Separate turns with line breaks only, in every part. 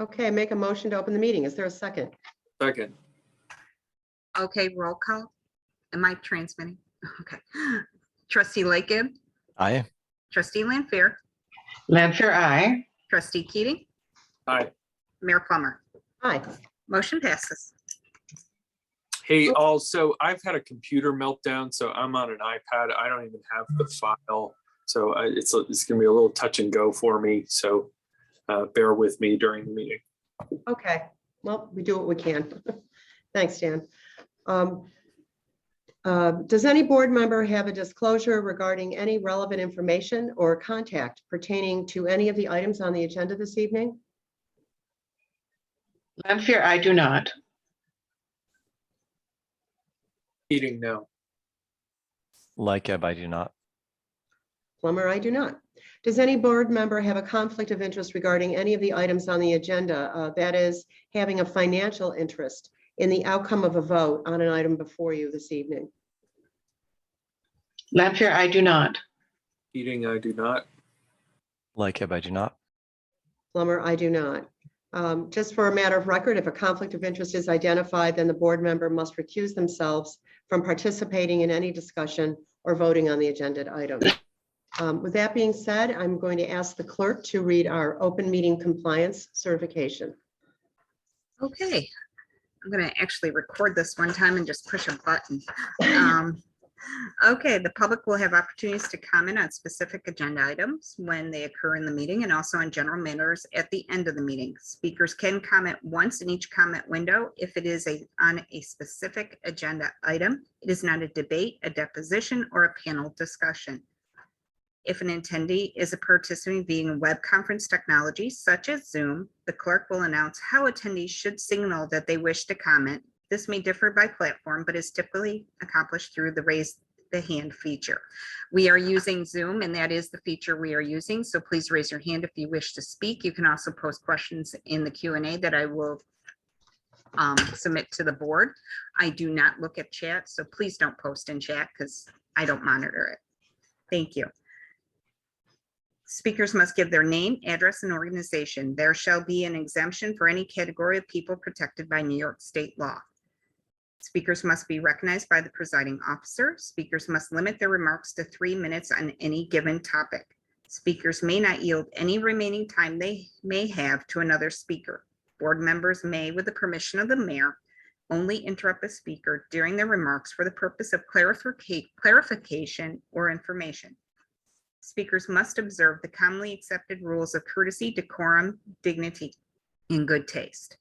Okay, make a motion to open the meeting. Is there a second?
Second.
Okay, roll call. Am I transmitting? Okay. Trustee Lightgib,
Aye.
trustee Lanfair,
Lanfear, aye.
trustee Keating,
Aye.
Mayor Plummer.
Aye.
Motion passes.
Hey, also, I've had a computer meltdown, so I'm on an iPad. I don't even have the file. So it's going to be a little touch and go for me. So bear with me during the meeting.
Okay, well, we do what we can. Thanks, Dan. Does any board member have a disclosure regarding any relevant information or contact pertaining to any of the items on the agenda this evening?
Lanfear, I do not.
Meeting now.
Lightgib, I do not.
Plummer, I do not. Does any board member have a conflict of interest regarding any of the items on the agenda? That is, having a financial interest in the outcome of a vote on an item before you this evening?
Lanfear, I do not.
Meeting, I do not.
Lightgib, I do not.
Plummer, I do not. Just for a matter of record, if a conflict of interest is identified, then the board member must recuse themselves from participating in any discussion or voting on the agenda item. With that being said, I'm going to ask the clerk to read our open meeting compliance certification.
Okay. I'm going to actually record this one time and just push a button. Okay, the public will have opportunities to comment on specific agenda items when they occur in the meeting and also on general matters at the end of the meeting. Speakers can comment once in each comment window if it is on a specific agenda item. It is not a debate, a deposition, or a panel discussion. If an attendee is a participant via web conference technology such as Zoom, the clerk will announce how attendees should signal that they wish to comment. This may differ by platform, but is typically accomplished through the raise the hand feature. We are using Zoom, and that is the feature we are using. So please raise your hand if you wish to speak. You can also post questions in the Q&A that I will submit to the board. I do not look at chat, so please don't post in chat because I don't monitor it. Thank you. Speakers must give their name, address, and organization. There shall be an exemption for any category of people protected by New York state law. Speakers must be recognized by the presiding officer. Speakers must limit their remarks to 3 minutes on any given topic. Speakers may not yield any remaining time they may have to another speaker. Board members may, with the permission of the mayor, only interrupt a speaker during their remarks for the purpose of clarification or information. Speakers must observe the commonly accepted rules of courtesy, decorum, dignity, and good taste.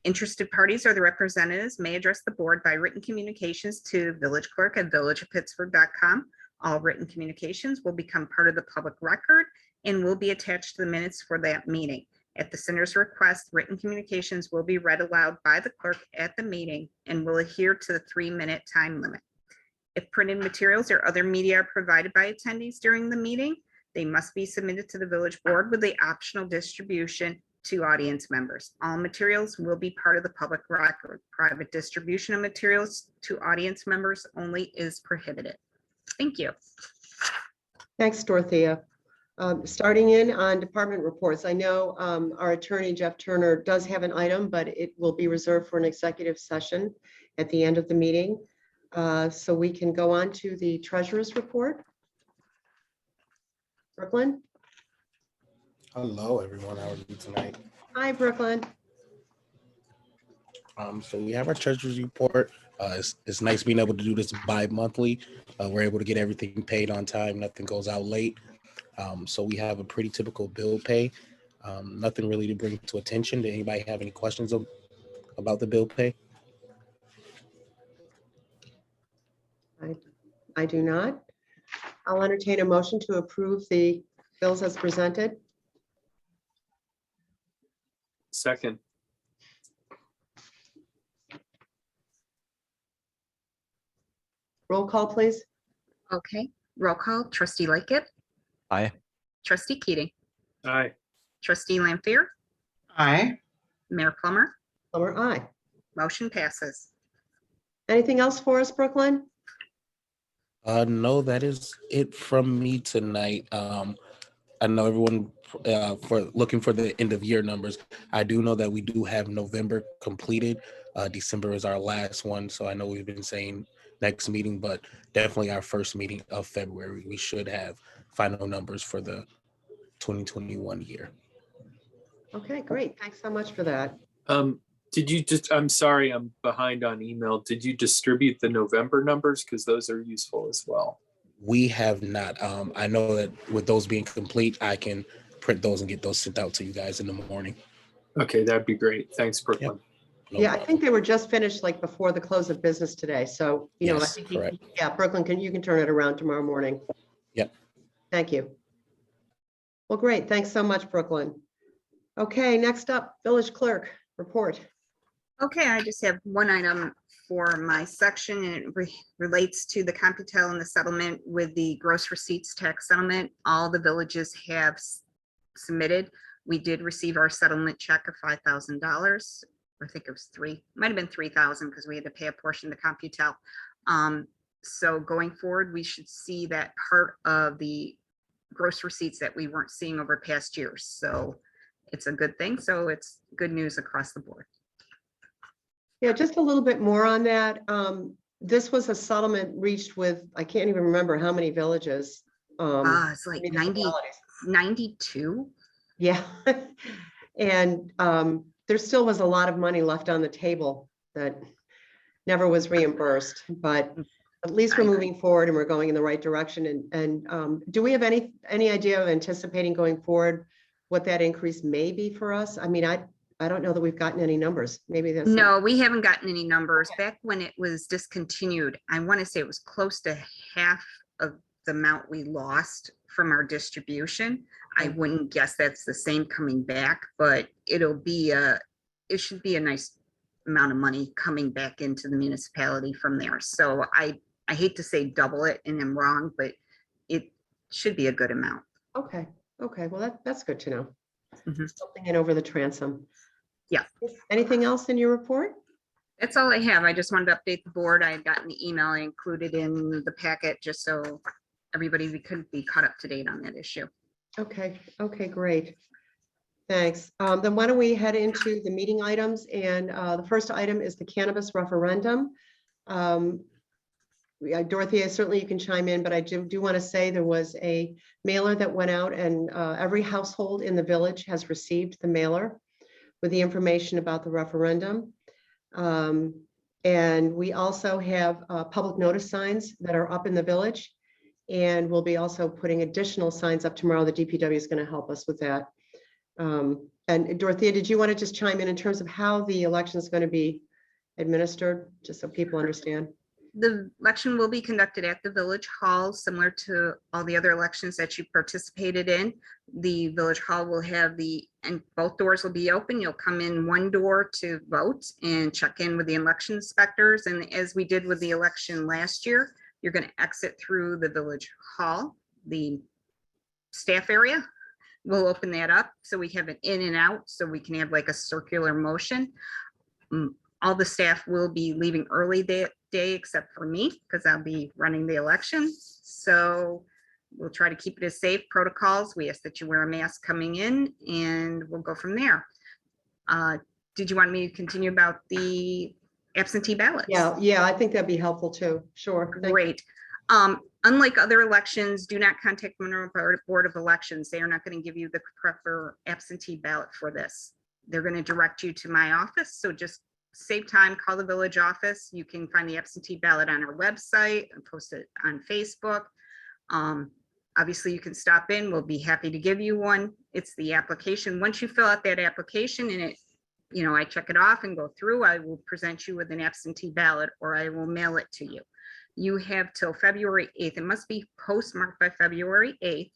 Interested parties or the representatives may address the board by written communications to villageclerk@villageofpittsburgh.com. All written communications will become part of the public record and will be attached to the minutes for that meeting. At the center's request, written communications will be read aloud by the clerk at the meeting and will adhere to the 3-minute time limit. If printed materials or other media are provided by attendees during the meeting, they must be submitted to the village board with the optional distribution to audience members. All materials will be part of the public record. Private distribution of materials to audience members only is prohibited. Thank you.
Thanks, Dorothea. Starting in on department reports, I know our attorney, Jeff Turner, does have an item, but it will be reserved for an executive session at the end of the meeting. So we can go on to the treasurer's report. Brooklyn?
Hello, everyone. How are you tonight?
Hi, Brooklyn.
So we have our treasurer's report. It's nice being able to do this bi-monthly. We're able to get everything paid on time. Nothing goes out late. So we have a pretty typical bill pay. Nothing really to bring to attention. Did anybody have any questions about the bill pay?
I do not. I'll entertain a motion to approve the bills as presented.
Second.
Roll call, please.
Okay, roll call. Trustee Lightgib,
Aye.
trustee Keating,
Aye.
trustee Lanfair,
Aye.
Mayor Plummer.
Plummer, aye.
Motion passes.
Anything else for us, Brooklyn?
No, that is it from me tonight. I know everyone for looking for the end of year numbers. I do know that we do have November completed. December is our last one. So I know we've been saying next meeting, but definitely our first meeting of February, we should have final numbers for the 2021 year.
Okay, great. Thanks so much for that.
Did you just, I'm sorry, I'm behind on email. Did you distribute the November numbers? Because those are useful as well.
We have not. I know that with those being complete, I can print those and get those sent out to you guys in the morning.
Okay, that'd be great. Thanks, Brooklyn.
No
Yeah, I
problem.
think they were just finished like before the close of business today. So, I
Yes,
think,
correct.
yeah, Brooklyn, you can turn it around tomorrow morning.
Yep.
Thank you. Well, great. Thanks so much, Brooklyn. Okay, next up, village clerk report.
Okay, I just have one item for my section, and it relates to the Computel and the settlement with the gross receipts tax settlement. All the villages have submitted. We did receive our settlement check of $5,000. I think it was might have been 3,000 because we had to pay a portion to Computel. So going forward, we should see that part of the gross receipts that we weren't seeing over past years. So it's a good thing. So it's good news across the board.
Yeah, just a little bit more on that. This was a settlement reached with, I can't even remember how many villages.
It's like
municipalities.
92.
Yeah. And there still was a lot of money left on the table that never was reimbursed, but at least we're moving forward and we're going in the right direction. And do we have any idea of anticipating going forward what that increase may be for us? I mean, I don't know that we've gotten any numbers. Maybe that's.
No, we haven't gotten any numbers. Back when it was discontinued, I want to say it was close to half of the amount we lost from our distribution. I wouldn't guess that's the same coming back, but it should be a nice amount of money coming back into the municipality from there. So I hate to say double it and I'm wrong, but it should be a good amount.
Okay. Well, that's good to know.
Mhm.
Something in over the transom.
Yeah.
Anything else in your report?
That's all I have. I just wanted to update the board. I had gotten the email I included in the packet just so everybody could be caught up to date on that issue.
Okay, great. Thanks. Then why don't we head into the meeting items? And the first item is the cannabis referendum. Dorothea, certainly you can chime in, but I do want to say there was a mailer that went out, and every household in the village has received the mailer with the information about the referendum. And we also have public notice signs that are up in the village. And we'll be also putting additional signs up tomorrow. The DPW is going to help us with that. And Dorothea, did you want to just chime in terms of how the election is going to be administered, just so people understand?
The election will be conducted at the village hall, similar to all the other elections that you participated in. The village hall will have and both doors will be open. You'll come in one door to vote and check in with the election inspectors. And as we did with the election last year, you're going to exit through the village hall. The staff area, we'll open that up so we have it in and out so we can have like a circular motion. All the staff will be leaving early that day except for me because I'll be running the election. So we'll try to keep it as safe protocols. We ask that you wear a mask coming in and we'll go from there. Did you want me to continue about the absentee ballots?
Yeah, I think that'd be helpful too. Sure. Thank you.
Great. Unlike other elections, do not contact Monroe Board of Elections. They are not going to give you the proper absentee ballot for this. They're going to direct you to my office. So just save time, call the village office. You can find the absentee ballot on our website and post it on Facebook. Obviously, you can stop in. We'll be happy to give you one. It's the application. Once you fill out that application and I check it off and go through, I will present you with an absentee ballot or I will mail it to you. You have till February 8th. It must be postmarked by February 8th.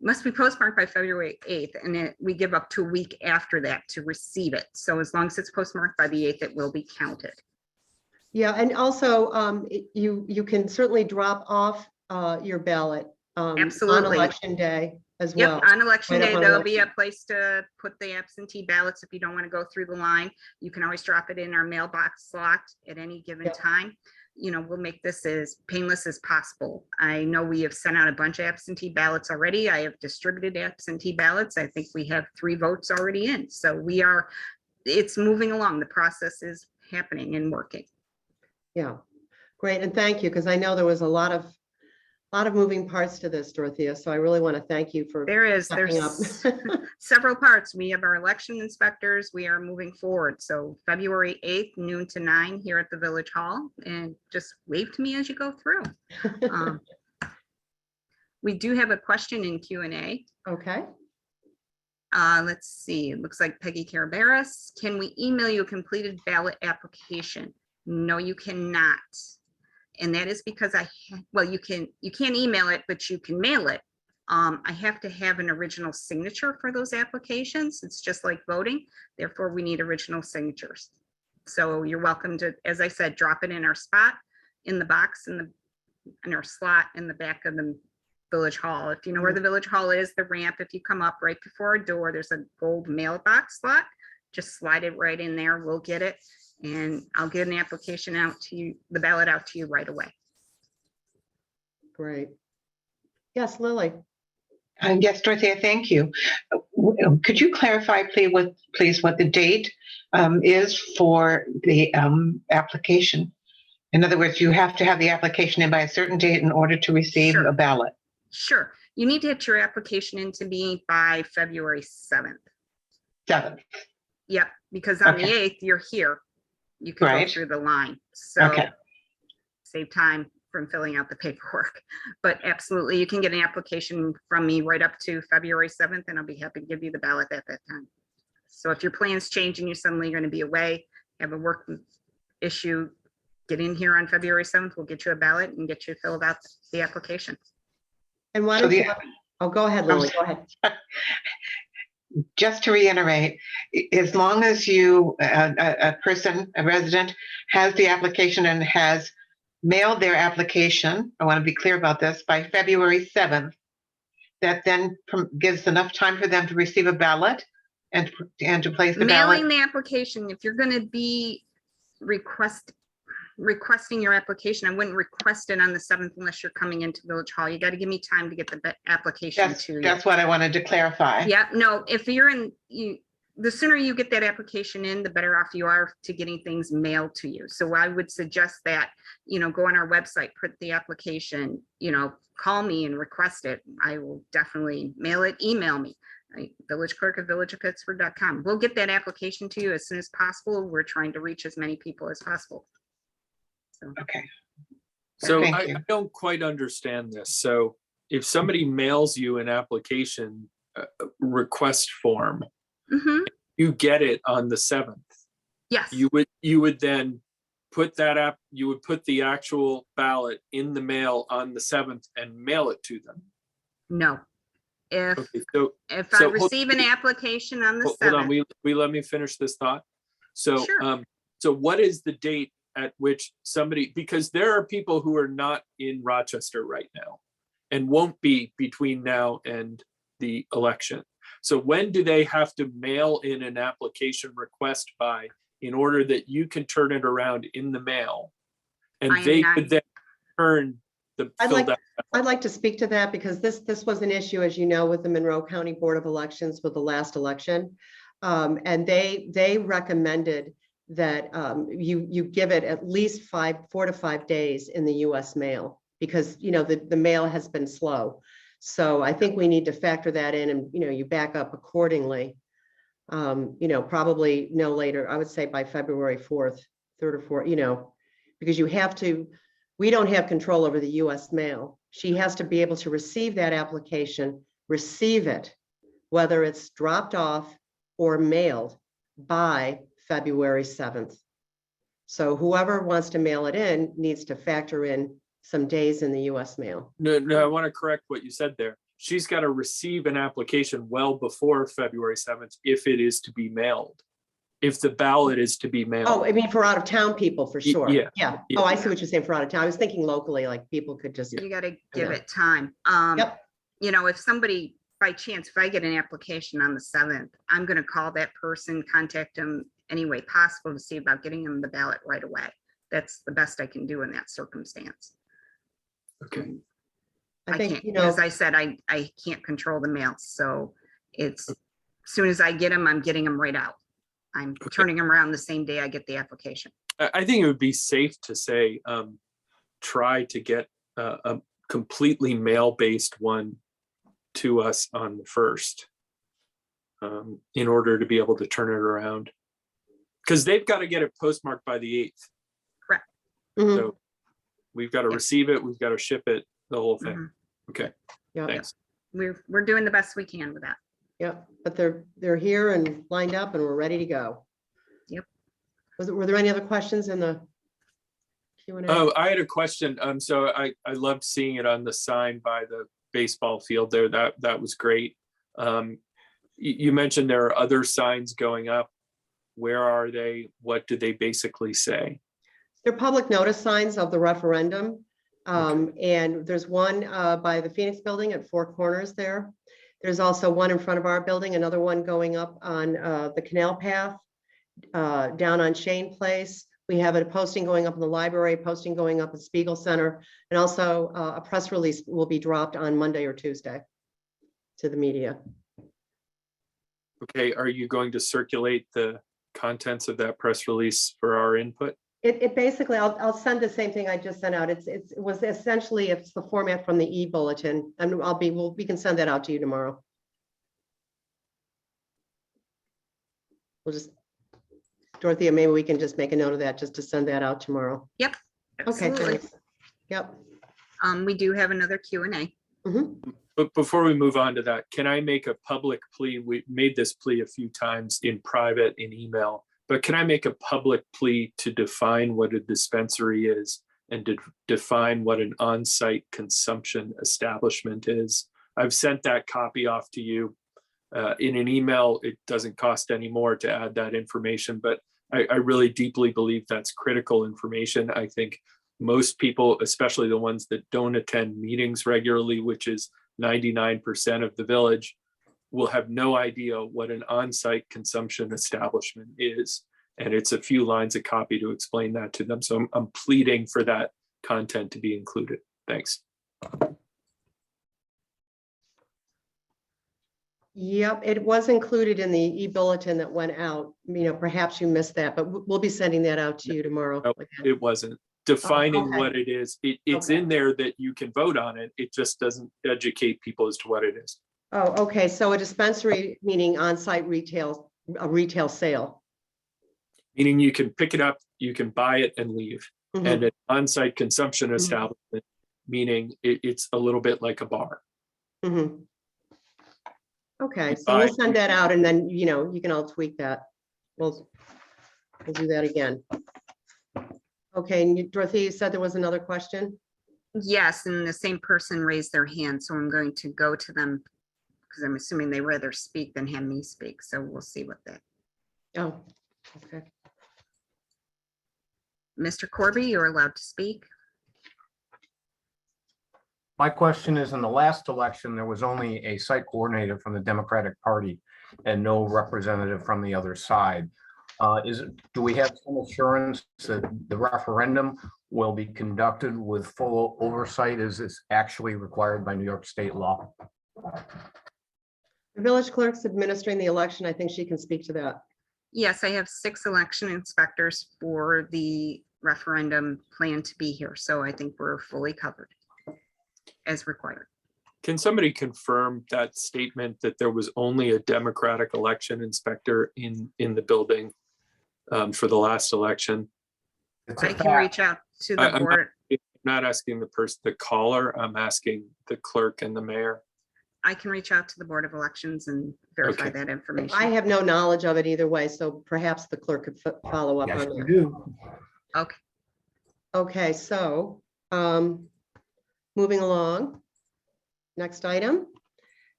Must be postmarked by February 8th, and we give up to a week after that to receive it. So as long as it's postmarked by the 8th, it will be counted.
Yeah, and also you can certainly drop off your ballot on
Absolutely.
election day as well.
Yep, on election
Right up
day,
on
there'll be a
election.
place to put the absentee ballots if you don't want to go through the line. You can always drop it in our mailbox slot at any given
Yep.
time. we'll make this as painless as possible. I know we have sent out a bunch of absentee ballots already. I have distributed absentee ballots. I think we have 3 votes already in. So it's moving along. The process is happening and working.
Yeah, great. And thank you, because I know there was a lot of moving parts to this, Dorothea. So I really want to thank you for
There's
stepping up.
several parts. We have our election inspectors. We are moving forward. So February 8th, noon to 9 here at the Village Hall, and just wave to me as you go through. We do have a question in Q&A.
Okay,
Let's see, it looks like Peggy Caraberas. Can we email you a completed ballot application? No, you cannot. And that is because you can't email it, but you can mail it. I have to have an original signature for those applications. It's just like voting. Therefore, we need original signatures. So you're welcome to, as I said, drop it in our spot, in the box, in our slot in the back of the Village Hall. If you know where the Village Hall is, the ramp, if you come up right before our door, there's a gold mailbox slot. Just slide it right in there. We'll get it. And I'll get an application out to you, the ballot out to you right away.
great. Yes, Lily.
Yes, Dorothea, thank you. Could you clarify, please, what the date is for the application? In other words, you have to have the application in by a certain date in order to receive
Sure.
a ballot.
Sure. You need to get your application into me by February 7th.
7th.
Yep, because on the
Okay.
8th, you're here. You can go
Right.
through the line. So
Okay.
save time from filling out the paperwork. But absolutely, you can get an application from me right up to February 7th, and I'll be happy to give you the ballot at that time. So if your plans change and you're suddenly going to be away, have a work issue, get in here on February 7th, we'll get you a ballot and get you filled out the application.
And why
So
don't you,
the-
oh, go ahead, Lily, go ahead.
Just to reiterate, as long as a person, a resident, has the application and has mailed their application, I want to be clear about this, by February 7th, that then gives enough time for them to receive a ballot and to place the
Mailing
ballot.
the application, if you're going to be requesting your application, I wouldn't request it on the 7th unless you're coming into Village Hall. You got to give me time to get the application to you.
That's what I wanted to clarify.
Yeah, no, if you're the sooner you get that application in, the better off you are to getting things mailed to you. So I would suggest that, go on our website, put the application, call me and request it. I will definitely mail it, email me. villageclerk@villageofpittsburgh.com. We'll get that application to you as soon as possible. We're trying to reach as many people as possible. So,
Okay.
So
Thank
I
you.
don't quite understand this. So if somebody mails you an application request form,
mhm,
you get it on the 7th.
yes,
You would then put you would put the actual ballot in the mail on the 7th and mail it to them.
no. If
Okay, so
I
hold-
receive an application on the
hold on,
7th,
we let me finish this thought. So,
Sure.
so what is the date at which somebody, because there are people who are not in Rochester right now and won't be between now and the election. So when do they have to mail in an application request by in order that you can turn it around in the mail? And
I am
they
not-
could then turn the
I'd
filled out.
I'd like to speak to that because this was an issue, as you know, with the Monroe County Board of Elections with the last election. And they recommended that you give it at least 4 to 5 days in the US mail because, the mail has been slow. So I think we need to factor that in and, you back up accordingly. Probably no later, I would say by February 4th, 3rd or 4th, because we don't have control over the US mail. She has to be able to receive that application, receive it, whether it's dropped off or mailed by February 7th. So whoever wants to mail it in needs to factor in some days in the US mail.
No, I want to correct what you said there. She's got to receive an application well before February 7th if it is to be mailed. If the ballot is to be mailed.
Oh, I mean, for out of town people, for
Y-
sure.
yeah,
Yeah.
yeah.
Oh, I see what you're saying for out of town. I was thinking locally, like people could just,
you got to give
know.
it time.
Yep.
If somebody, by chance, if I get an application on the 7th, I'm going to call that person, contact them any way possible to see about getting them the ballot right away. that's the best I can do in that circumstance.
Okay.
I think,
can't,
you know,
as I said, I can't control the mail, so it's, as soon as I get them, I'm getting them right out. I'm turning them around the same day I get the application.
I think it would be safe to say, try to get a completely mail-based one to us on the 1st, in order to be able to turn it around. Because they've got to get it postmarked by the 8th.
mhm,
So we've got to
Yep.
receive it, we've got to ship it, the whole thing.
Mhm.
Okay,
yeah,
thanks.
We're doing the best we can with that.
yeah, but they're here and lined up and we're ready to go.
Yep.
Were there any other questions in the Q&A?
Oh, I had a question. So I loved seeing it on the sign by the baseball field there. That was great. You mentioned there are other signs going up. Where are they? What do they basically say?
They're public notice signs of the referendum. And there's one by the Phoenix Building at Four Corners there. There's also one in front of our building, another one going up on the Canal Path, down on Shane Place. We have a posting going up in the library, posting going up at Spiegel Center, and also a press release will be dropped on Monday or Tuesday to the media.
Okay, are you going to circulate the contents of that press release for our input?
It basically, I'll send the same thing I just sent out. It was essentially, it's the format from the e-bulletin, and we can send that out to you tomorrow. We'll just, Dorothea, maybe we can just make a note of that, just to send that out tomorrow.
Yep.
Okay,
Absolutely.
thanks. Yep.
We do have another Q&A.
Mhm.
But before we move on to that, can I make a public plea? We made this plea a few times in private, in email, but can I make a public plea to define what a dispensary is and to define what an on-site consumption establishment is? I've sent that copy off to you in an email. It doesn't cost any more to add that information, but I really deeply believe that's critical information. I think most people, especially the ones that don't attend meetings regularly, which is 99% of the village, will have no idea what an on-site consumption establishment is. And it's a few lines of copy to explain that to them. So I'm pleading for that content to be included. Thanks.
Yep, it was included in the e-bulletin that went out. You know, perhaps you missed that, but we'll be sending that out to you tomorrow.
No, it wasn't. Defining
okay.
what it is. It's
Okay.
in there that you can vote on it. It just doesn't educate people as to what it is.
Oh, okay, so a dispensary, meaning on-site retail, a retail sale.
Meaning you can pick it up, you can buy it and leave.
Mhm.
And an on-site consumption
Mhm.
establishment, meaning it's a little bit like a bar.
Mhm. Okay,
You
so we'll
buy-
send that out and then, you know, you can all tweak that. We'll do that again. Okay, and Dorothea, you said there was another question?
Yes, and the same person raised their hand, so I'm going to go to them because I'm assuming they rather speak than have me speak. So we'll see what that.
Oh, okay.
Mr. Corby, you're allowed to speak.
My question is, in the last election, there was only a site coordinator from the Democratic Party and no representative from the other side. Do we have some assurance that the referendum will be conducted with full oversight as is actually required by New York State law?
The village clerk's administering the election. I think she can speak to that.
Yes, I have 6 election inspectors for the referendum plan to be here, so I think we're fully covered as required.
Can somebody confirm that statement that there was only a Democratic election inspector in the building for the last election?
It's a
I can
fact.
reach out to the
I'm
board.
not asking the caller, I'm asking the clerk and the mayor.
I can reach out to the Board of Elections and verify
Okay.
that information.
I have no knowledge of it either way, so perhaps the clerk could follow up
Yes,
on
you
that.
do.
Okay,
Okay, so moving along. Next item,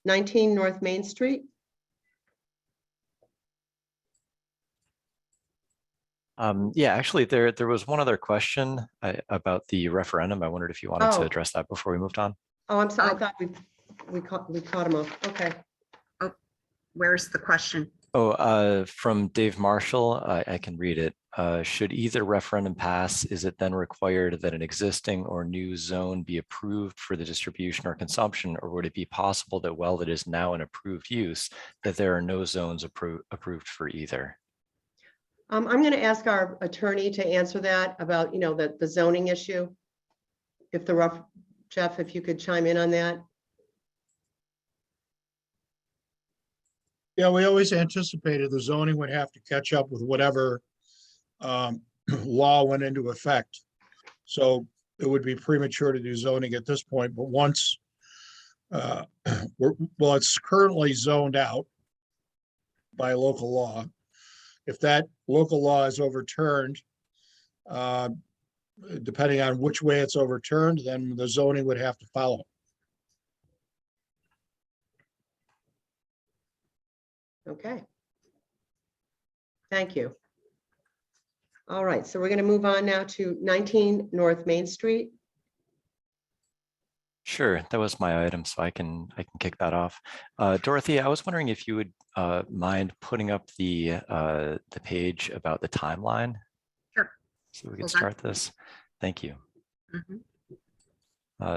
19 North Main Street.
Yeah, actually, there was one other question about the referendum. I wondered if you wanted to
Oh.
address that before we moved on.
Oh, I'm sorry, I
Oh.
thought we caught him off. Okay.
where's the question?
From Dave Marshall, I can read it. Should either referendum pass, is it then required that an existing or new zone be approved for the distribution or consumption, or would it be possible that while it is now an approved use, that there are no zones approved for either?
I'm going to ask our attorney to answer that about, the zoning issue. If Jeff, if you could chime in on that.
Yeah, we always anticipated the zoning would have to catch up with whatever law went into effect. So it would be premature to do zoning at this point, but once, it's currently zoned out by local law. If that local law is overturned, depending on which way it's overturned, then the zoning would have to follow.
Okay. Thank you. All right, so we're going to move on now to 19 North Main Street.
Sure, that was my item, so I can kick that off. Dorothy, I was wondering if you would mind putting up the page about the timeline.
Sure.
So we can
Hold on.
start this. Thank you.
Mhm.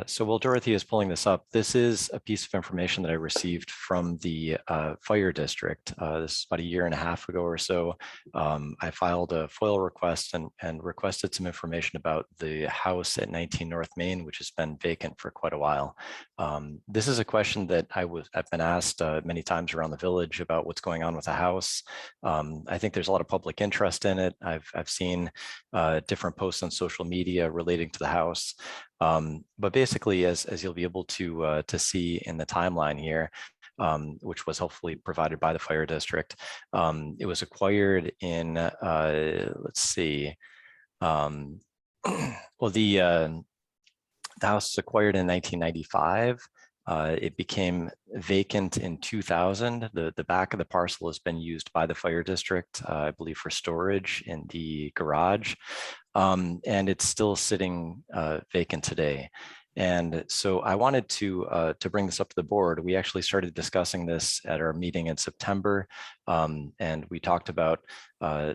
So while Dorothy is pulling this up, this is a piece of information that I received from the fire district. This is about a year and a half ago or so. I filed a FOIL request and requested some information about the house at 19 North Main, which has been vacant for quite a while. This is a question that I've been asked many times around the village about what's going on with the house. I think there's a lot of public interest in it. I've seen different posts on social media relating to the house. But basically, as you'll be able to see in the timeline here, which was hopefully provided by the fire district, it was acquired in, let's see, well, the house was acquired in 1995. It became vacant in 2000. The back of the parcel has been used by the fire district, I believe, for storage in the garage. And it's still sitting vacant today. And so I wanted to bring this up to the board. We actually started discussing this at our meeting in September. And we talked about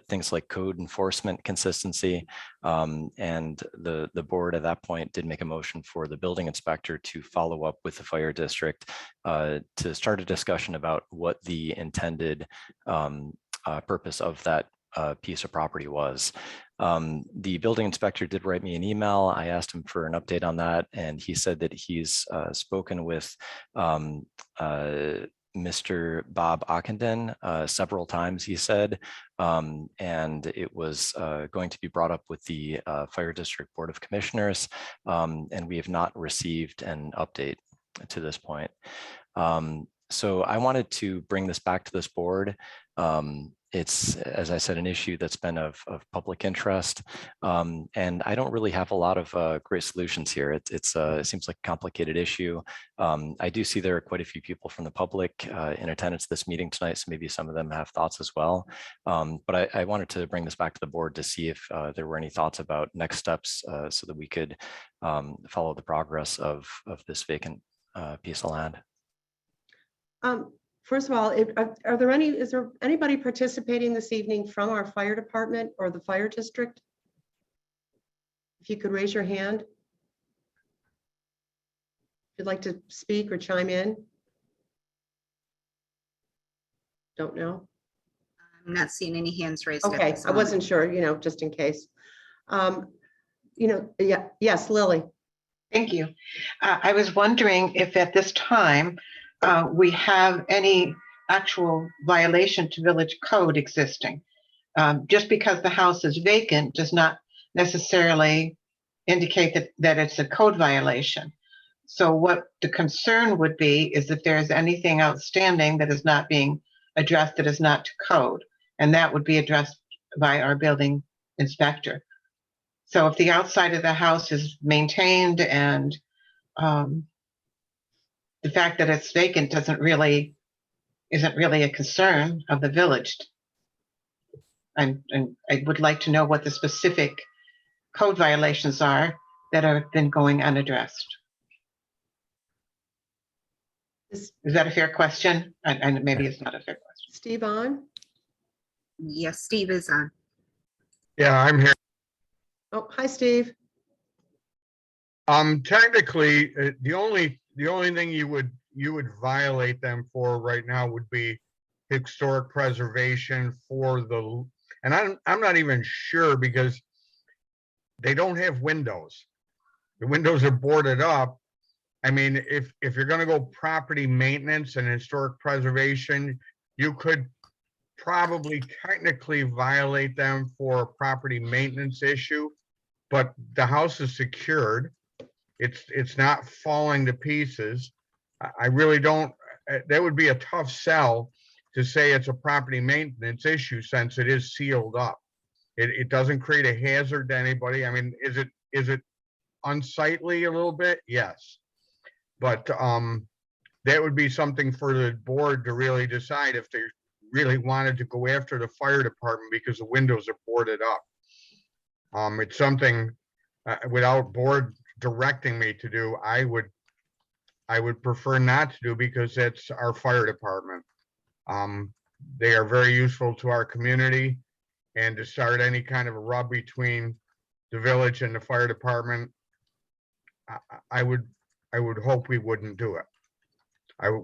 things like code enforcement consistency. And the board at that point did make a motion for the building inspector to follow up with the fire district to start a discussion about what the intended purpose of that piece of property was. The building inspector did write me an email. I asked him for an update on that, and he said that he's spoken with Mr. Bob Ockenden several times, he said, and it was going to be brought up with the Fire District Board of Commissioners, and we have not received an update to this point. So I wanted to bring this back to this board. It's, as I said, an issue that's been of public interest, and I don't really have a lot of great solutions here. It seems like a complicated issue. I do see there are quite a few people from the public in attendance at this meeting tonight, so maybe some of them have thoughts as well. But I wanted to bring this back to the board to see if there were any thoughts about next steps so that we could follow the progress of this vacant piece of land.
First of all, is there anybody participating this evening from our fire department or the fire district? If you could raise your hand. If you'd like to speak or chime in. Don't know.
I'm not seeing any hands raised. at
Okay,
this
I wasn't
moment.
sure, just in case. Yeah, yes, Lily.
Thank you. I was wondering if at this time we have any actual violation to village code existing. Just because the house is vacant does not necessarily indicate that it's a code violation. So what the concern would be is if there's anything outstanding that is not being addressed that is not to code, and that would be addressed by our building inspector. So if the outside of the house is maintained and the fact that it's vacant isn't really a concern of the village. And I would like to know what the specific code violations are that have been going unaddressed.
Is
Is that a fair question? And maybe it's not a fair question.
Steve on?
Yes, Steve is on.
Yeah, I'm here.
Oh, hi, Steve.
Technically, the only thing you would violate them for right now would be historic preservation for the, and I'm not even sure because they don't have windows. The windows are boarded up. I mean, if you're gonna go property maintenance and historic preservation, you could probably technically violate them for a property maintenance issue, but the house is secured. It's not falling to pieces. I really don't, that would be a tough sell to say it's a property maintenance issue since it is sealed up. It doesn't create a hazard to anybody. I mean, is it unsightly a little bit? Yes. But that would be something for the board to really decide if they really wanted to go after the fire department because the windows are boarded up. It's something without board directing me to do, I would prefer not to do because it's our fire department. They are very useful to our community, and to start any kind of a rub between the village and the fire department, I would hope we wouldn't do it.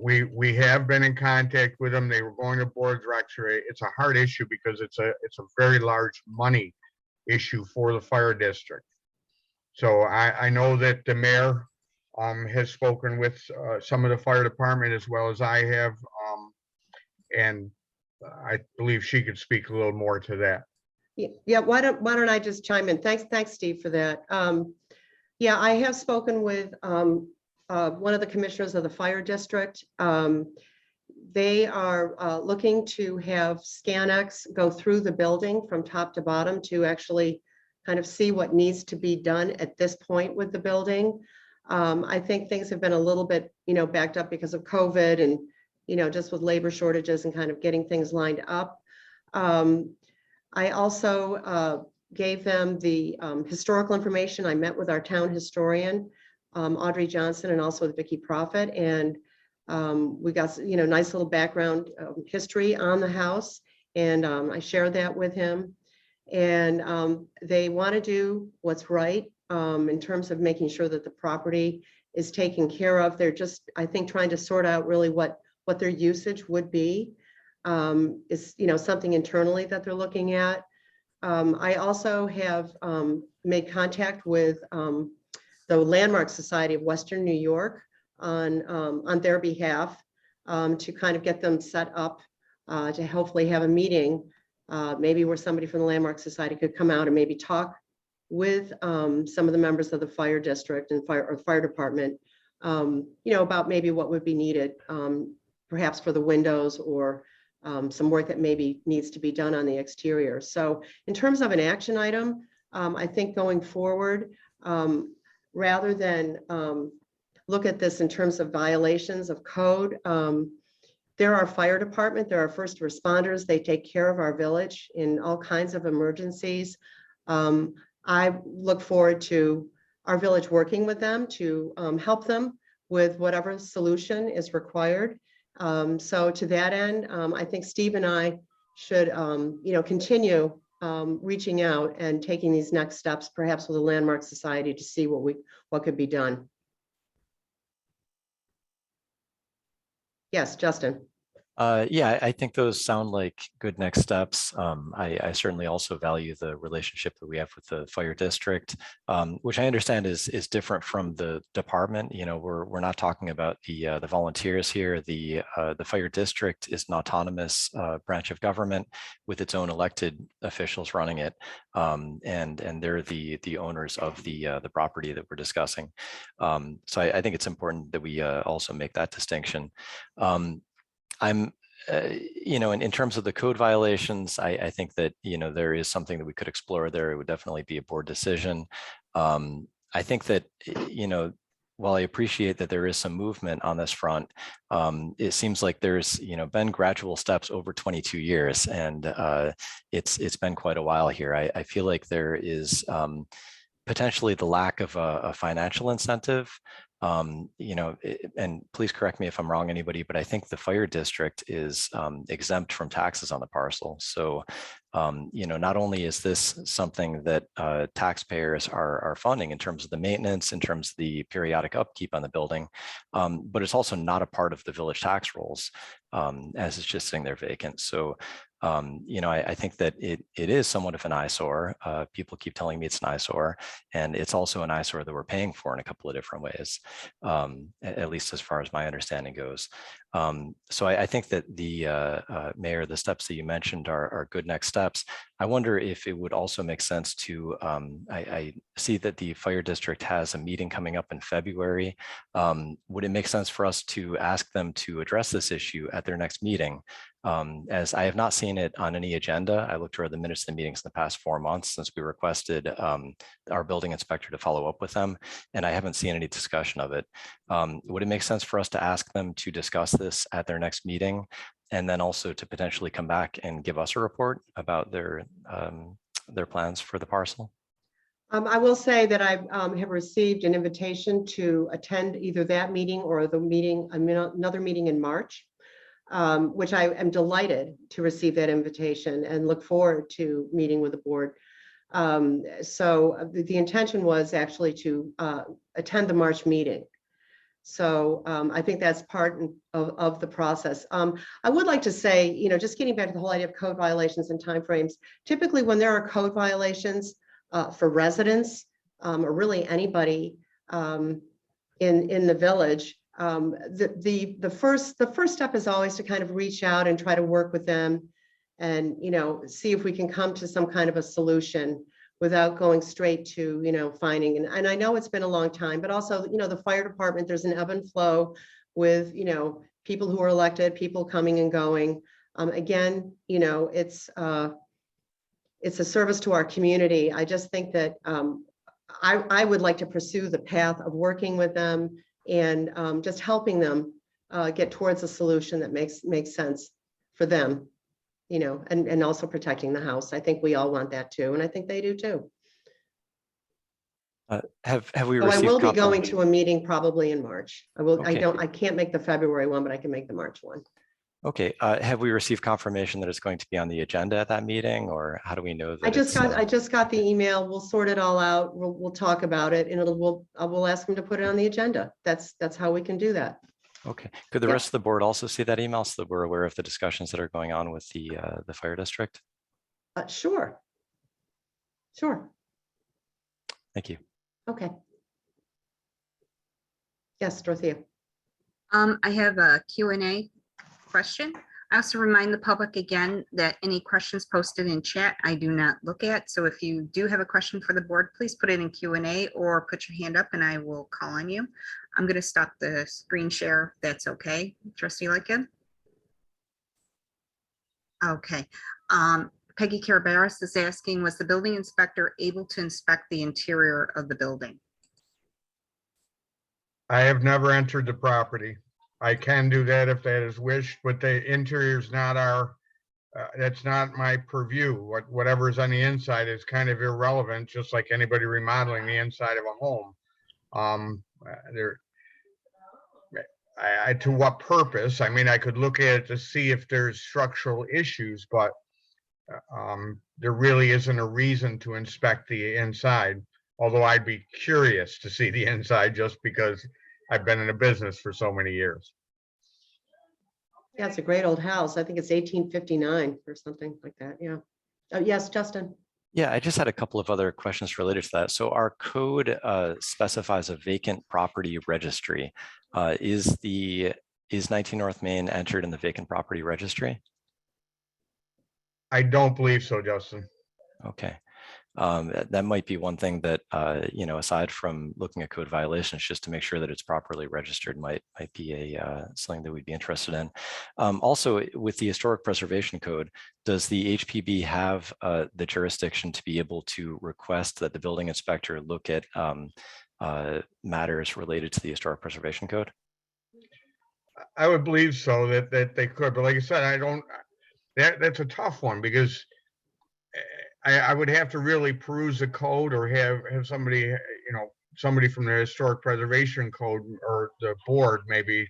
We have been in contact with them. They were going to board director. It's a hard issue because it's a very large money issue for the fire district. So I know that the mayor has spoken with some of the fire department as well as I have. And I believe she could speak a little more to that.
Yeah, why don't I just chime in? Thanks, Steve, for that. Yeah, I have spoken with one of the commissioners of the fire district. They are looking to have ScanX go through the building from top to bottom to actually kind of see what needs to be done at this point with the building. I think things have been a little bit, backed up because of COVID and, just with labor shortages and kind of getting things lined up. I also gave them the historical information. I met with our town historian, Audrey Johnson, and also with Vicki Prophet, and we got nice little background history on the house, and I shared that with him. And they want to do what's right in terms of making sure that the property is taken care of. They're just, I think, trying to sort out really what their usage would be. Is something internally that they're looking at. I also have made contact with the Landmark Society of Western New York on their behalf to kind of get them set up to hopefully have a meeting, maybe where somebody from the Landmark Society could come out and maybe talk with some of the members of the fire district and fire department, about maybe what would be needed, perhaps for the windows or some work that maybe needs to be done on the exterior. So in terms of an action item, I think going forward, rather than look at this in terms of violations of code, they're our fire department, they're our first responders. They take care of our village in all kinds of emergencies. I look forward to our village working with them to help them with whatever solution is required. So to that end, I think Steve and I should, continue reaching out and taking these next steps, perhaps with the Landmark Society, to see what could be done. Yes, Justin.
Yeah, I think those sound like good next steps. I certainly also value the relationship that we have with the fire district, which I understand is different from the department. We're not talking about the volunteers here. The fire district is an autonomous branch of government with its own elected officials running it, and they're the owners of the property that we're discussing. So I think it's important that we also make that distinction. I'm, in terms of the code violations, I think that, there is something that we could explore there. It would definitely be a board decision. I think that, while I appreciate that there is some movement on this front, it seems like there's, been gradual steps over 22 years, and it's been quite a while here. I feel like there is potentially the lack of a financial incentive You know, and please correct me if I'm wrong, anybody, but I think the fire district is exempt from taxes on the parcel. So, you know, not only is this something that taxpayers are funding in terms of the maintenance, in terms of the periodic upkeep on the building, but it's also not a part of the village tax rolls, as it's just sitting there vacant. So, you know, I think that it is somewhat of an eyesore. People keep telling me it's an eyesore, and it's also an eyesore that we're paying for in a couple of different ways, at least as far as my understanding goes. So I think that the mayor, the steps that you mentioned are good next steps. I wonder if it would also make sense to, I see that the fire district has a meeting coming up in February. Would it make sense for us to ask them to address this issue at their next meeting? As I have not seen it on any agenda. I looked through the minutes of the meetings in the past 4 months since we requested our building inspector to follow up with them, and I haven't seen any discussion of it. Would it make sense for us to ask them to discuss this at their next meeting, and then also to potentially come back and give us a report about their plans for the parcel?
I will say that I have received an invitation to attend either that meeting or the meeting, another meeting in March, which I am delighted to receive that invitation and look forward to meeting with the board. So the intention was actually to attend the March meeting. So I think that's part of the process. I would like to say, you know, just getting back to the whole idea of code violations and timeframes, typically when there are code violations for residents or really anybody in the village, the first step is always to kind of reach out and try to work with them and, you know, see if we can come to some kind of a solution without going straight to, you know, finding. And I know it's been a long time, but also, you know, the fire department, there's an ebb and flow with, you know, people who are elected, people coming and going. Again, you know, it's a service to our community. I just think that I would like to pursue the path of working with them and just helping them get towards a solution that makes sense for them, you know, and also protecting the house. I think we all want that too, and I think they do too.
Have we
So I
received
will be going
confirmation?
to a meeting probably in March. I will.
Okay.
I can't make the February one, but I can make the March one.
Okay, have we received confirmation that it's going to be on the agenda at that meeting, or how do we know that
I just
it's,
got the email. We'll sort it all out. We'll talk about it, and we'll ask them to put it on the agenda. That's how we can do that.
okay. Could the
Yep.
rest of the board also see that email so that we're aware of the discussions that are going on with the fire district?
Sure. Sure.
Thank you.
Okay. Yes, Dorothea.
I have a Q&A question. I also remind the public again that any questions posted in chat, I do not look at. So if you do have a question for the board, please put it in Q&A or put your hand up and I will call on you. I'm going to stop the screen share. If that's okay. Trustee Lightgib? Okay. Peggy Carabaris is asking, was the building inspector able to inspect the interior of the building?
I have never entered the property. I can do that if that is wished, but the interior is not that's not my purview. Whatever's on the inside is kind of irrelevant, just like anybody remodeling the inside of a home. To what purpose? I mean, I could look at it to see if there's structural issues, but there really isn't a reason to inspect the inside. Although I'd be curious to see the inside just because I've been in the business for so many years.
Yeah, it's a great old house. I think it's 1859 or something like that. Yeah. Oh, yes, Justin.
Yeah, I just had a couple of other questions related to that. So our code specifies a vacant property registry. Is 19 North Main entered in the vacant property registry?
I don't believe so, Justin.
Okay. That might be one thing that, you know, aside from looking at code violations, just to make sure that it's properly registered might be something that we'd be interested in. Also, with the Historic Preservation Code, does the HPB have the jurisdiction to be able to request that the building inspector look at matters related to the Historic Preservation Code?
I would believe so that they could, but like I said, that's a tough one because I would have to really peruse the code or have somebody, you know, somebody from the Historic Preservation Code or the board maybe,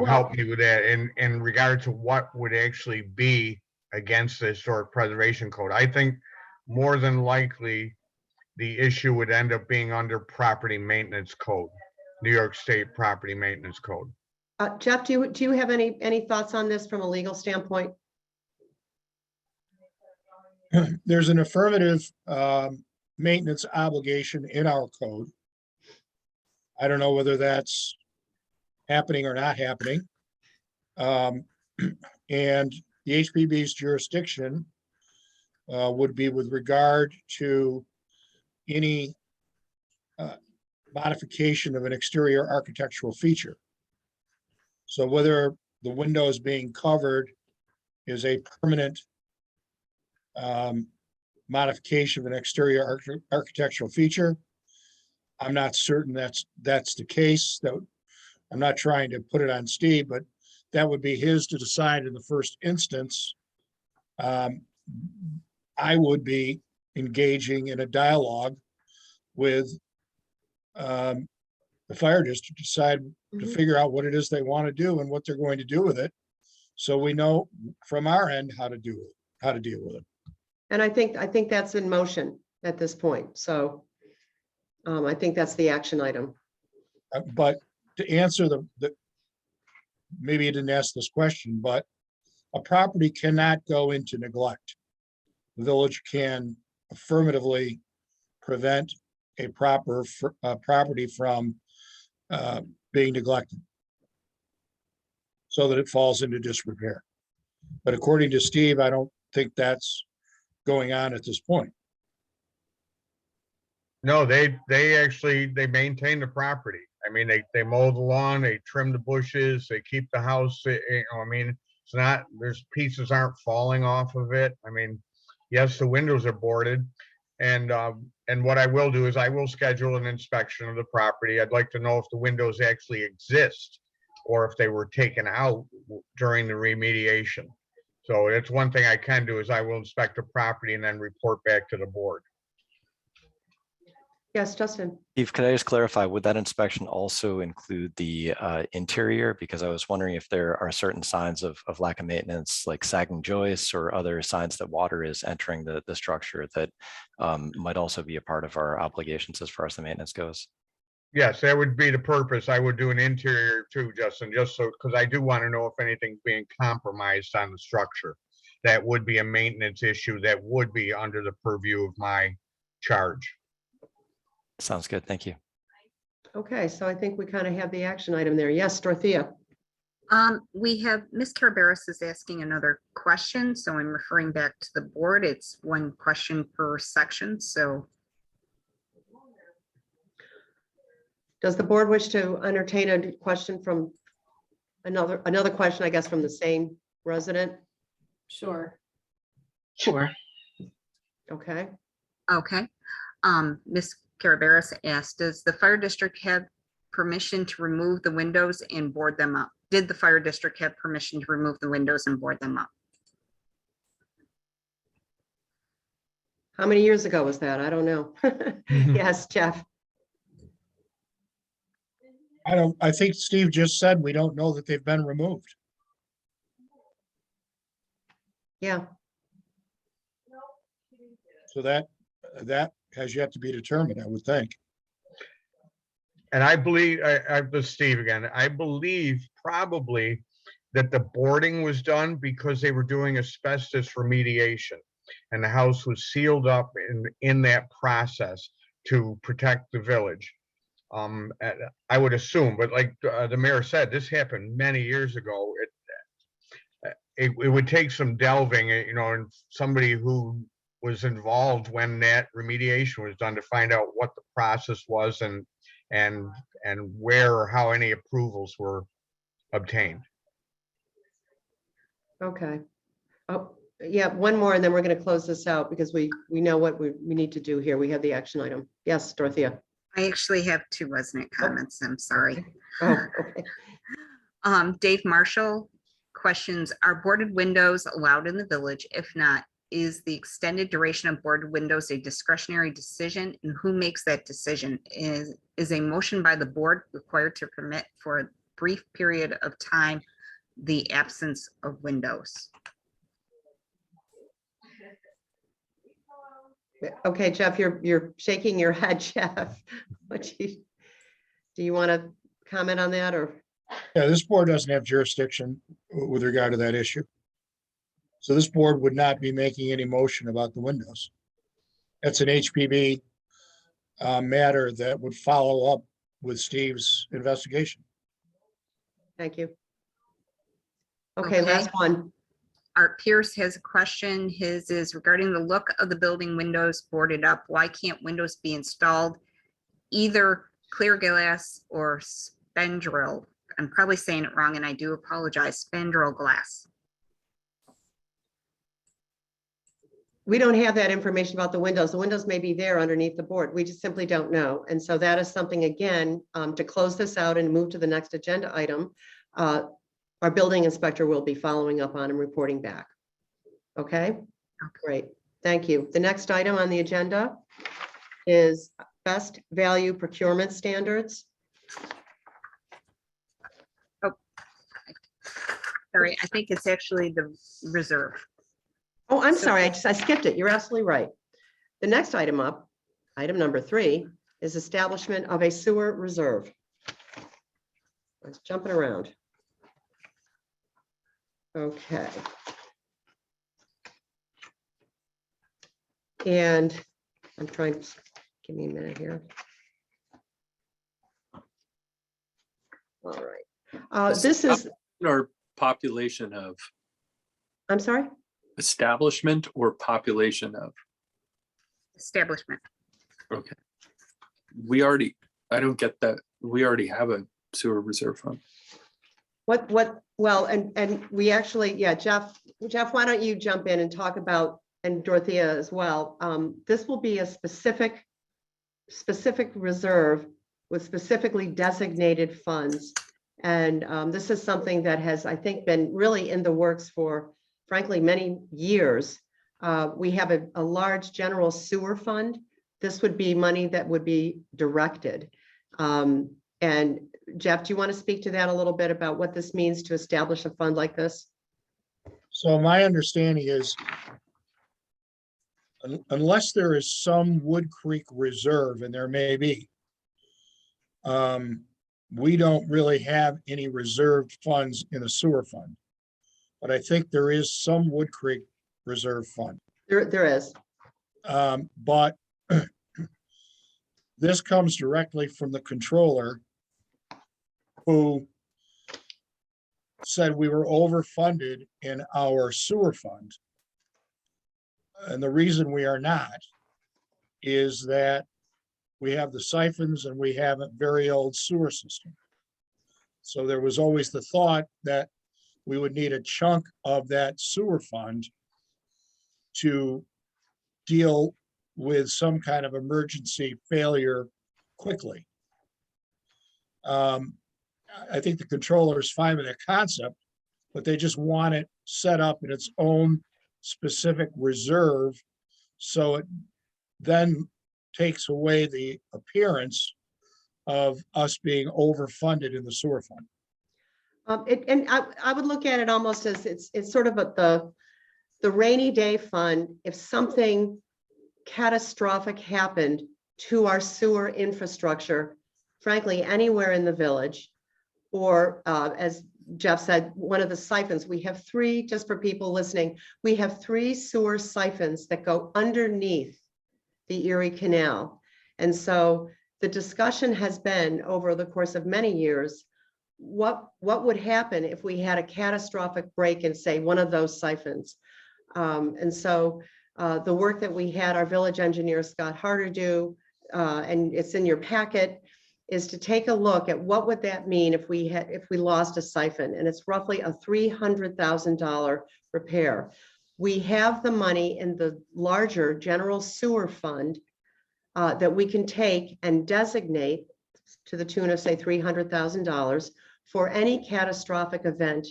help me with that in regard to what would actually be against the Historic Preservation Code. I think more than likely, the issue would end up being under Property Maintenance Code, New York State Property Maintenance Code.
Jeff, do you have any thoughts on this from a legal standpoint?
There's an affirmative maintenance obligation in our code. I don't know whether that's happening or not happening. And the HPB's jurisdiction would be with regard to any modification of an exterior architectural feature. So whether the windows being covered is a permanent modification of an exterior architectural feature, I'm not certain that's the case. That I'm not trying to put it on Steve, but that would be his to decide in the first instance. I would be engaging in a dialogue with the fire district to decide to figure out what it is they want to do and what they're going to do with it. So we know from our end how to deal with it.
And I think that's in motion at this point. So I think that's the action item.
But to answer the maybe you didn't ask this question, but a property cannot go into neglect. The village can affirmatively prevent a property from being neglected so that it falls into disrepair. But according to Steve, I don't think that's going on at this point.
No, they maintain the property. I mean, they mow the lawn, they trim the bushes, they keep the house, I mean, it's not, there's pieces aren't falling off of it. I mean, yes, the windows are boarded. And what I will do is I will schedule an inspection of the property. I'd like to know if the windows actually exist or if they were taken out during the remediation. So that's one thing I can do is I will inspect the property and then report back to the board.
Yes, Justin.
Steve, could I just clarify, would that inspection also include the interior? Because I was wondering if there are certain signs of lack of maintenance, like sagging joists or other signs that water is entering the structure that might also be a part of our obligations as far as the maintenance goes.
Yes, that would be the purpose. I would do an interior too, Justin, just so, because I do want to know if anything's being compromised on the structure. That would be a maintenance issue that would be under the purview of my charge.
Sounds good. Thank you.
Okay, so I think we kind of have the action item there. Yes, Dorothea.
We have, Ms. Carabas is asking another question, so I'm referring back to the board. It's one question per section, so.
Does the board wish to entertain a question from another question, I guess, from the same resident?
Sure.
Sure.
Okay.
Okay. Ms. Carabas asked, does the fire district have permission to remove the windows and board them up? Did the fire district have permission to remove the windows and board them up?
How many years ago was that? I don't know. Yes, Jeff.
I think Steve just said we don't know that they've been removed.
Yeah.
So that has yet to be determined, I would think.
And I believe, this is Steve again, I believe probably that the boarding was done because they were doing asbestos remediation. And the house was sealed up in that process to protect the village. I would assume, but like the mayor said, this happened many years ago. It would take some delving, and somebody who was involved when that remediation was done to find out what the process was and where or how any approvals were obtained.
Okay. Oh, yeah, one more and then we're going to close this out because we know what we need to do here. We have the action item. Yes, Dorothea.
I actually have two resident comments. I'm sorry.
Oh, okay.
Dave Marshall questions, are boarded windows allowed in the village? If not, is the extended duration of board windows a discretionary decision, and who makes that decision? Is a motion by the board required to permit for a brief period of time the absence of windows?
Okay, Jeff, you're shaking your head, Jeff. Do you want to comment on that, or?
Yeah, this board doesn't have jurisdiction with regard to that issue. So this board would not be making any motion about the windows. That's an HPB matter that would follow up with Steve's investigation.
Thank you. Okay,
Okay.
last one.
Art Pierce has a question. His is regarding the look of the building windows boarded up. Why can't windows be installed either clear glass or spandrel? I'm probably saying it wrong and I do apologize. Spandrel glass.
We don't have that information about the windows. The windows may be there underneath the board. We just simply don't know. And so that is something, again, to close this out and move to the next agenda item, our building inspector will be following up on and reporting back. Okay, great. Thank you. The next item on the agenda is best value procurement standards.
Sorry, I think it's actually the reserve.
Oh, I'm
So-
sorry, I skipped it. You're absolutely right. The next item up, item number 3, is establishment of a sewer reserve. I was jumping around. Okay. And I'm trying, give me a minute here. All right. This is,
Or population of,
I'm sorry?
establishment or population of?
Establishment.
Okay. I don't get that. We already have a sewer reserve fund.
Well, and we actually, yeah, Jeff, why don't you jump in and talk about, and Dorothea as well. This will be a specific reserve with specifically designated funds. And this is something that has, I think, been really in the works for, frankly, many years. We have a large general sewer fund. This would be money that would be directed. And Jeff, do you want to speak to that a little bit about what this means to establish a fund like this?
So my understanding is unless there is some Wood Creek reserve, and there may be, we don't really have any reserved funds in the sewer fund. But I think there is some Wood Creek reserve fund.
There is.
But this comes directly from the controller, who said we were overfunded in our sewer fund. And the reason we are not is that we have the siphons and we have a very old sewer system. So there was always the thought that we would need a chunk of that sewer fund to deal with some kind of emergency failure quickly. I think the controller is fine with that concept, but they just want it set up in its own specific reserve. So it then takes away the appearance of us being overfunded in the sewer fund.
I would look at it almost as it's sort of the rainy day fund. If something catastrophic happened to our sewer infrastructure, frankly, anywhere in the village, or as Jeff said, one of the siphons, we have 3, just for people listening, we have 3 sewer siphons that go underneath the Erie Canal. And so the discussion has been over the course of many years, what would happen if we had a catastrophic break in, say, one of those siphons? And so the work that we had our village engineer, Scott Harder, do, and it's in your packet, is to take a look at what would that mean if we lost a siphon, and it's roughly a $300,000 repair. We have the money in the larger general sewer fund that we can take and designate to the tune of, say, $300,000 for any catastrophic event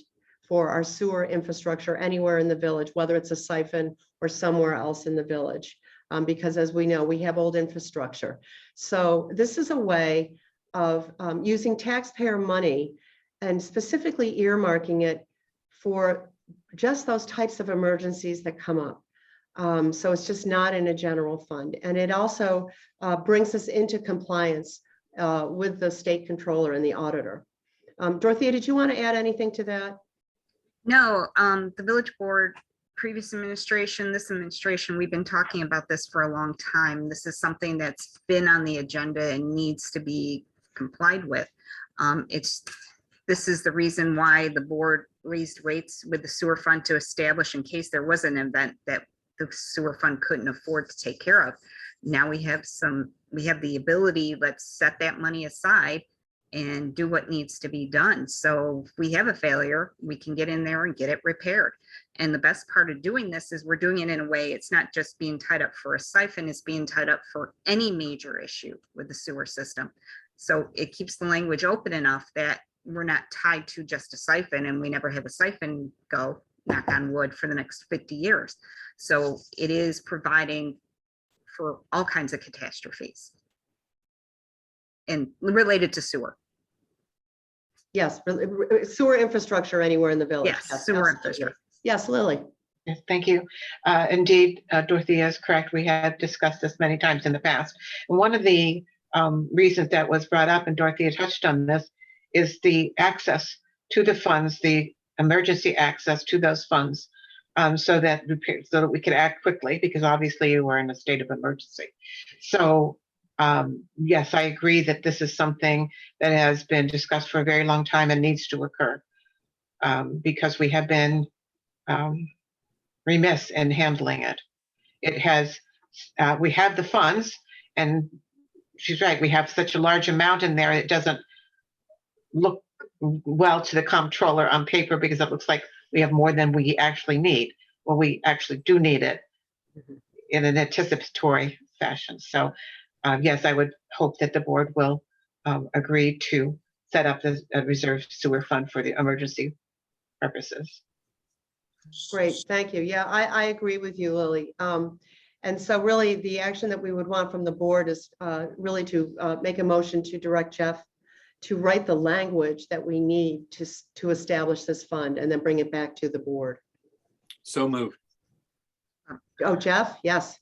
for our sewer infrastructure anywhere in the village, whether it's a siphon or somewhere else in the village. Because as we know, we have old infrastructure. So this is a way of using taxpayer money and specifically earmarking it for just those types of emergencies that come up. So it's just not in a general fund. And it also brings us into compliance with the state controller and the auditor. Dorothea, did you want to add anything to that?
No, the village board, previous administration, this administration, we've been talking about this for a long time. This is something that's been on the agenda and needs to be complied with. This is the reason why the board raised rates with the sewer fund to establish in case there was an event that the sewer fund couldn't afford to take care of. Now we have the ability, let's set that money aside and do what needs to be done. So if we have a failure, we can get in there and get it repaired. And the best part of doing this is we're doing it in a way, it's not just being tied up for a siphon, it's being tied up for any major issue with the sewer system. So it keeps the language open enough that we're not tied to just a siphon, and we never have a siphon go, knock on wood, for the next 50 years. So it is providing for all kinds of catastrophes and related to sewer.
Yes, sewer infrastructure anywhere in the village.
Yes, sewer
absolutely.
infrastructure.
Yes, Lily.
Yes, thank you. Indeed, Dorothea is correct. We had discussed this many times in the past. And one of the reasons that was brought up, and Dorothea touched on this, is the access to the funds, the emergency access to those funds, so that we could act quickly, because obviously we're in a state of emergency. So yes, I agree that this is something that has been discussed for a very long time and needs to occur, because we have been remiss in handling it. It has, we have the funds, and she's right, we have such a large amount in there, it doesn't look well to the comptroller on paper, because it looks like we have more than we actually need. Well, we actually do need it in an anticipatory fashion. So yes, I would hope that the board will agree to set up a reserve sewer fund for the emergency purposes.
Great, thank you. Yeah, I agree with you, Lily. And so really the action that we would want from the board is really to make a motion to direct Jeff to write the language that we need to establish this fund and then bring it back to the board.
So moved.
Oh, Jeff, yes,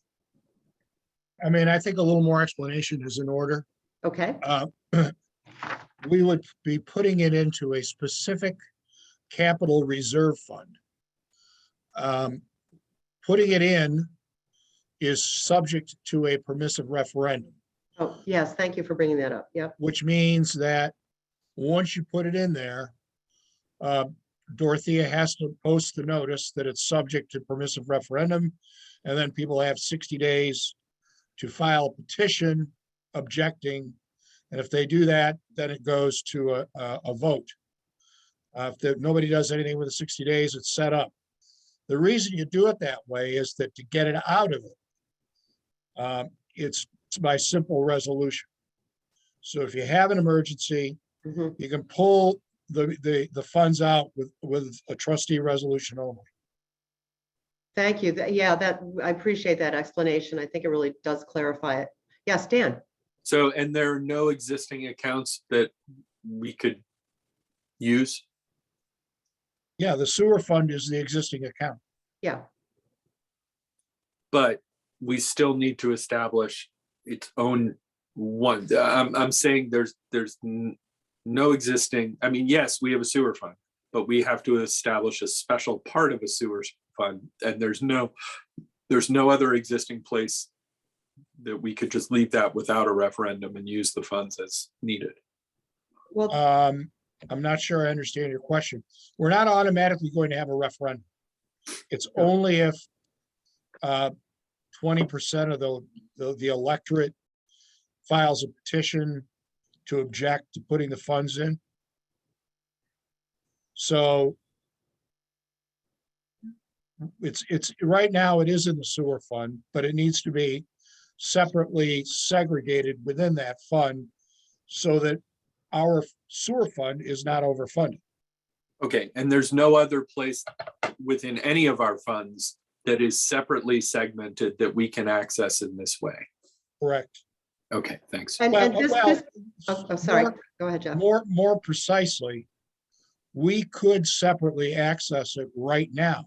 I mean, I think a little more explanation is in order.
okay,
We would be putting it into a specific capital reserve fund. Putting it in is subject to a permissive referendum,
oh, yes, thank you for bringing that up, yep,
which means that once you put it in there, Dorothea has to post the notice that it's subject to permissive referendum, and then people have 60 days to file a petition objecting. And if they do that, then it goes to a vote. If nobody does anything with the 60 days, it's set up. The reason you do it that way is that to get it out of it, it's by simple resolution. So if you have an emergency,
mhm.
you can pull the funds out with a trustee resolution only.
Thank you. Yeah, I appreciate that explanation. I think it really does clarify it. Yes, Dan.
So, and there are no existing accounts that we could use?
Yeah, the sewer fund is the existing account.
Yeah,
But we still need to establish its own one. I'm saying there's no existing, I mean, yes, we have a sewer fund, but we have to establish a special part of a sewer fund, and there's no other existing place that we could just leave that without a referendum and use the funds as needed.
well,
I'm not sure I understand your question. We're not automatically going to have a referendum. It's only if 20% of the electorate files a petition to object to putting the funds in. So it's right now it is in the sewer fund, but it needs to be separately segregated within that fund so that our sewer fund is not overfunded.
Okay, and there's no other place within any of our funds that is separately segmented that we can access in this way?
Correct.
Okay, thanks.
And this,
Well,
oh, sorry,
more-
go ahead, Jeff.
More precisely, we could separately access it right now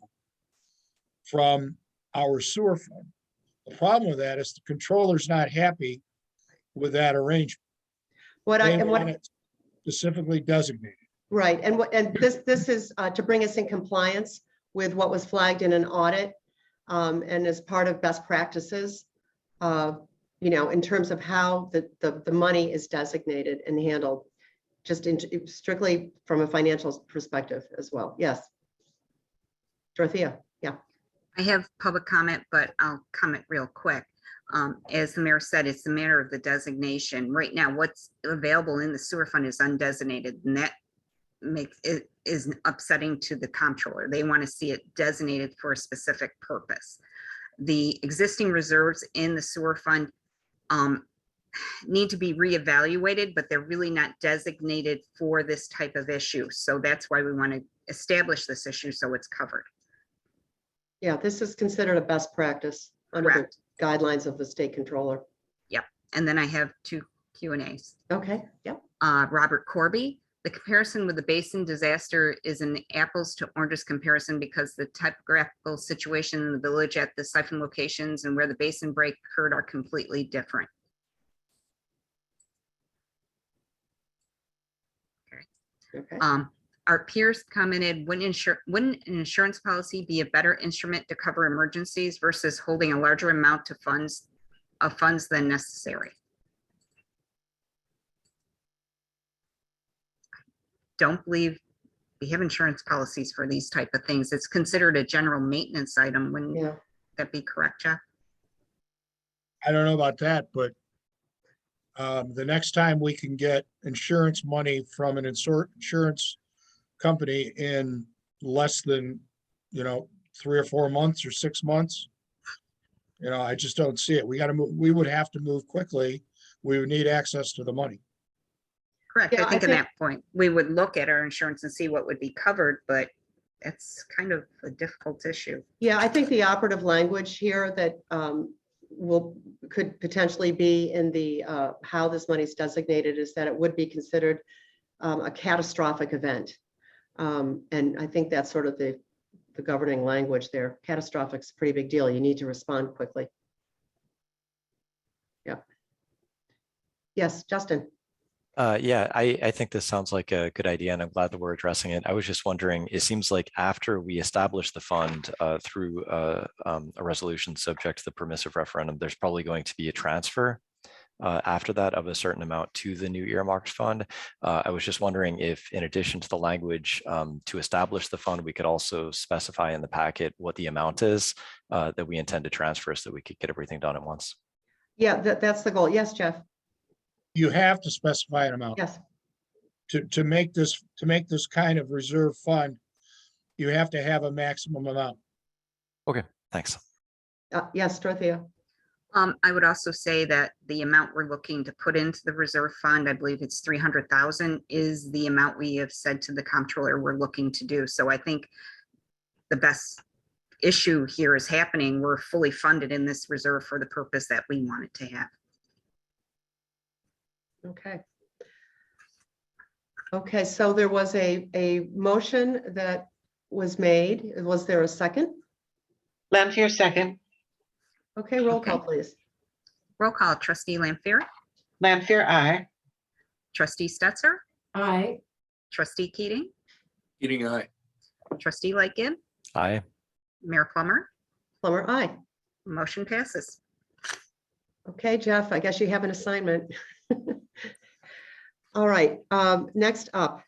from our sewer fund. The problem with that is the controller's not happy with that arrangement.
What I,
They
and
want
what,
it specifically designated.
right, and what, and this is to bring us in compliance with what was flagged in an audit, and as part of best practices, you know, in terms of how the money is designated and handled, just strictly from a financial perspective as well. Yes. Dorothea, yeah.
I have public comment, but I'll comment real quick. As the mayor said, it's a matter of the designation. Right now, what's available in the sewer fund is undesignated, and that makes it is upsetting to the comptroller. They want to see it designated for a specific purpose. The existing reserves in the sewer fund need to be reevaluated, but they're really not designated for this type of issue. So that's why we want to establish this issue so it's covered.
Yeah, this is considered a best practice under the
Correct.
guidelines of the state controller.
And then I have two Q&As.
Okay, yep.
Robert Corby, the comparison with the basin disaster is an apples to oranges comparison because the typographical situation in the village at the siphon locations and where the basin break occurred are completely different.
Okay.
Art Pierce commented, wouldn't an insurance policy be a better instrument to cover emergencies versus holding a larger amount of funds than necessary? Don't believe we have insurance policies for these type of things. It's considered a general maintenance item. Wouldn't
Yeah,
that be correct, Jeff?
I don't know about that, but the next time we can get insurance money from an insurance company in less than, 3 or 4 months or 6 months, I just don't see it. We got to move, we would have to move quickly. We would need access to the money.
Correct.
Yeah,
I
I
think at
think-
that point, we would look at our insurance and see what would be covered, but it's kind of a difficult issue.
yeah, I think the operative language here that could potentially be in the how this money is designated is that it would be considered a catastrophic event. And I think that's sort of the governing language there. Catastrophic is a pretty big deal. You need to respond quickly. Yeah. Yes, Justin.
Yeah, I think this sounds like a good idea, and I'm glad that we're addressing it. I was just wondering, it seems like after we establish the fund through a resolution subject to the permissive referendum, there's probably going to be a transfer after that of a certain amount to the new earmarked fund. I was just wondering if, in addition to the language to establish the fund, we could also specify in the packet what the amount is that we intend to transfer so that we could get everything done at once.
Yeah, that's the goal. Yes, Jeff.
You have to specify an amount.
Yes.
To make this kind of reserve fund, you have to have a maximum amount.
Thanks.
Yes, Dorothea.
I would also say that the amount we're looking to put into the reserve fund, I believe it's 300,000, is the amount we have said to the comptroller we're looking to do. So I think the best issue here is happening. We're fully funded in this reserve for the purpose that we want it to have.
Okay. Okay, so there was a motion that was made. Was there a second?
Lampier, second.
Okay, roll call,
Okay.
please.
Roll call, trustee Lampier,
Lampier, aye.
trustee Stetser,
Aye.
trustee Keating,
Eating eye.
trustee Lightgib,
Aye.
Mayor Plummer,
Plummer, aye.
motion passes.
Okay, Jeff, I guess you have an assignment. All right, next up,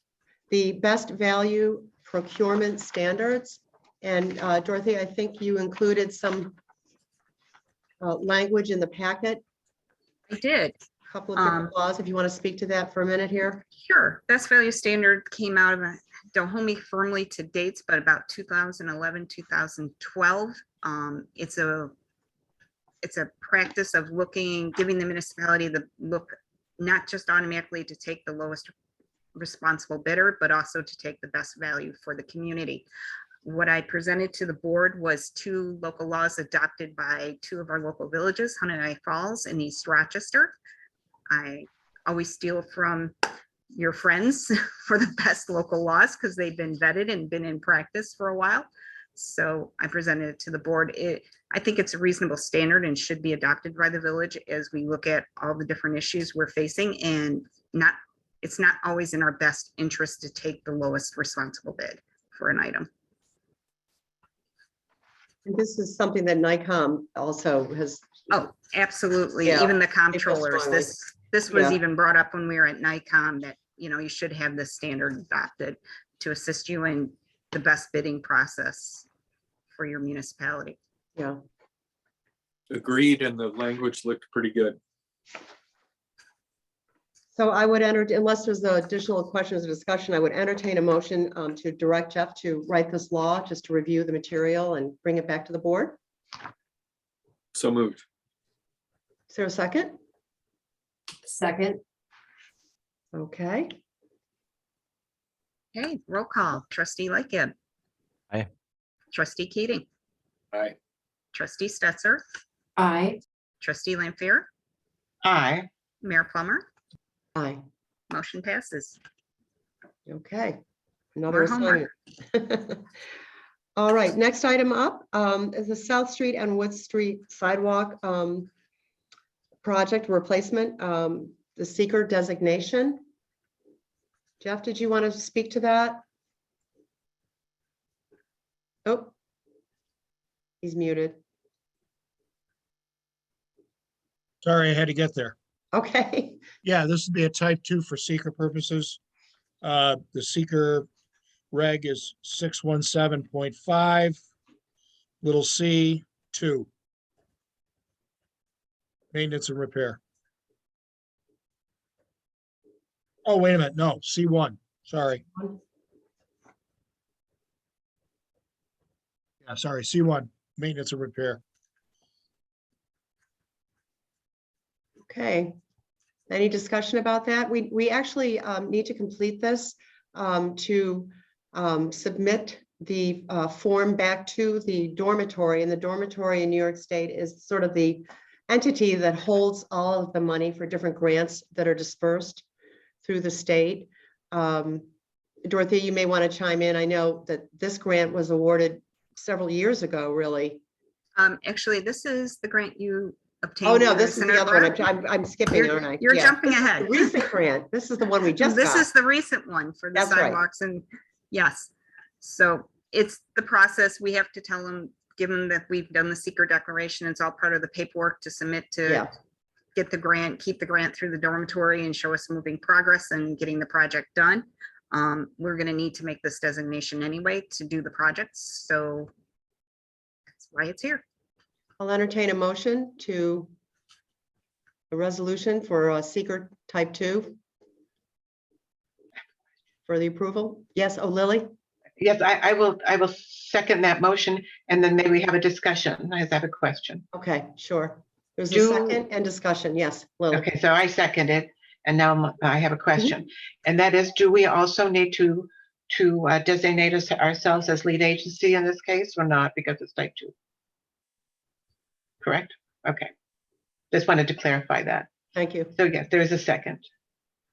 the best value procurement standards. And Dorothy, I think you included some language in the packet,
I did.
a couple of different laws, if you want to speak to that for a minute here.
Sure. Best value standard came out of, don't hold me firmly to dates, but about 2011, 2012. It's a practice of giving the municipality the look, not just automatically to take the lowest responsible bidder, but also to take the best value for the community. What I presented to the board was 2 local laws adopted by 2 of our local villages, Huntington Falls and East Rochester. I always steal from your friends for the best local laws because they've been vetted and been in practice for a while. So I presented it to the board. I think it's a reasonable standard and should be adopted by the village as we look at all the different issues we're facing, and it's not always in our best interest to take the lowest responsible bid for an item.
And this is something that NICOM also has.
Oh, absolutely.
Yeah,
Even the
feel
comptrollers,
strongly.
this was
Yeah.
even brought up when we were at NICOM that, you should have this standard adopted to assist you in the best bidding process for your municipality.
Yeah.
Agreed, and the language looked pretty good.
So I would unless there's additional questions or discussion, I would entertain a motion to direct Jeff to write this law, just to review the material and bring it back to the board.
So moved.
Is there a second?
Second.
Okay,
Okay, roll call. Trustee Lightgib.
Aye.
Trustee Keating.
Aye.
Trustee Stetser.
Aye.
Trustee Lampier.
Aye.
Mayor Plummer.
aye,
Motion passes.
okay. Another
More homework.
assignment. All right, next item up is the South Street and Wood Street sidewalk project replacement, the seeker designation. Jeff, did you want to speak to that? Oh, he's muted.
Sorry, I had to get there.
Okay,
Yeah, this would be a type 2 for seeker purposes. The seeker reg is 617.5, little c 2. Maintenance and repair. Oh, wait a minute, no, C1, sorry. Yeah, sorry, C1, maintenance and repair.
okay. Any discussion about that? We actually need to complete this to submit the form back to the dormitory, and the dormitory in New York State is sort of the entity that holds all of the money for different grants that are dispersed through the state. Dorothy, you may want to chime in. I know that this grant was awarded several years ago, really.
Actually, this is the grant you obtained.
Oh, no,
through
this is the
Senator
other one.
Brown.
I'm skipping,
You're-
aren't I?
you're
Yeah,
jumping
this is the
ahead.
Recent grant. This is the one we just
This
got.
is the recent one for the
That's right.
sidewalks, and yes. So it's the process. We have to tell them, given that we've done the seeker declaration, it's all part of the paperwork to submit to
Yeah.
get the grant, keep the grant through the dormitory and show us moving progress and getting the project done. We're gonna need to make this designation anyway to do the projects, so that's why it's here.
I'll entertain a motion to a resolution for seeker type 2 for the approval. Yes, oh, Lily?
Yes, I will second that motion, and then maybe we have a discussion. I have a question.
Okay, sure. There's a
Do-
second and discussion. Yes, Lily.
Okay, so I second it, and now I have a question. And that is, do we also need to designate ourselves as lead agency in this case or not, because it's type 2? Correct? Okay. Just wanted to clarify that.
Thank you.
So yes, there is a second.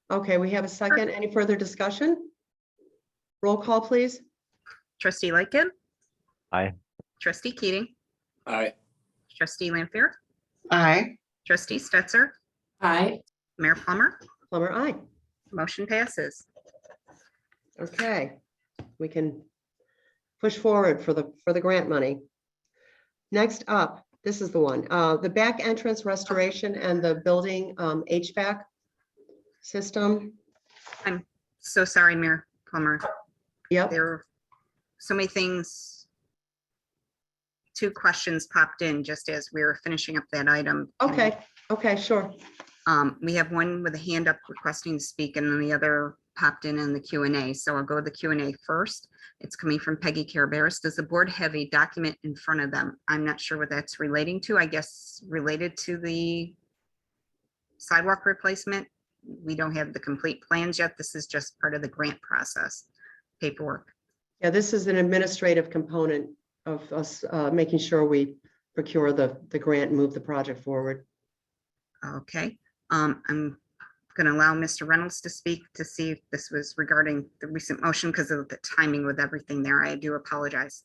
Okay, we have a second. Any further discussion? Roll call, please.
Trustee Lightgib.
Aye.
Trustee Keating.
Aye.
Trustee Lampier.
Aye.
Trustee Stetser.
Aye.
Mayor Plummer.
Plummer, aye.
Motion passes.
Okay, we can push forward for the grant money. Next up, this is the one, the back entrance restoration and the building HVAC system.
So sorry, Mayor Plummer.
Yep,
There were so many things. 2 questions popped in just as we were finishing up that item.
okay, sure.
We have one with a hand up requesting to speak, and then the other popped in the Q&A. So I'll go to the Q&A first. It's coming from Peggy Carabaris. Does the board have a document in front of them? I'm not sure what that's relating to. I guess related to the sidewalk replacement. We don't have the complete plans yet. This is just part of the grant process, paperwork.
Yeah, this is an administrative component of us making sure we procure the grant and move the project forward.
Okay, I'm going to allow Mr. Reynolds to speak to see if this was regarding the recent motion because of the timing with everything there. I do apologize.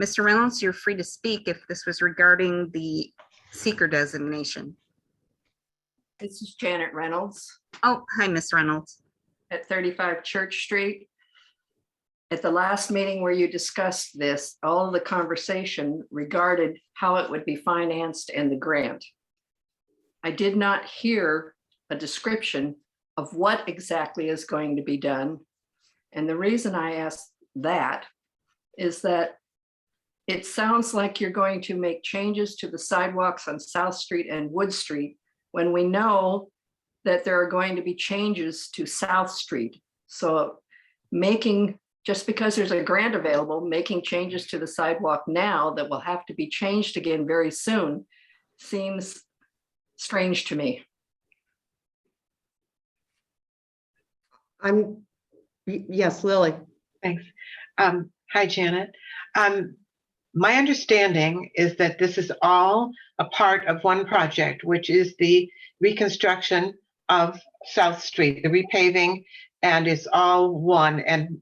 Mr. Reynolds, you're free to speak if this was regarding the seeker designation.
This is Janet Reynolds
Oh, hi, Ms. Reynolds.
at 35 Church Street. At the last meeting where you discussed this, all of the conversation regarded how it would be financed and the grant. I did not hear a description of what exactly is going to be done. And the reason I asked that is that it sounds like you're going to make changes to the sidewalks on South Street and Wood Street when we know that there are going to be changes to South Street. So just because there's a grant available, making changes to the sidewalk now that will have to be changed again very soon seems strange to me.
Yes, Lily.
Thanks. Hi, Janet. My understanding is that this is all a part of one project, which is the reconstruction of South Street, the repaving, and it's all one. And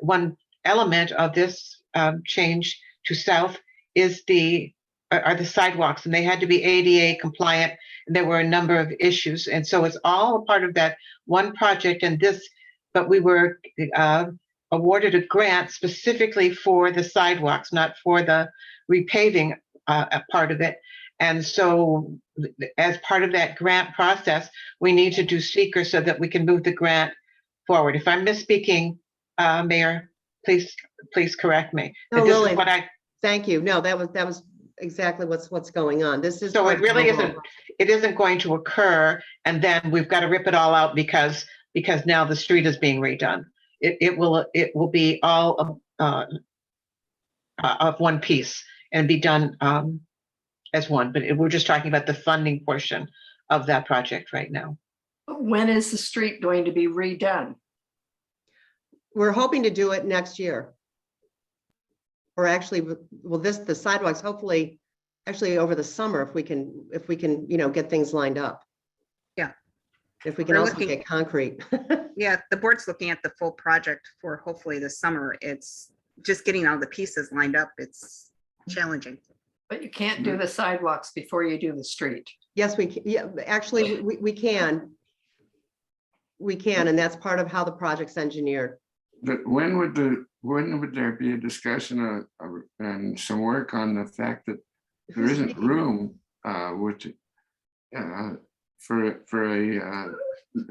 one element of this change to South is are the sidewalks, and they had to be ADA compliant. And there were a number of issues, and so it's all a part of that one project. And but we were awarded a grant specifically for the sidewalks, not for the repaving part of it. And so as part of that grant process, we need to do seeker so that we can move the grant forward. If I'm misspeaking, Mayor, please correct me.
No,
But this is
Lily,
what
thank you. No, that was exactly what's going on. This is.
So it really isn't going to occur, and then we've got to rip it all out because now the street is being redone. It will be all of one piece and be done as one, but we're just talking about the funding portion of that project right now.
When is the street going to be redone?
We're hoping to do it next year. Or actually, the sidewalks, hopefully, actually over the summer, if we can, get things lined up.
Yeah.
If we can
We're
also
looking-
get concrete.
Yeah, the board's looking at the full project for hopefully this summer. It's just getting all the pieces lined up. It's challenging.
But you can't do the sidewalks before you do the street.
Yes, we can. Yeah, actually, we can. We can, and that's part of how the project's engineered.
But when would there be a discussion and some work on the fact that there isn't room for a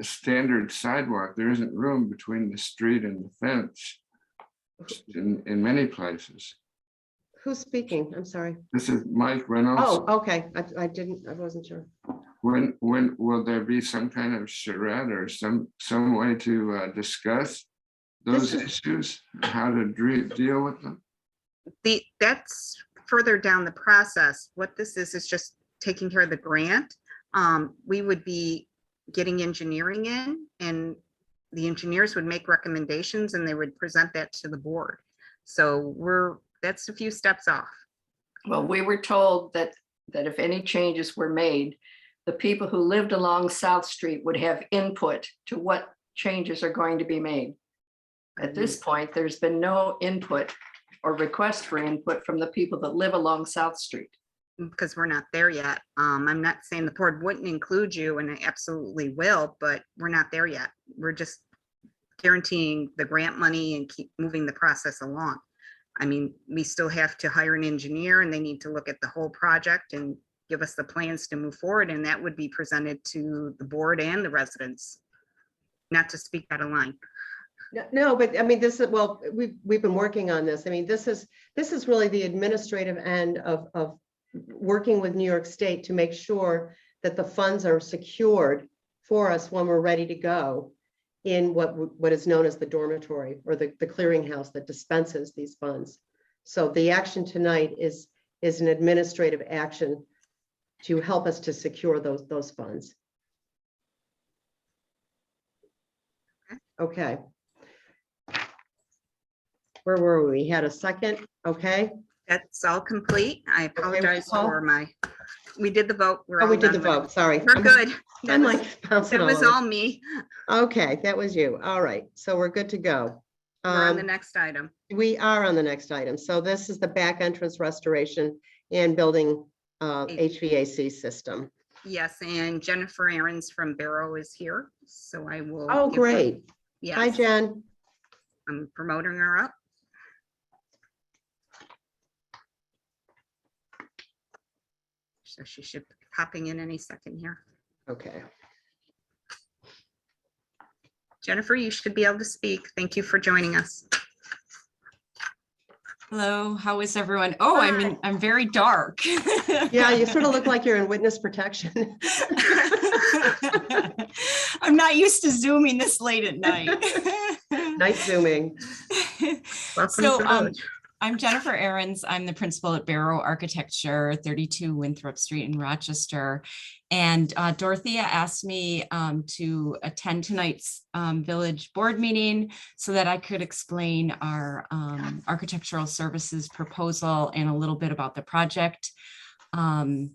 standard sidewalk? There isn't room between the street and the fence in many places.
Who's speaking? I'm sorry.
This is Mike Reynolds.
Oh, okay. I wasn't sure.
When will there be some kind of charrette or some way to discuss those issues, how to deal with them?
That's further down the process. What this is just taking care of the grant. We would be getting engineering in, and the engineers would make recommendations and they would present that to the board. So that's a few steps off.
Well, we were told that if any changes were made, the people who lived along South Street would have input to what changes are going to be made. At this point, there's been no input or request for input from the people that live along South Street.
Because we're not there yet. I'm not saying the board wouldn't include you, and it absolutely will, but we're not there yet. We're just guaranteeing the grant money and keep moving the process along. I mean, we still have to hire an engineer, and they need to look at the whole project and give us the plans to move forward, and that would be presented to the board and the residents. Not to speak out of line.
No, but I mean, we've been working on this. I mean, this is really the administrative end of working with New York State to make sure that the funds are secured for us when we're ready to go in what is known as the dormitory or the clearinghouse that dispenses these funds. So the action tonight is an administrative action to help us to secure those funds. Okay. Where were we? We had a second, okay?
That's all complete. I apologize
Paul?
for we did the vote. We're
Oh,
all
we did the
done with it.
vote, sorry.
We're good. That
I'm
was,
like bouncing
that
all
was
over.
all me.
Okay, that was you. All right, so we're good to go.
We're on the
Um,
next item.
We are on the next item. So this is the back entrance restoration and building HVAC system.
Yes, and Jennifer Aarons from Barrow is here, so I will.
Oh,
give her-
great. Hi,
Yes,
Jen.
I'm promoting her up. So she should be popping in any second here.
Okay.
Jennifer, you should be able to speak. Thank you for joining us.
Hello, how is everyone? Oh, I'm very dark.
Yeah, you sort of look like you're in witness protection.
I'm not used to Zooming this late at night.
Nice zooming.
Welcome
So
to the village.
I'm Jennifer Aarons. I'm the principal at Barrow Architecture, 32 Winthrop Street in Rochester. And Dorothea asked me to attend tonight's village board meeting so that I could explain our architectural services proposal and a little bit about the project. First,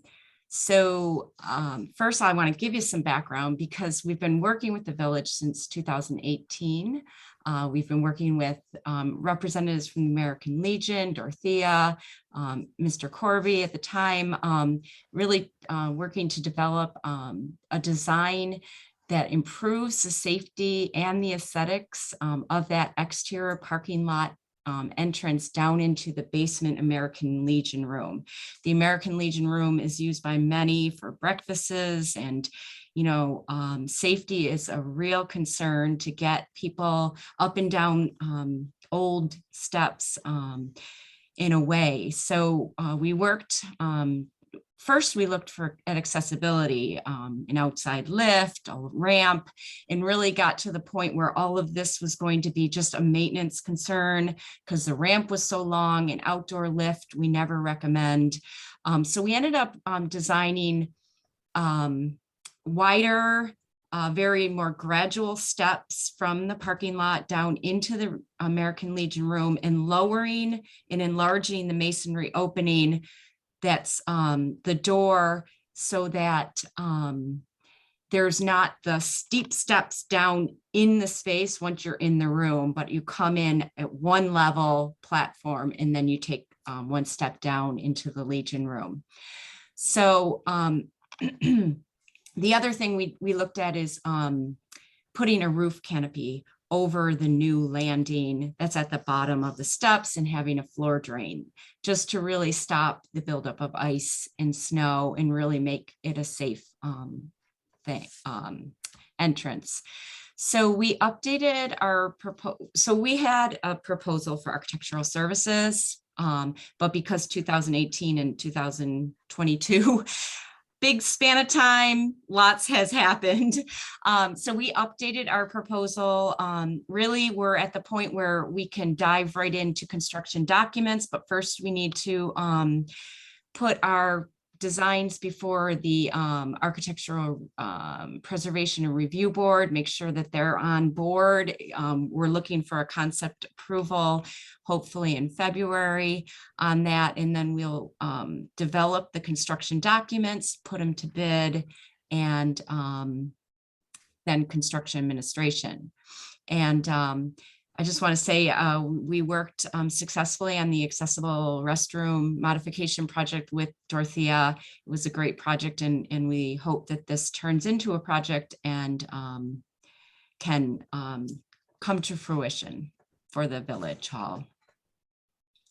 I want to give you some background because we've been working with the village since 2018. We've been working with representatives from the American Legion, Dorothea, Mr. Corby at the time, really working to develop a design that improves the safety and the aesthetics of that exterior parking lot entrance down into the basement American Legion room. The American Legion room is used by many for breakfasts, and safety is a real concern to get people up and down old steps in a way. So we worked, first we looked at accessibility, an outside lift, a ramp, and really got to the point where all of this was going to be just a maintenance concern because the ramp was so long. An outdoor lift we never recommend. So we ended up designing wider, very more gradual steps from the parking lot down into the American Legion room and lowering and enlarging the masonry opening that's the door so that there's not the steep steps down in the space once you're in the room, but you come in at one level platform and then you take one step down into the Legion room. So the other thing we looked at is putting a roof canopy over the new landing that's at the bottom of the steps and having a floor drain, just to really stop the buildup of ice and snow and really make it a safe entrance. So we updated our proposal. So we had a proposal for architectural services, but because 2018 and 2022, big span of time, lots has happened. So we updated our proposal. Really, we're at the point where we can dive right into construction documents, but first we need to put our designs before the Architectural Preservation and Review Board, make sure that they're on board. We're looking for a concept approval, hopefully in February on that, and then we'll develop the construction documents, put them to bid, and then construction administration. And I just want to say we worked successfully on the accessible restroom modification project with Dorothea. It was a great project, and we hope that this turns into a project and can come to fruition for the village hall.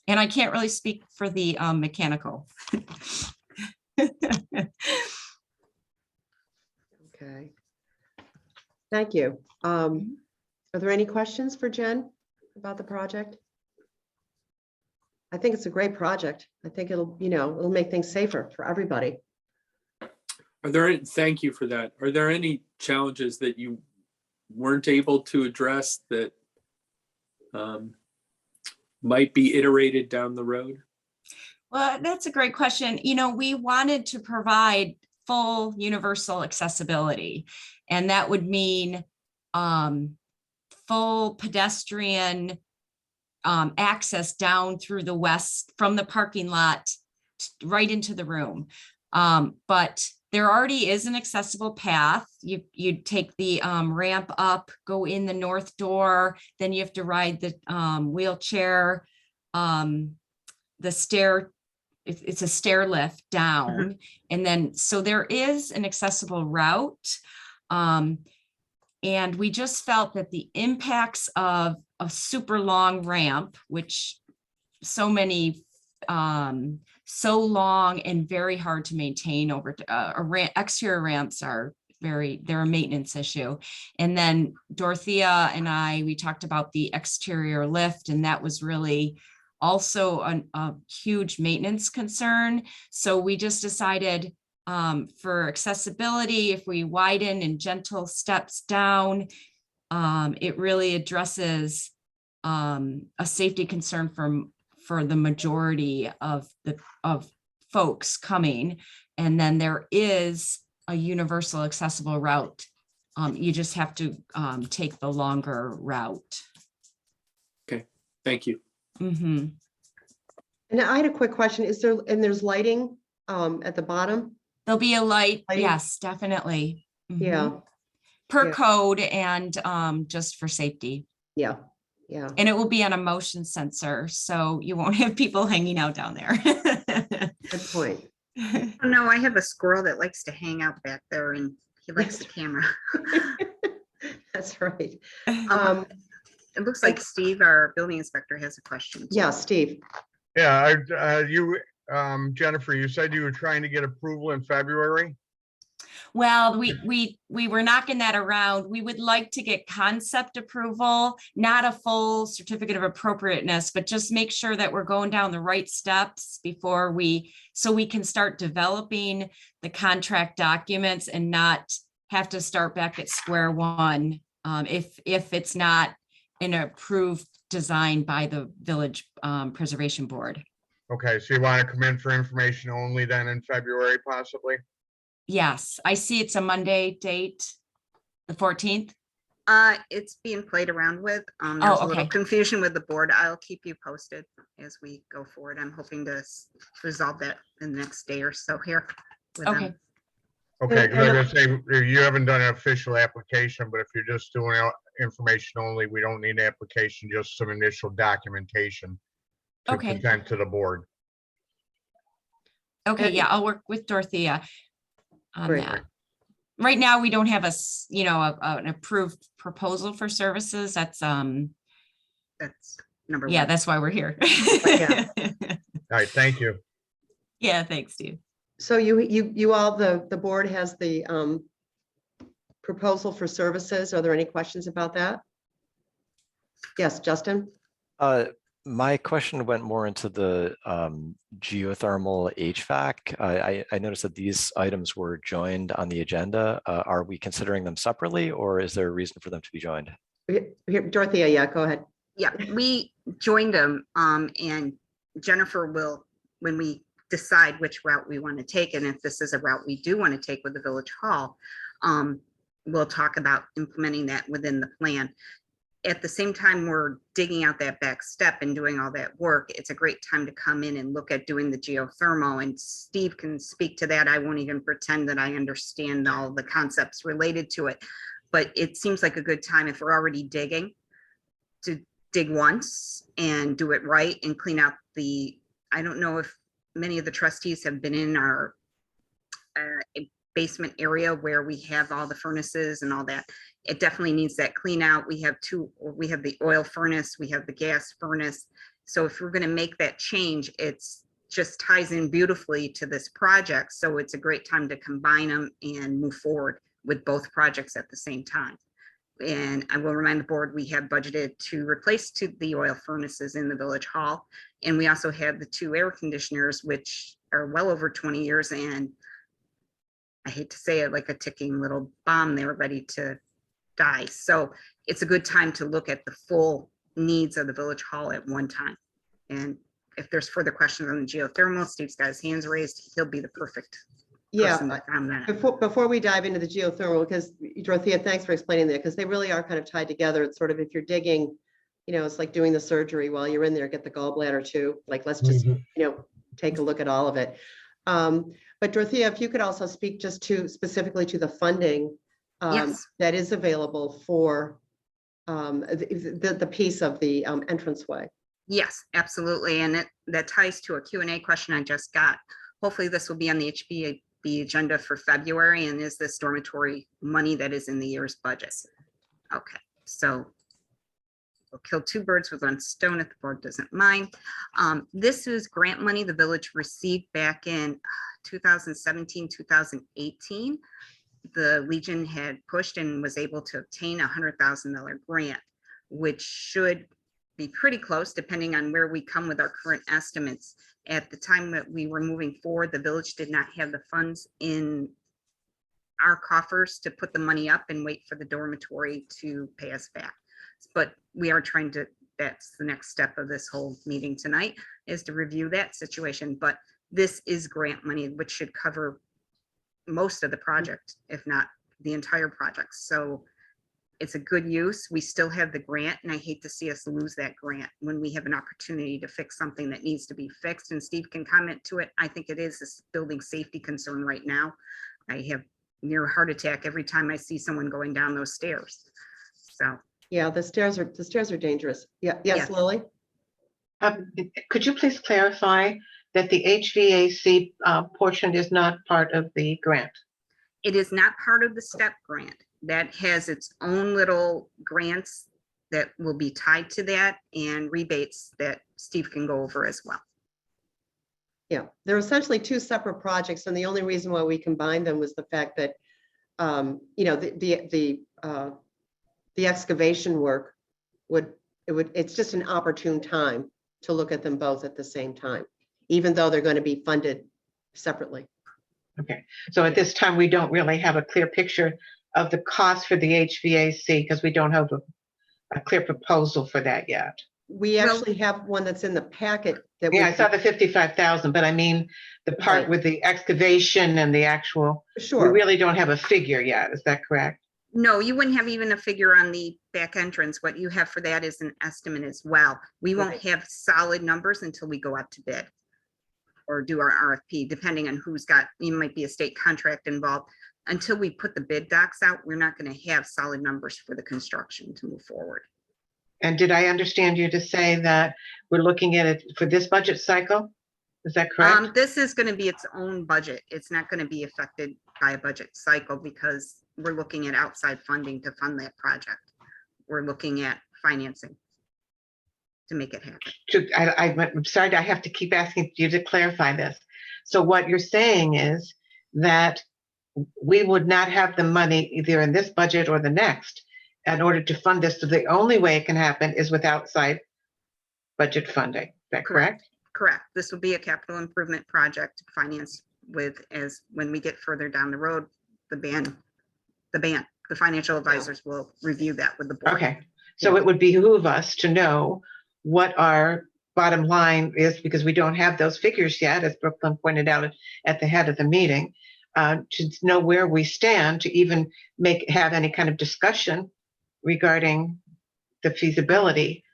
And I can't really speak for the mechanical.
Okay. Thank you. Are there any questions for Jen about the project? I think it's a great project. I think it'll make things safer for everybody.
Thank you for that. Are there any challenges that you weren't able to address that might be iterated down the road?
Well, that's a great question. You know, we wanted to provide full universal accessibility, and that would mean full pedestrian access down through the west from the parking lot right into the room. But there already is an accessible path. You take the ramp up, go in the north door, then you have to ride the wheelchair, the stair. It's a stair lift down, and then so there is an accessible route. And we just felt that the impacts of a super long ramp, which so many, so long and very hard to maintain over exterior ramps are they're a maintenance issue. And then Dorothea and we talked about the exterior lift, and that was really also a huge maintenance concern. So we just decided for accessibility, if we widen and gentle steps down, it really addresses a safety concern for the majority of folks coming. And then there is a universal accessible route. You just have to take the longer route.
Okay, thank you.
Mm-hmm.
And I had a quick question. There's lighting at the bottom?
There'll be a light.
Lighting?
Yes, definitely. Mhm.
Yeah,
Per
Yeah.
code and just for safety.
yeah, yeah.
And it will be on a motion sensor, so you won't have people hanging out down there.
Good point.
Oh, no, I have a squirrel that likes to hang out back there and he likes the camera.
That's right.
It looks like Steve, our building inspector, has a question.
Yeah, Steve.
Yeah, Jennifer, you said you were trying to get approval in February?
Well, we were knocking that around. We would like to get concept approval, not a full certificate of appropriateness, but just make sure that we're going down the right steps before so we can start developing the contract documents and not have to start back at square one if it's not an approved design by the Village Preservation Board.
Okay, so you want to come in for information only then in February possibly?
Yes, I see it's a Monday date, the 14th.
It's being played around with.
Oh,
There's a little
okay.
confusion with the board. I'll keep you posted as we go forward. I'm hoping to resolve that in the next day or so here. with them.
Okay.
Okay, because I'm gonna say, you haven't done an official application, but if you're just doing information only, we don't need an application, just some initial documentation to
Okay.
present to the board.
Okay, yeah, I'll work with Dorothea on
Great.
that. Right now, we don't have an approved proposal for services. That's,
That's number
yeah,
one.
that's why we're here.
Yeah.
All right, thank you.
Yeah, thanks, Steve.
So you all, the board has the proposal for services. Are there any questions about that? Yes, Justin?
My question went more into the geothermal HVAC. I noticed that these items were joined on the agenda. Are we considering them separately, or is there a reason for them to be joined?
Here, Dorothea, yeah, go ahead.
Yeah, we joined them, and Jennifer will, when we decide which route we want to take, and if this is a route we do want to take with the Village Hall, we'll talk about implementing that within the plan. At the same time, we're digging out that back step and doing all that work. It's a great time to come in and look at doing the geothermal, and Steve can speak to that. I won't even pretend that I understand all the concepts related to it, but it seems like a good time if we're already digging to dig once and do it right and clean out I don't know if many of the trustees have been in our basement area where we have all the furnaces and all that. It definitely needs that clean out. We have the oil furnace, we have the gas furnace. So if we're going to make that change, it's just ties in beautifully to this project. So it's a great time to combine them and move forward with both projects at the same time. And I will remind the board, we have budgeted to replace the oil furnaces in the Village Hall. And we also have the 2 air conditioners, which are well over 20 years. And I hate to say it, like a ticking little bomb, they're ready to die. So it's a good time to look at the full needs of the Village Hall at one time and if there's further questions on the geothermal, Steve's got his hands raised. He'll be the perfect
Yeah,
person to comment.
before we dive into the geothermal, because Dorothea, thanks for explaining that, because they really are kind of tied together. It's sort of, if you're digging, it's like doing the surgery while you're in there, get the gallbladder too. Like, let's just, take a look at all of it. But Dorothea, if you could also speak just to specifically to the funding
Yes.
that is available for the piece of the entranceway.
Yes, absolutely. And that ties to a Q&A question I just got. Hopefully this will be on the HBAB agenda for February. And is this dormitory money that is in the year's budget? Okay, so we'll kill two birds with one stone if the board doesn't mind. This is grant money the village received back in 2017, 2018. The Legion had pushed and was able to obtain a $100,000 grant, which should be pretty close depending on where we come with our current estimates. At the time that we were moving forward, the village did not have the funds in our coffers to put the money up and wait for the dormitory to pay us back. But we are trying to, that's the next step of this whole meeting tonight, is to review that situation. But this is grant money, which should cover most of the project, if not the entire project. So it's a good use. We still have the grant, and I hate to see us lose that grant when we have an opportunity to fix something that needs to be fixed. And Steve can comment to it. I think it is a building safety concern right now. I have near heart attack every time I see someone going down those stairs. So
Yeah, the stairs are dangerous. Yeah, yes,
Yeah.
Lily?
Could you please clarify that the HVAC portion is not part of the grant?
it is not part of the STEP grant. That has its own little grants that will be tied to that and rebates that Steve can go over as well.
Yeah, they're essentially two separate projects, and the only reason why we combined them was the fact that, the excavation work it's just an opportune time to look at them both at the same time, even though they're going to be funded separately.
Okay, so at this time, we don't really have a clear picture of the cost for the HVAC because we don't have a clear proposal for that yet.
We actually have one that's in the packet that.
Yeah, I saw the 55,000, but I mean, the part
Right.
with the excavation and the actual, we
Sure,
really don't have a figure yet. Is that correct?
No, you wouldn't have even a figure on the back entrance. What you have for that is an estimate as well. We won't
Right.
have solid numbers until we go out to bid or do our RFP, depending on who's got, you might be a state contract involved. Until we put the bid docs out, we're not going to have solid numbers for the construction to move forward.
And did I understand you to say that we're looking at it for this budget cycle? Is that correct?
This is going to be its own budget. It's not going to be affected by a budget cycle because we're looking at outside funding to fund that project. We're looking at financing to make it happen.
I'm sorry, I have to keep asking you to clarify this. So what you're saying is that we would not have the money either in this budget or the next in order to fund this. So the only way it can happen is with outside budget funding. Is that correct?
Correct. This will be a capital improvement project financed with, as when we get further down the road, the financial advisors will review that with the board.
Okay, so it would behoove us to know what our bottom line is because we don't have those figures yet, as Brooklyn pointed out at the head of the meeting, to know where we stand to even have any kind of discussion regarding the feasibility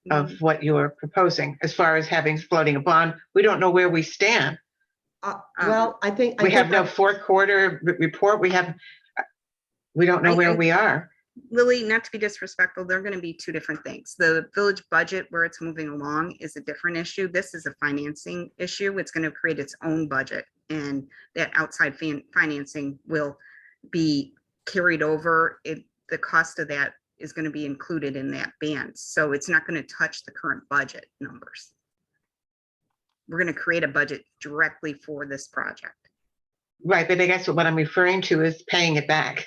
of what you're proposing. As far as floating a bond, we don't know where we stand.
well, I think.
We have no fourth quarter report. We don't know where we are.
Lily, not to be disrespectful, they're going to be two different things. The village budget, where it's moving along, is a different issue. This is a financing issue. It's going to create its own budget, and that outside financing will be carried over. The cost of that is going to be included in that band, so it's not going to touch the current budget numbers. We're going to create a budget directly for this project.
Right, but I guess what I'm referring to is paying it back.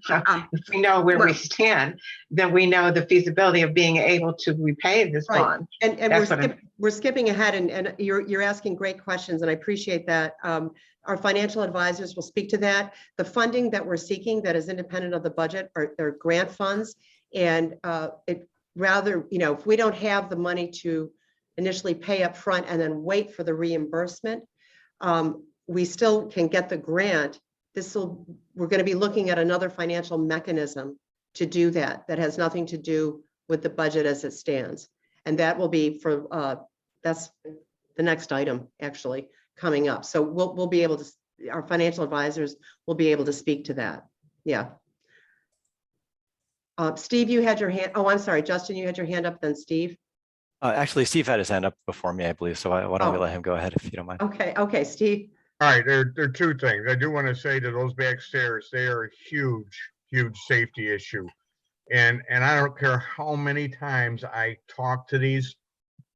So if we know where we
well-
stand, then we know the feasibility of being able to repay this
Right.
bond.
And
That's what
we're skipping ahead, and you're asking great questions, and I appreciate that. Our financial advisors will speak to that. The funding that we're seeking that is independent of the budget are grant funds. And if we don't have the money to initially pay up front and then wait for the reimbursement, we still can get the grant. We're going to be looking at another financial mechanism to do that. That has nothing to do with the budget as it stands. And that will be for, that's the next item actually coming up. So we'll be able to, our financial advisors will be able to speak to that. Yeah. Steve, you had your hand. Oh, I'm sorry, Justin, you had your hand up, then Steve.
Actually, Steve had his hand up before me, I believe. So why don't we
Oh.
let him go ahead if you don't mind?
Okay, Steve.
All right, there are two things. I do want to say to those back stairs, they are a huge safety issue. And I don't care how many times I talk to these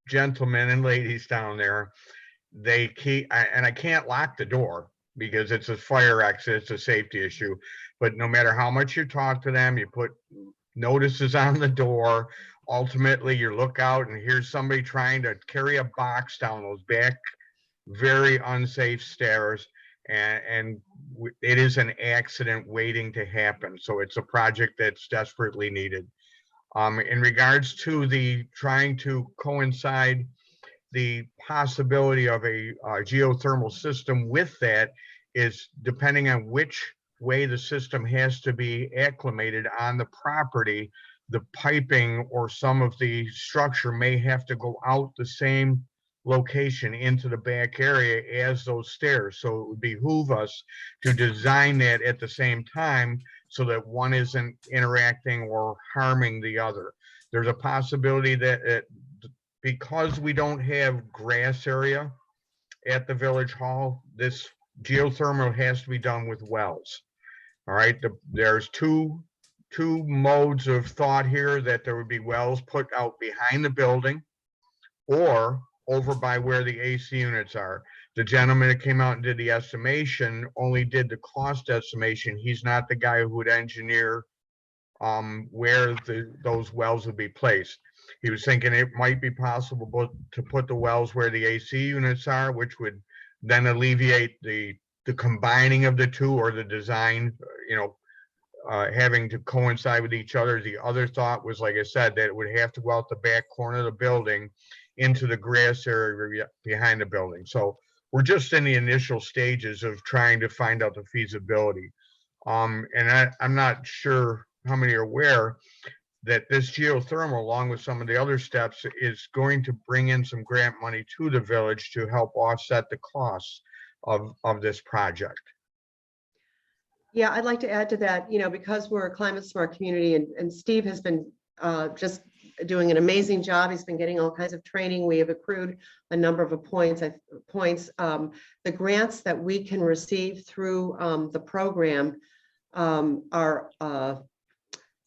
gentlemen and ladies down there, they keep, and I can't lock the door because it's a fire exit, it's a safety issue. But no matter how much you talk to them, you put notices on the door, ultimately you look out and here's somebody trying to carry a box down those back, very unsafe stairs. And it is an accident waiting to happen. So it's a project that's desperately needed. In regards to the trying to coincide the possibility of a geothermal system with that is depending on which way the system has to be acclimated on the property, the piping or some of the structure may have to go out the same location into the back area as those stairs. So it would behoove us to design that at the same time so that one isn't interacting or harming the other. There's a possibility that because we don't have grass area at the village hall, this geothermal has to be done with wells. All right, there's two modes of thought here, that there would be wells put out behind the building or over by where the AC units are. The gentleman that came out and did the estimation only did the cost estimation. He's not the guy who would engineer where those wells would be placed. He was thinking it might be possible to put the wells where the AC units are, which would then alleviate the combining of the two, or the design, having to coincide with each other. The other thought was, like I said, that it would have to go out the back corner of the building into the grass area behind the building. So we're just in the initial stages of trying to find out the feasibility. And I'm not sure how many are aware that this geothermal, along with some of the other steps, is going to bring in some grant money to the village to help offset the costs of this project.
Yeah, I'd like to add to that, because we're a climate smart community, and Steve has been just doing an amazing job. He's been getting all kinds of training. We have accrued a number of points. The grants that we can receive through the program are,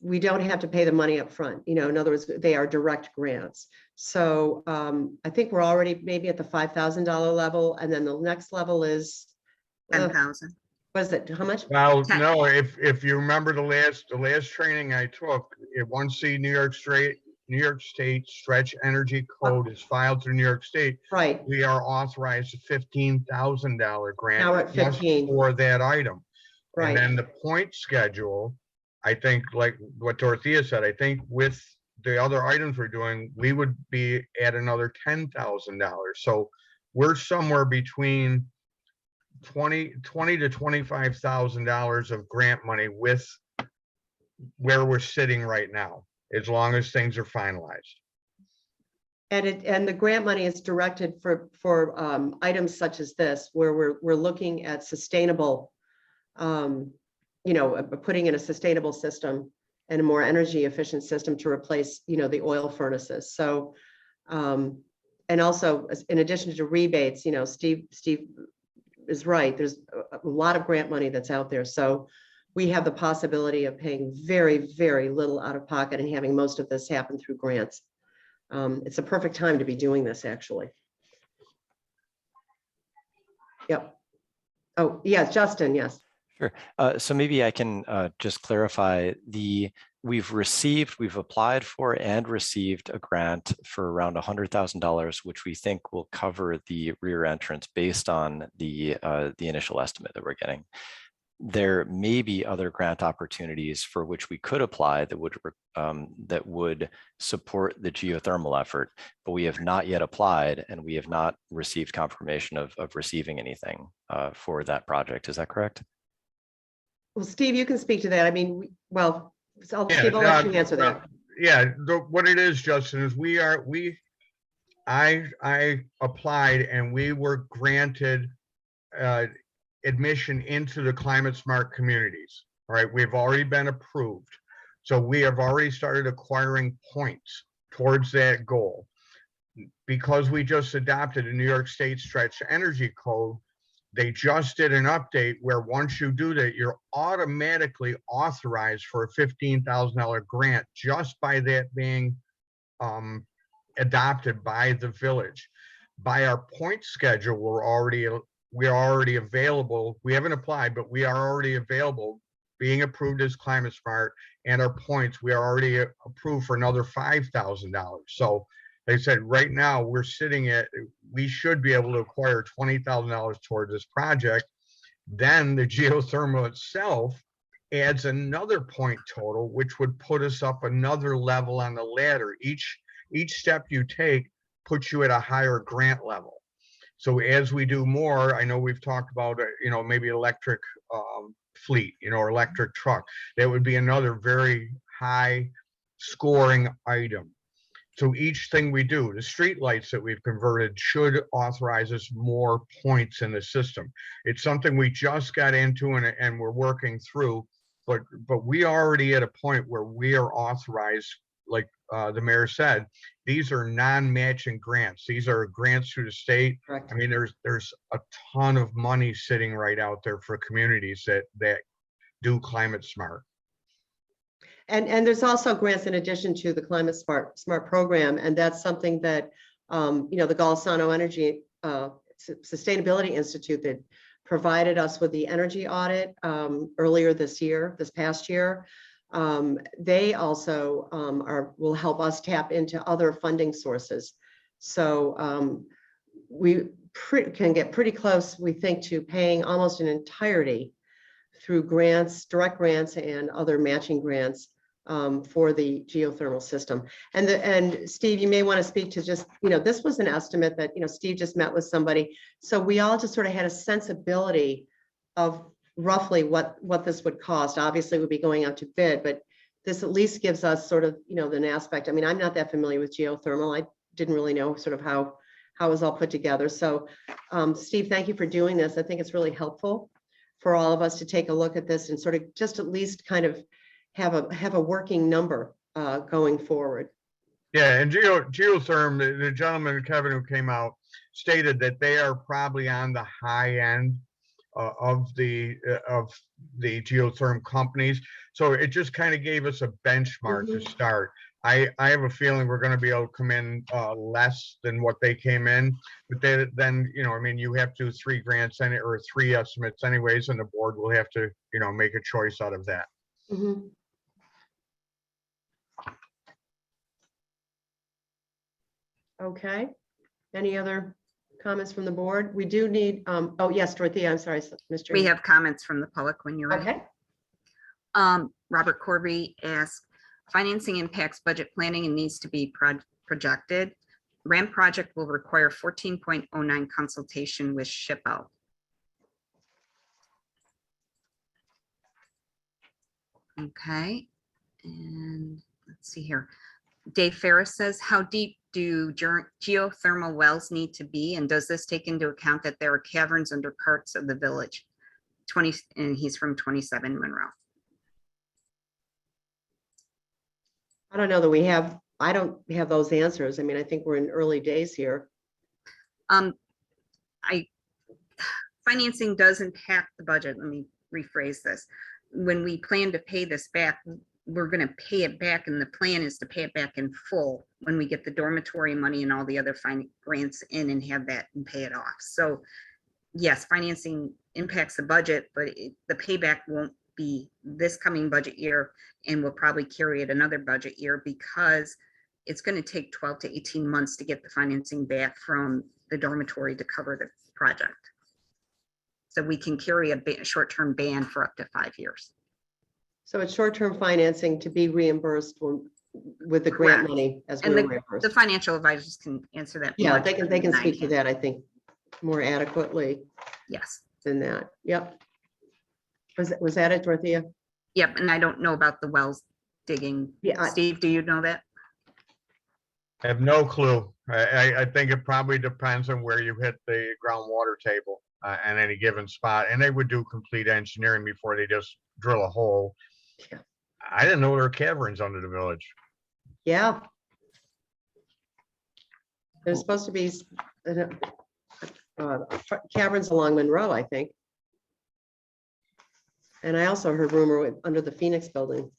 we don't have to pay the money up front. In other words, they are direct grants. So I think we're already maybe at the $5,000 level, and then the next level is
10,000.
Was it, how much?
Well, no, if you remember the last training I took, once the New York State Stretch Energy Code is filed through New York State,
Right.
we are authorized a $15,000 grant
Now we're at
just
15.
for that item.
Right.
And then the point schedule, I think, like what Dorothea said, I think with the other items we're doing, we would be at another $10,000. So we're somewhere between $20,000 to $25,000 of grant money with where we're sitting right now, as long as things are finalized.
And the grant money is directed for items such as this, where we're looking at sustainable, putting in a sustainable system and a more energy efficient system to replace, the oil furnaces. So, and also in addition to rebates, Steve is right. There's a lot of grant money that's out there. So we have the possibility of paying very, very little out of pocket and having most of this happen through grants. It's a perfect time to be doing this, actually. Yep. Oh, yes, Justin, yes.
Sure. So maybe I can just clarify we've applied for and received a grant for around $100,000, which we think will cover the rear entrance based on the initial estimate that we're getting. there may be other grant opportunities for which we could apply that would support the geothermal effort, but we have not yet applied and we have not received confirmation of receiving anything for that project. Is that correct?
Well, Steve, you can speak to that. I mean, well, Steve,
Yeah,
I'll let you answer that.
Yeah, what it is, Justin, is I applied and we were granted admission into the climate smart communities. All right, we've already been approved. So we have already started acquiring points towards that goal. Because we just adopted a New York State Stretch Energy Code, they just did an update where once you do that, you're automatically authorized for a $15,000 grant just by that being adopted by the village. By our point schedule, we're already available. We haven't applied, but we are already available, being approved as climate smart, and our points, we are already approved for another $5,000. So they said right now we're sitting at, we should be able to acquire $20,000 towards this project. Then the geothermal itself adds another point total, which would put us up another level on the ladder. Each step you take puts you at a higher grant level. So as we do more, I know we've talked about, maybe electric fleet, or electric truck. That would be another very high scoring item. So each thing we do, the street lights that we've converted should authorize us more points in the system. It's something we just got into and we're working through, but we already at a point where we are authorized, like the mayor said, these are non-matching grants. These are grants through the state.
Correct.
I mean, there's a ton of money sitting right out there for communities that do climate smart.
And there's also grants in addition to the Climate Smart program, and that's something that the Golisano Energy Sustainability Institute that provided us with the energy audit earlier this past year. They also will help us tap into other funding sources. So we can get pretty close, we think, to paying almost an entirety through grants, direct grants, and other matching grants for the geothermal system. And Steve, you may want to speak to just, this was an estimate that, Steve just met with somebody. So we all just sort of had a sensibility of roughly what this would cost. Obviously, we'd be going out to bid, but this at least gives us sort of, an aspect. I mean, I'm not that familiar with geothermal. I didn't really know sort of how it was all put together. So Steve, thank you for doing this. I think it's really helpful for all of us to take a look at this and sort of just at least kind of have a working number going forward.
Yeah, and geotherm, the gentleman, Kevin, who came out, stated that they are probably on the high end of the geotherm companies. So it just kind of gave us a benchmark to start. I have a feeling we're going to be able to come in less than what they came in, but then I mean, you have to do 3 grants or 3 estimates anyways, and the board will have to make a choice out of that.
Mhm. Okay. Any other comments from the board? We do need, oh yes, Dorothea, I'm sorry, Mr.
We have comments from the public when you're ready.
Okay.
Robert Corby asked, financing impacts budget planning and needs to be projected. RAM project will require 14.09 consultation with SHPO. Okay, and let's see here. Dave Ferris says, how deep do geothermal wells need to be? And does this take into account that there are caverns under parts of the village? And he's from 27 Monroe.
I don't know that I don't have those answers. I mean, I think we're in early days here.
Financing does impact the budget. Let me rephrase this. When we plan to pay this back, we're going to pay it back, and the plan is to pay it back in full when we get the dormitory money and all the other grants in and have that and pay it off. So yes, financing impacts the budget, but the payback won't be this coming budget year, and we'll probably carry it another budget year because it's going to take 12 to 18 months to get the financing back from the dormitory to cover the project. So we can carry a short-term ban for up to 5 years.
So it's short-term financing to be reimbursed with the grant
Correct.
money as
And
we're
the
reimbursed.
financial advisors can answer that.
Yeah,
much
they can
better than I
speak to
can.
that, I think, more adequately
Yes.
than that. Yep. Was that it, Dorothea?
Yep, and I don't know about the wells digging.
Yeah,
Steve, do you know that?
I have no clue. I think it probably depends on where you hit the groundwater table at any given spot. And they would do complete engineering before they just drill a hole.
Yeah.
I didn't know there were caverns under the village.
Yeah. There's supposed to be caverns along Monroe, I think. And I also heard rumor under the Phoenix building.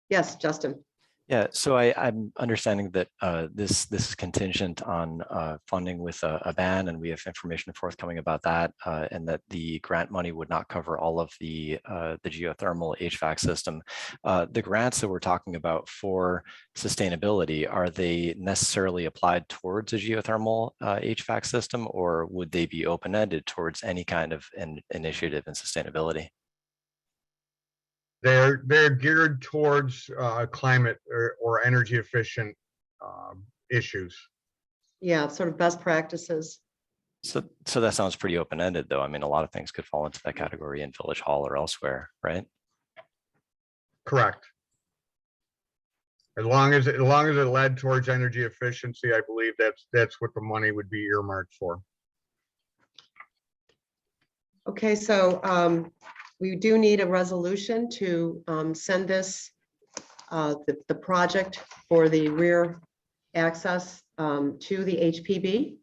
Yes, Justin.
Yeah, so I'm understanding that this is contingent on funding with a ban, and we have information forthcoming about that, and that the grant money would not cover all of the geothermal HVAC system. The grants that we're talking about for sustainability, are they necessarily applied towards a geothermal HVAC system, or would they be open-ended towards any kind of initiative in sustainability?
They're geared towards climate or energy efficient issues.
Yeah, sort of best practices.
So that sounds pretty open-ended, though. I mean, a lot of things could fall into that category in Village Hall or elsewhere, right?
Correct. As long as it led towards energy efficiency, I believe that's what the money would be earmarked for.
Okay, so we do need a resolution to send this, the project for the rear access to the HPB.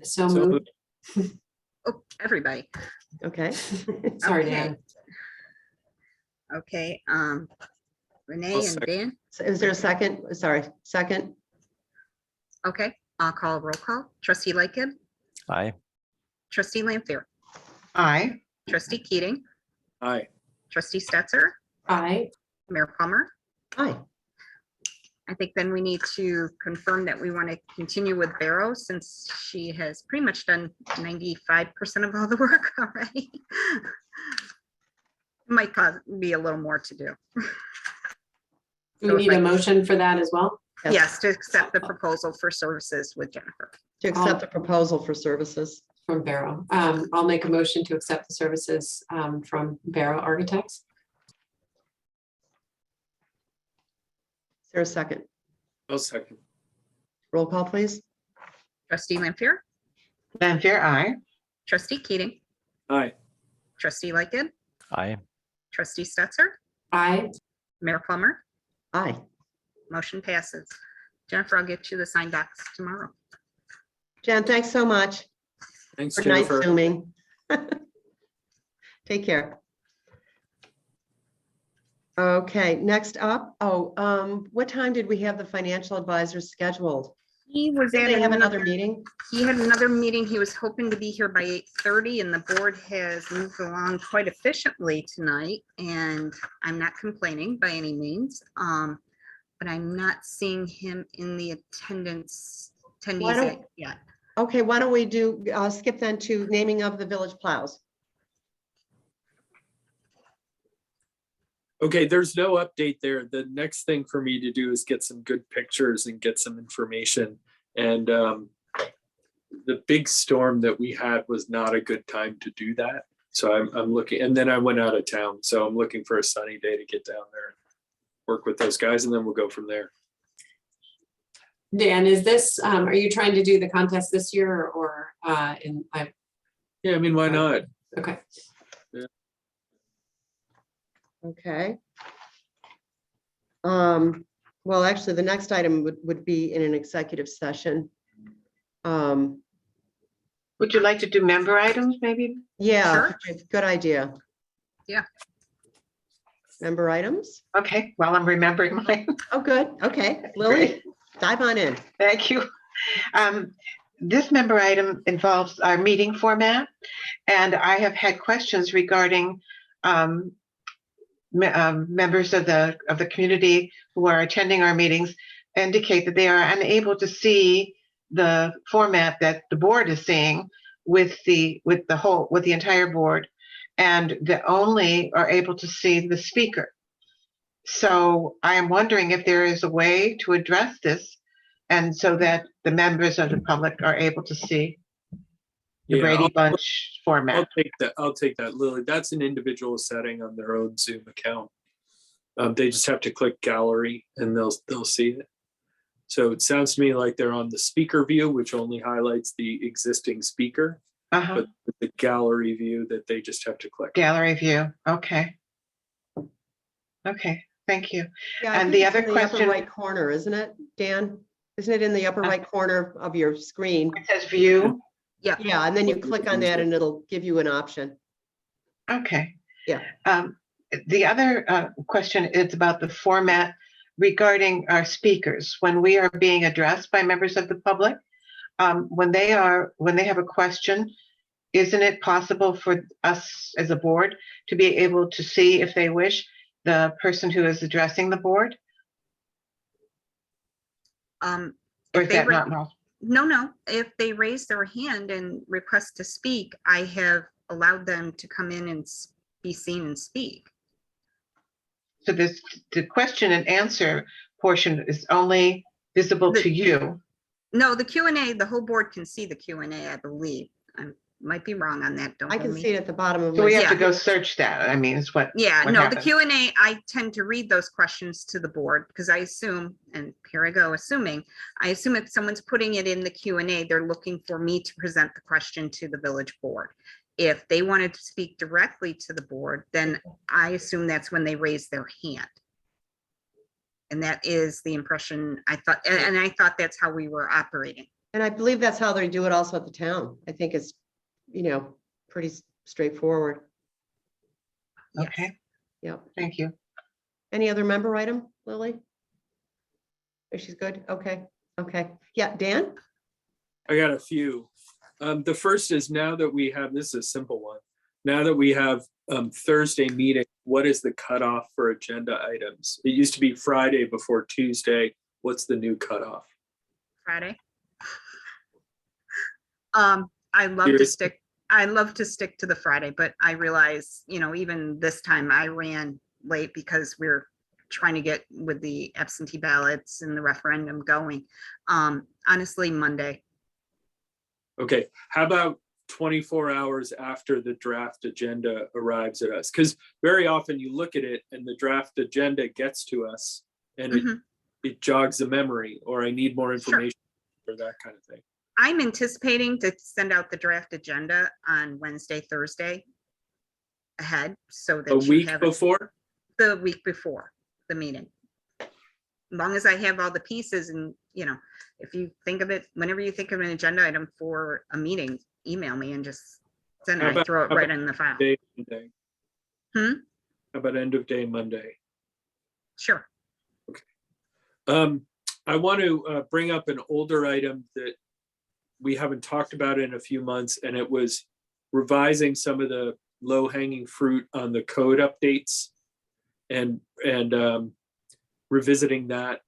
So
So
moved.
Oh, everybody.
Okay.
Sorry,
Okay.
Dan.
Okay, Renee
I'll
and
second.
Dan.
So is there a second? Sorry, second?
Okay, I'll call a roll call. Trustee Lightgib,
Aye.
trustee Lampier,
Aye.
trustee Keating,
Aye.
trustee Stetser,
Aye.
Mayor Plummer.
Aye.
I think then we need to confirm that we want to continue with Barrow since she has pretty much done 95% of all the work already. Might be a little more to do.
Do we need a motion for that as well?
Yes, to accept the proposal for services with Jennifer.
To accept the proposal for services.
From Barrow. I'll make a motion to accept the services from Barrow Architects.
Is there a second?
I'll second.
Roll call, please.
Trustee Lampier,
Lampier, aye.
trustee Keating,
Aye.
trustee Lightgib,
Aye.
trustee Stetser,
Aye.
Mayor Plummer.
Aye.
Motion passes. Jennifer, I'll get you the signed docs tomorrow.
Jen, thanks so much
Thanks,
for night
Jennifer.
zooming. Take care. Okay, next up, what time did we have the financial advisors scheduled?
He was
Did
at
they have another meeting?
He had another meeting. He was hoping to be here by 8:30 and the board has moved along quite efficiently tonight. And I'm not complaining by any means. But I'm not seeing him in the attendees yet.
Okay, why don't we skip then to naming of the village plows?
Okay, there's no update there. The next thing for me to do is get some good pictures and get some information. And the big storm that we had was not a good time to do that. So I'm looking, and then I went out of town. So I'm looking for a sunny day to get down there, work with those guys, and then we'll go from there.
Dan, is this, are you trying to do the contest this year or
Yeah, I mean, why not?
okay.
Okay. Well, actually, the next item would be in an executive session.
Would you like to do member items, maybe?
Yeah,
Sure.
good idea.
Yeah.
Member items?
Okay, well, I'm remembering mine.
Oh, good. Okay, Lily, dive on in.
Thank you. This member item involves our meeting format, and I have had questions regarding members of the community who are attending our meetings indicate that they are unable to see the format that the board is seeing with the entire board, and the only are able to see the speaker. So I am wondering if there is a way to address this, and so that the members of the public are able to see the
Yeah,
Brady Bunch format.
I'll take that, Lily. That's an individual setting on their own Zoom account. They just have to click gallery and they'll see it. So it sounds to me like they're on the speaker view, which only highlights the existing speaker, but the gallery view that they just have to click.
Gallery view. Okay. Okay. Thank you.
Yeah, I
And
think
the
it's
other
in the upper
question-
right corner, isn't it, Dan? Isn't it in the upper right corner of your screen?
It says view.
Yeah.
Yeah, and then you click on that and it'll give you an option.
Okay.
Yeah.
The other question is about the format regarding our speakers. When we are being addressed by members of the public, when they have a question, isn't it possible for us as a board to be able to see, if they wish, the person who is addressing the board? Or
If
is
they
that
ra-
not possible?
No, if they raise their hand and request to speak, I have allowed them to come in and be seen and speak.
So the question and answer portion is only visible to you.
No, the Q&A, the whole board can see the Q&A, I believe. I might be wrong on that. Don't
I
hold
can
me.
see it at the bottom of
So we
my,
have to
Yeah.
go search that. I mean, it's what.
Yeah,
what
no, the
happens.
Q&A, I tend to read those questions to the board because I assume, and here I go assuming, I assume if someone's putting it in the Q&A, they're looking for me to present the question to the village board. If they wanted to speak directly to the board, then I assume that's when they raise their hand. And that is the impression I thought, and I thought that's how we were operating.
and I believe that's how they do it also at the town. I think it's, pretty straightforward.
Yes.
Okay,
Yep.
thank you.
Any other member item, Lily? If she's good, okay, okay. Yeah, Dan?
I got a few. The first is, now that we have, this is a simple one. Now that we have Thursday meeting, what is the cutoff for agenda items? It used to be Friday before Tuesday. What's the new cutoff?
Friday. I love to stick to the Friday, but I realize, even this time I ran late because we're trying to get with the absentee ballots and the referendum going. Honestly, Monday.
Okay, how about 24 hours after the draft agenda arrives at us? Because very often you look at it and the draft agenda gets to us and it jogs the memory, or I need more information or that kind of thing.
I'm anticipating to send out the draft agenda on Wednesday, Thursday ahead, so that
A
you
week
have it
before?
the week before the meeting. As long as I have all the pieces and, if you think of it, whenever you think of an agenda item for a meeting, email me and just send it, I throw it right in the file.
Day Monday?
Hmm?
How about end of day Monday?
Sure.
I want to bring up an older item that we haven't talked about in a few months, and it was revising some of the low-hanging fruit on the code updates and revisiting that.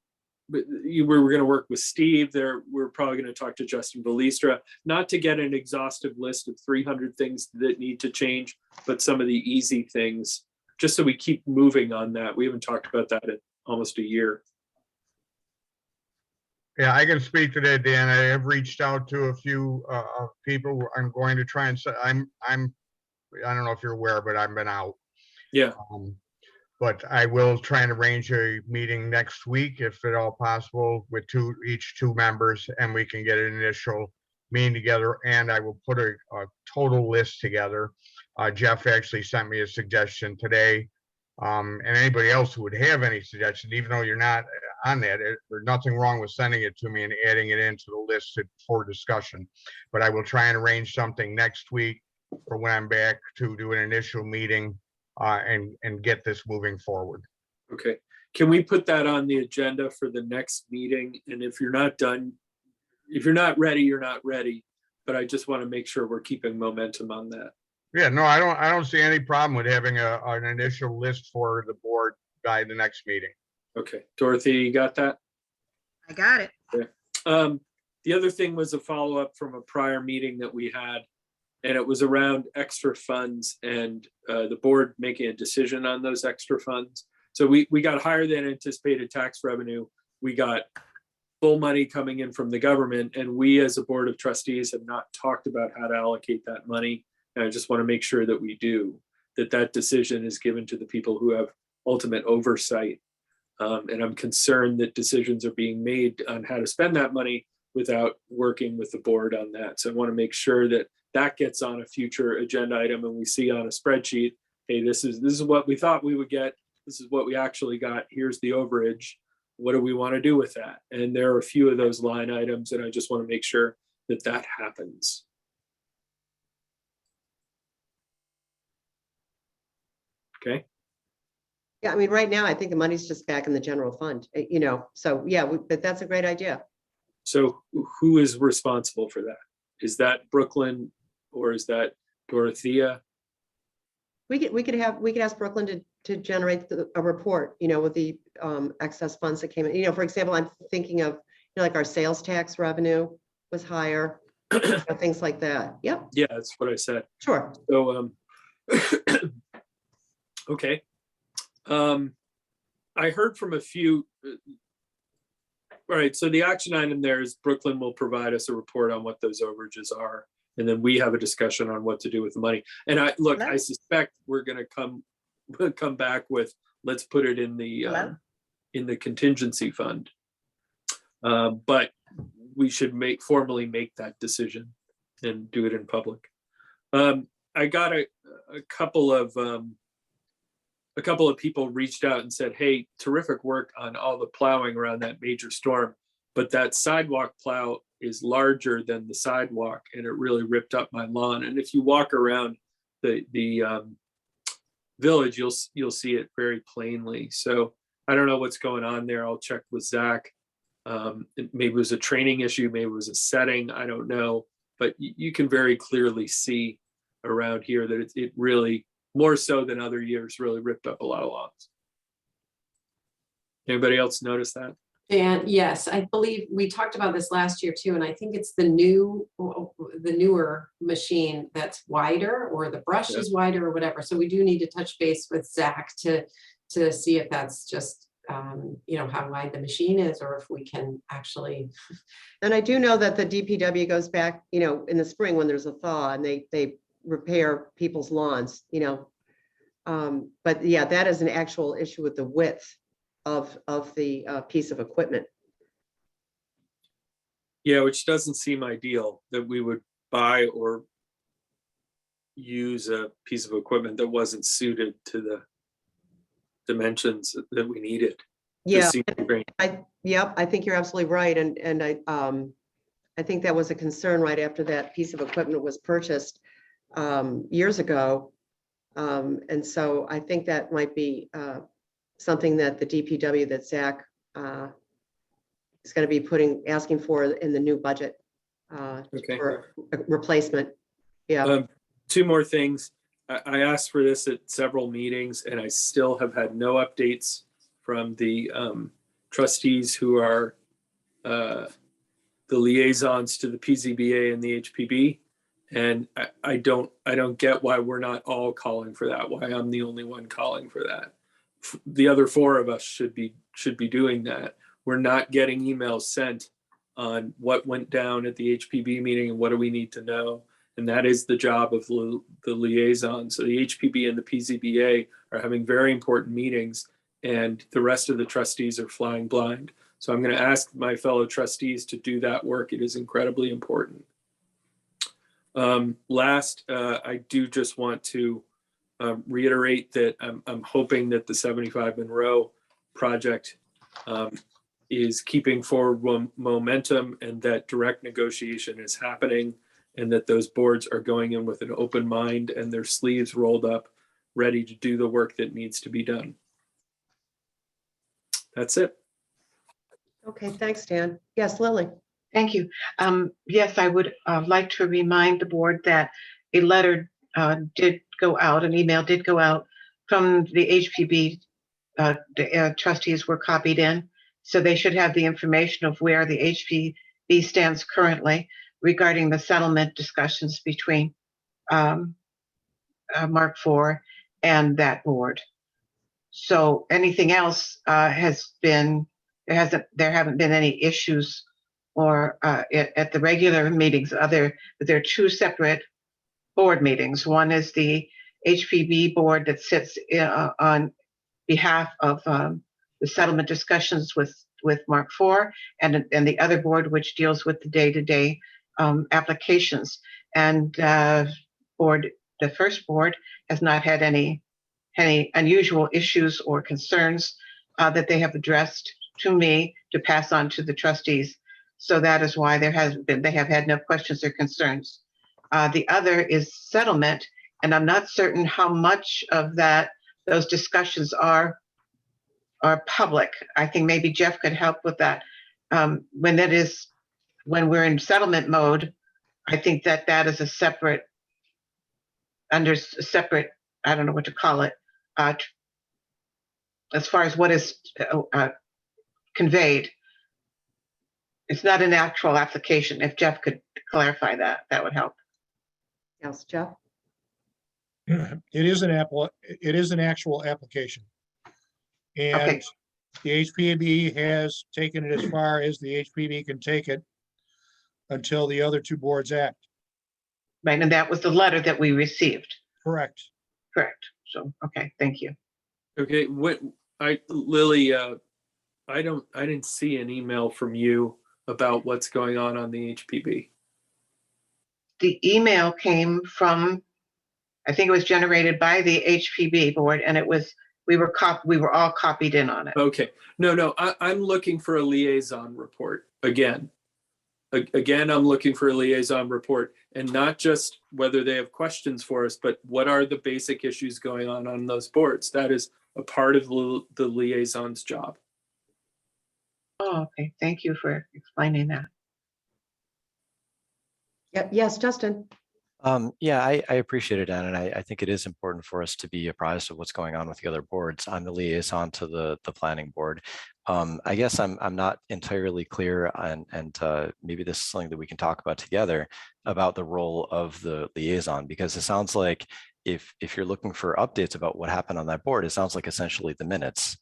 But we're going to work with Steve there. We're probably going to talk to Justin Balestra, not to get an exhaustive list of 300 things that need to change, but some of the easy things, just so we keep moving on that. We haven't talked about that in almost a year.
Yeah, I can speak to that, Dan. I have reached out to a few people. I'm going to try and I don't know if you're aware, but I've been out.
Yeah.
But I will try and arrange a meeting next week, if at all possible, with each two members, and we can get an initial meeting together, and I will put a total list together. Jeff actually sent me a suggestion today. And anybody else who would have any suggestions, even though you're not on that, there's nothing wrong with sending it to me and adding it into the list for discussion. But I will try and arrange something next week for when I'm back to do an initial meeting and get this moving forward.
Okay. Can we put that on the agenda for the next meeting? And if you're not done, if you're not ready, you're not ready. But I just want to make sure we're keeping momentum on that.
Yeah, no, I don't see any problem with having an initial list for the board by the next meeting.
Okay. Dorothy, you got that?
I got it.
The other thing was a follow-up from a prior meeting that we had, and it was around extra funds and the board making a decision on those extra funds. So we got higher than anticipated tax revenue. We got full money coming in from the government, and we as a board of trustees have not talked about how to allocate that money. And I just want to make sure that we do, that decision is given to the people who have ultimate oversight. And I'm concerned that decisions are being made on how to spend that money without working with the board on that. So I want to make sure that that gets on a future agenda item and we see on a spreadsheet, hey, this is what we thought we would get. This is what we actually got. Here's the overage. What do we want to do with that? And there are a few of those line items, and I just want to make sure that that happens. Okay.
Yeah, I mean, right now, I think the money's just back in the general fund, so yeah, but that's a great idea.
So who is responsible for that? Is that Brooklyn or is that Dorothea?
We could ask Brooklyn to generate a report, with the excess funds that came in. For example, I'm thinking of, like our sales tax revenue was higher, things like that. Yep,
Yeah, that's what I said.
sure.
So, okay. I heard from a few. All right, so the action item there is Brooklyn will provide us a report on what those overages are. And then we have a discussion on what to do with the money. And I suspect we're gonna come back with, let's put it in the contingency fund. But we should formally make that decision and do it in public. I got a couple of people reached out and said, hey, terrific work on all the plowing around that major storm, but that sidewalk plow is larger than the sidewalk and it really ripped up my lawn. And if you walk around the village, you'll see it very plainly. So I don't know what's going on there. I'll check with Zach. Maybe it was a training issue, maybe it was a setting, I don't know. But you can very clearly see around here that it really, more so than other years, really ripped up a lot of lawns. Anybody else notice that?
And yes, I believe we talked about this last year too, and I think it's the newer machine that's wider, or the brush is wider or whatever. So we do need to touch base with Zach to see if that's just, how wide the machine is, or if we can actually.
And I do know that the DPW goes back, in the spring when there's a thaw, and they repair people's lawns, but yeah, that is an actual issue with the width of the piece of equipment.
Yeah, which doesn't seem ideal that we would buy or use a piece of equipment that wasn't suited to the dimensions that we needed.
Yeah, I think you're absolutely right. And I think that was a concern right after that piece of equipment was purchased years ago. And so I think that might be something that the DPW that Zach is going to be asking for in the new budget for a replacement. Yeah.
Two more things. I asked for this at several meetings and I still have had no updates from the trustees who are the liaisons to the PZBA and the HPB. And I don't get why we're not all calling for that, why I'm the only one calling for that. The other four of us should be doing that. We're not getting emails sent on what went down at the HPB meeting and what do we need to know. And that is the job of the liaison. So the HPB and the PZBA are having very important meetings and the rest of the trustees are flying blind. So I'm going to ask my fellow trustees to do that work. It is incredibly important. Last, I do just want to reiterate that I'm hoping that the 75 Monroe project is keeping forward momentum and that direct negotiation is happening and that those boards are going in with an open mind and their sleeves rolled up, ready to do the work that needs to be done. That's it.
Okay, thanks, Dan. Yes, Lily.
Thank you. Yes, I would like to remind the board that a letter did go out, an email did go out from the HPB. The trustees were copied in, so they should have the information of where the stands currently regarding the settlement discussions between Mark IV and that board. So anything else has been, there haven't been any issues or at the regular meetings, there are two separate board meetings. One is the HPB board that sits on behalf of the settlement discussions with Mark IV, and the other board which deals with the day-to-day applications. And the first board has not had any unusual issues or concerns that they have addressed to me to pass on to the trustees. So that is why they have had no questions or concerns. The other is settlement, and I'm not certain how much of those discussions are public. I think maybe Jeff could help with that. When we're in settlement mode, I think that is a separate, I don't know what to call it, as far as what is conveyed. It's not an actual application. If Jeff could clarify that, that would help.
Yes, Jeff?
It is an actual application. And
Okay.
the HPB has taken it as far as the HPB can take it until the other two boards act.
Right, and that was the letter that we received.
Correct.
Correct. So, okay, thank you.
Okay, Lily, I didn't see an email from you about what's going on the HPB.
The email came from, I think it was generated by the HPB board, and we were all copied in on it.
Okay, no, I'm looking for a liaison report again. Again, I'm looking for a liaison report, and not just whether they have questions for us, but what are the basic issues going on those boards. That is a part of the liaison's job.
Oh, okay. Thank you for explaining that.
Yes, Justin?
Yeah, I appreciate it, Ann, and I think it is important for us to be apprised of what's going on with the other boards. I'm the liaison to the planning board. I guess I'm not entirely clear, and maybe this is something that we can talk about together about the role of the liaison, because it sounds like if you're looking for updates about what happened on that board, it sounds like essentially the minutes.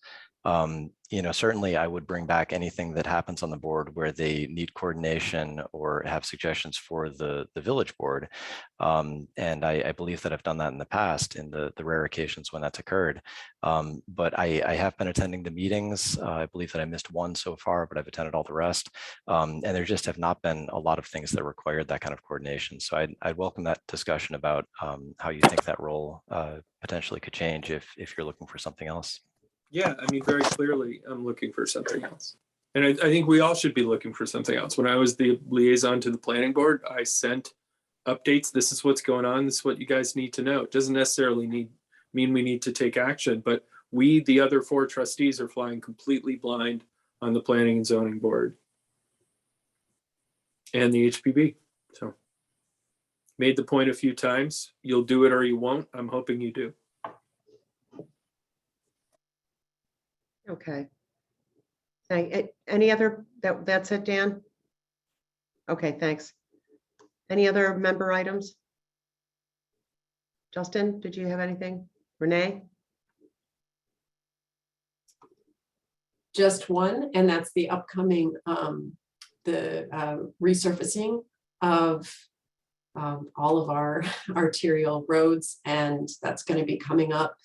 Certainly I would bring back anything that happens on the board where they need coordination or have suggestions for the village board. And I believe that I've done that in the past in the rare occasions when that's occurred. But I have been attending the meetings. I believe that I missed one so far, but I've attended all the rest. And there just have not been a lot of things that required that kind of coordination. So I'd welcome that discussion about how you think that role potentially could change if you're looking for something else.
Yeah, I mean, very clearly, I'm looking for something else. And I think we all should be looking for something else. When I was the liaison to the planning board, I sent updates. This is what's going on. This is what you guys need to know. It doesn't necessarily mean we need to take action, but we, the other 4 trustees, are flying completely blind on the planning and zoning board and the HPB. So made the point a few times. You'll do it or you won't. I'm hoping you do.
Okay. Any other, that's it, Dan? Okay, thanks. Any other member items? Justin, did you have anything? Renee?
Just one, and that's the upcoming, resurfacing of all of our arterial roads, and that's going to be coming up.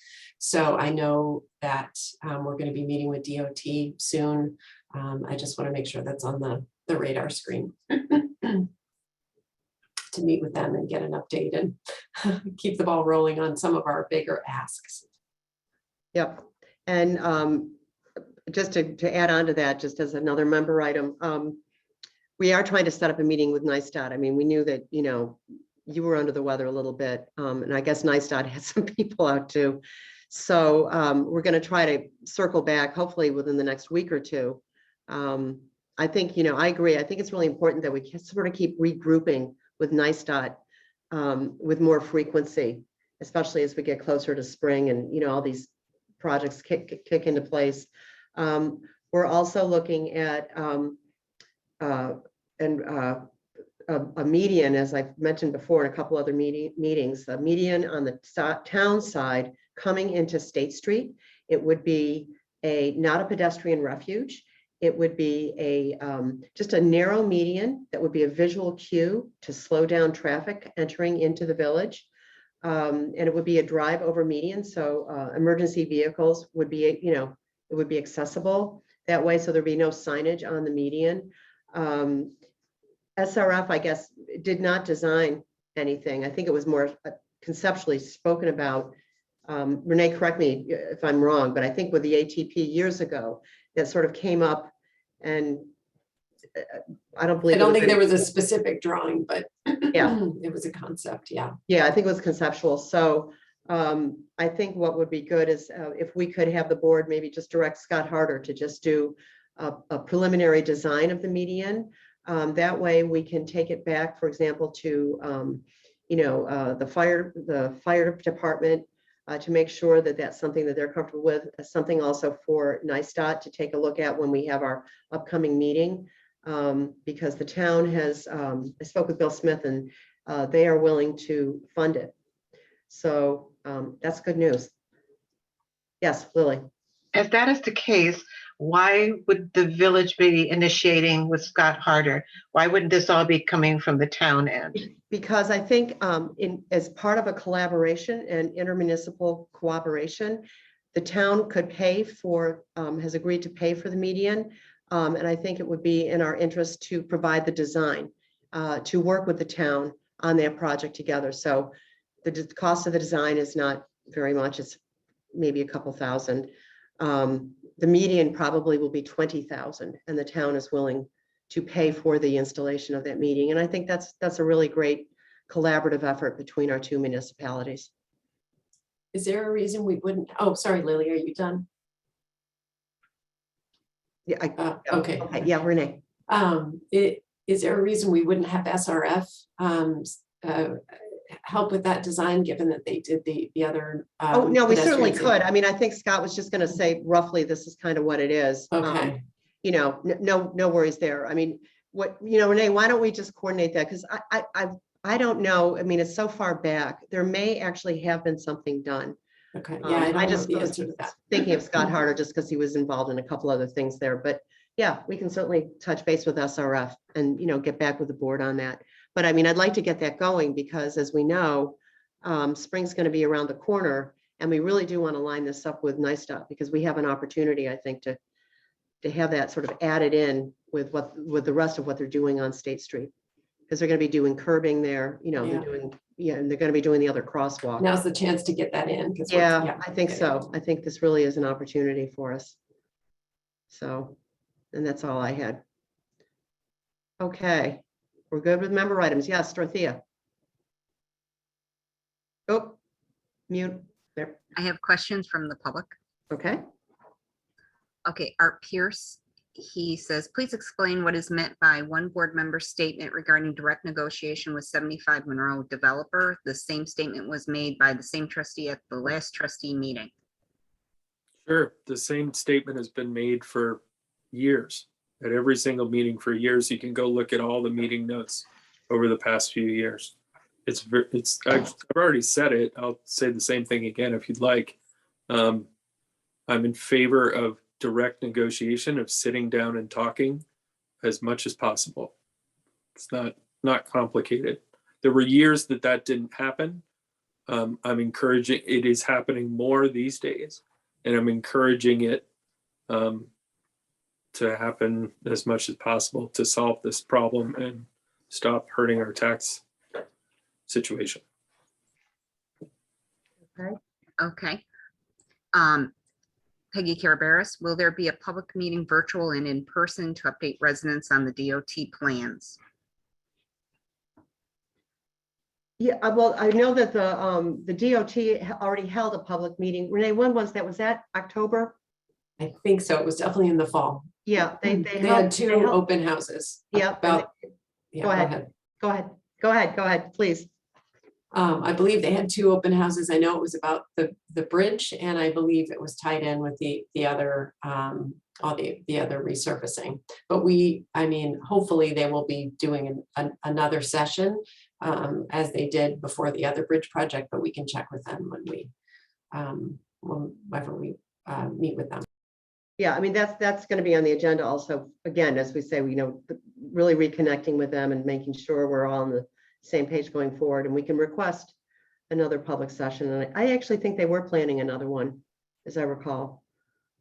So I know that we're going to be meeting with DOT soon. I just want to make sure that's on the radar screen to meet with them and get an update and keep the ball rolling on some of our bigger asks.
Yep. And just to add on to that, just as another member item, we are trying to set up a meeting with NISTOD. I mean, we knew that, you were under the weather a little bit, and I guess NISTOD had some people out too. So we're going to try to circle back, hopefully within the next week or two. I think, I agree. I think it's really important that we sort of keep regrouping with NISTOD with more frequency, especially as we get closer to spring and, all these projects kick into place. We're also looking at a median, as I've mentioned before in a couple other meetings, a median on the town side coming into State Street. It would be not a pedestrian refuge. It would be just a narrow median that would be a visual cue to slow down traffic entering into the village. And it would be a drive over median. So emergency vehicles would be, it would be accessible that way. So there'd be no signage on the median. SRF, I guess, did not design anything. I think it was more conceptually spoken about. Renee, correct me if I'm wrong, but I think with the ATP years ago, that sort of came up, and I don't believe.
I don't think there was a specific drawing, but
yeah,
it was a concept. Yeah.
Yeah, I think it was conceptual. So I think what would be good is if we could have the board maybe just direct Scott Harder to just do a preliminary design of the median. That way we can take it back, for example, to the fire department to make sure that that's something that they're comfortable with. Something also for NISTOT to take a look at when we have our upcoming meeting, because the town has, I spoke with Bill Smith, and they are willing to fund it. So that's good news. Yes, Lily.
If that is the case, why would the village be initiating with Scott Harder? Why wouldn't this all be coming from the town end?
Because I think as part of a collaboration and intermunicipal cooperation, the town could pay for, has agreed to pay for the median. And I think it would be in our interest to provide the design, to work with the town on that project together. So the cost of the design is not very much. It's maybe a couple thousand. The median probably will be 20,000, and the town is willing to pay for the installation of that median. And I think that's a really great collaborative effort between our two municipalities.
Is there a reason we wouldn't? Oh, sorry, Lily, are you done?
Yeah.
Okay.
Yeah, Renee.
Is there a reason we wouldn't have SRF help with that design, given that they did the other?
Oh, no, we certainly
pedestrian
could. I mean, I think Scott was just going to say roughly, this is kind of what it is.
Okay.
No worries there. I mean, Renee, why don't we just coordinate that? Because I don't know. I mean, it's so far back. There may actually have been something done.
Okay. Yeah,
I just
the
was
answer to that.
thinking of Scott Harder just because he was involved in a couple other things there. But yeah, we can certainly touch base with SRF and, get back with the board on that. But I mean, I'd like to get that going because, as we know, spring's going to be around the corner, and we really do want to line this up with NISTOT because we have an opportunity, I think, to have that sort of added in with the rest of what they're doing on State Street, because they're going to be doing curbing there. They're doing, and they're going to be doing the other crosswalk.
Now's the chance to get that in.
Yeah, I think so. I think this really is an opportunity for us. So, and that's all I had. Okay. We're good with member items. Yes, Dorothea. Oh, mute there.
I have questions from the public.
Okay.
Okay, Art Pierce, he says, please explain what is meant by one board member statement regarding direct negotiation with 75 Monroe developer. The same statement was made by the same trustee at the last trustee meeting.
Sure, the same statement has been made for years. At every single meeting for years. You can go look at all the meeting notes over the past few years. I've already said it. I'll say the same thing again if you'd like. I'm in favor of direct negotiation, of sitting down and talking as much as possible. It's not complicated. There were years that didn't happen. I'm encouraging, it is happening more these days, and I'm encouraging it to happen as much as possible to solve this problem and stop hurting our tax situation.
Okay. Peggy Caraberis, will there be a public meeting, virtual and in person, to update residents on the DOT plans?
Yeah, well, I know that the DOT already held a public meeting. Renee, when was that? Was that October?
I think so. It was definitely in the fall.
Yeah, they
had two open houses.
Yeah.
Yeah,
Go ahead, please.
I believe they had two open houses. I know it was about the bridge, and I believe it was tied in with the other all the other resurfacing. But I mean, hopefully they will be doing another session as they did before the other bridge project, but we can check with them whenever we meet with them.
Yeah, I mean, that's going to be on the agenda also. Again, as we say, really reconnecting with them and making sure we're all on the same page going forward, and we can request another public session. And I actually think they were planning another one, as I recall.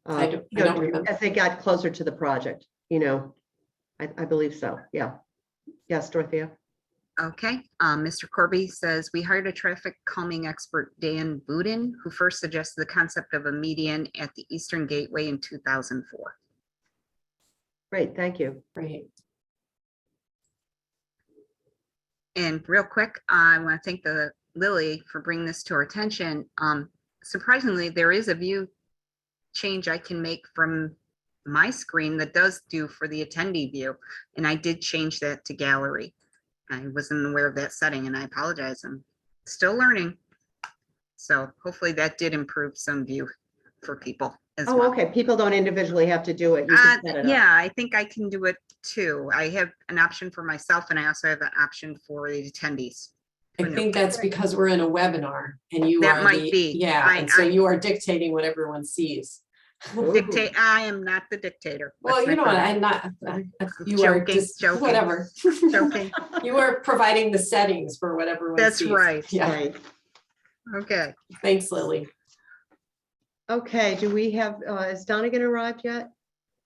I don't remember.
As they got closer to the project, I believe so. Yeah. Yes, Dorothea.
Okay, Mr. Corby says, we hired a traffic calming expert, Dan Budin, who first suggested the concept of a median at the Eastern Gateway in 2004.
Great, thank you.
Great.
And real quick, I want to thank Lily for bringing this to our attention. Surprisingly, there is a view change I can make from my screen that does do for the attendee view. And I did change that to gallery. I wasn't aware of that setting and I apologize. I'm still learning. So hopefully that did improve some view for people as
Oh,
well.
okay. People don't individually have to do it. You can set it up.
Yeah, I think I can do it too. I have an option for myself and I also have an option for the attendees.
I think that's because we're in a webinar and you
That
are
might be.
yeah, and so you are dictating what everyone sees.
Dictate, I am not the dictator.
Well,
Let's
you know
not
what,
go
I'm not, you are
Joking,
just,
joking.
whatever.
Joking.
You are providing the settings for what everyone
That's
sees.
right.
Yeah,
Right.
Okay.
thanks, Lily.
Okay, do we have, is Donegan arrived yet?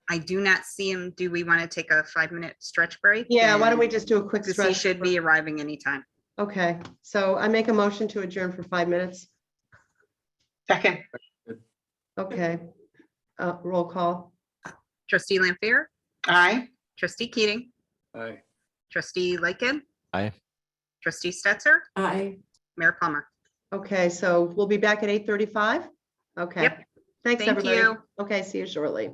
I do not see him. Do we want to take a 5-minute stretch break?
Yeah, why don't we
And-
just do a quick
Because he
stretch?
should be arriving anytime.
Okay, so I make a motion to adjourn for 5 minutes.
Second,
Okay. Roll call.
Trustee Lampier,
aye.
trustee Keating,
Aye.
trustee Lightgib.
Aye.
Trustee Stetser,
Aye.
Mayor Plummer.
Okay, so we'll be back at 8:35. Okay.
Yep.
Thanks,
Thank
everybody.
you.
Okay, see you shortly.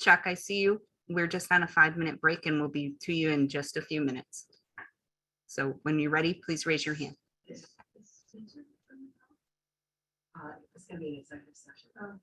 Chuck, I see you. We're just on a 5-minute break and we'll be to you in just a few minutes. So when you're ready, please raise your hand.
It's gonna be an executive session.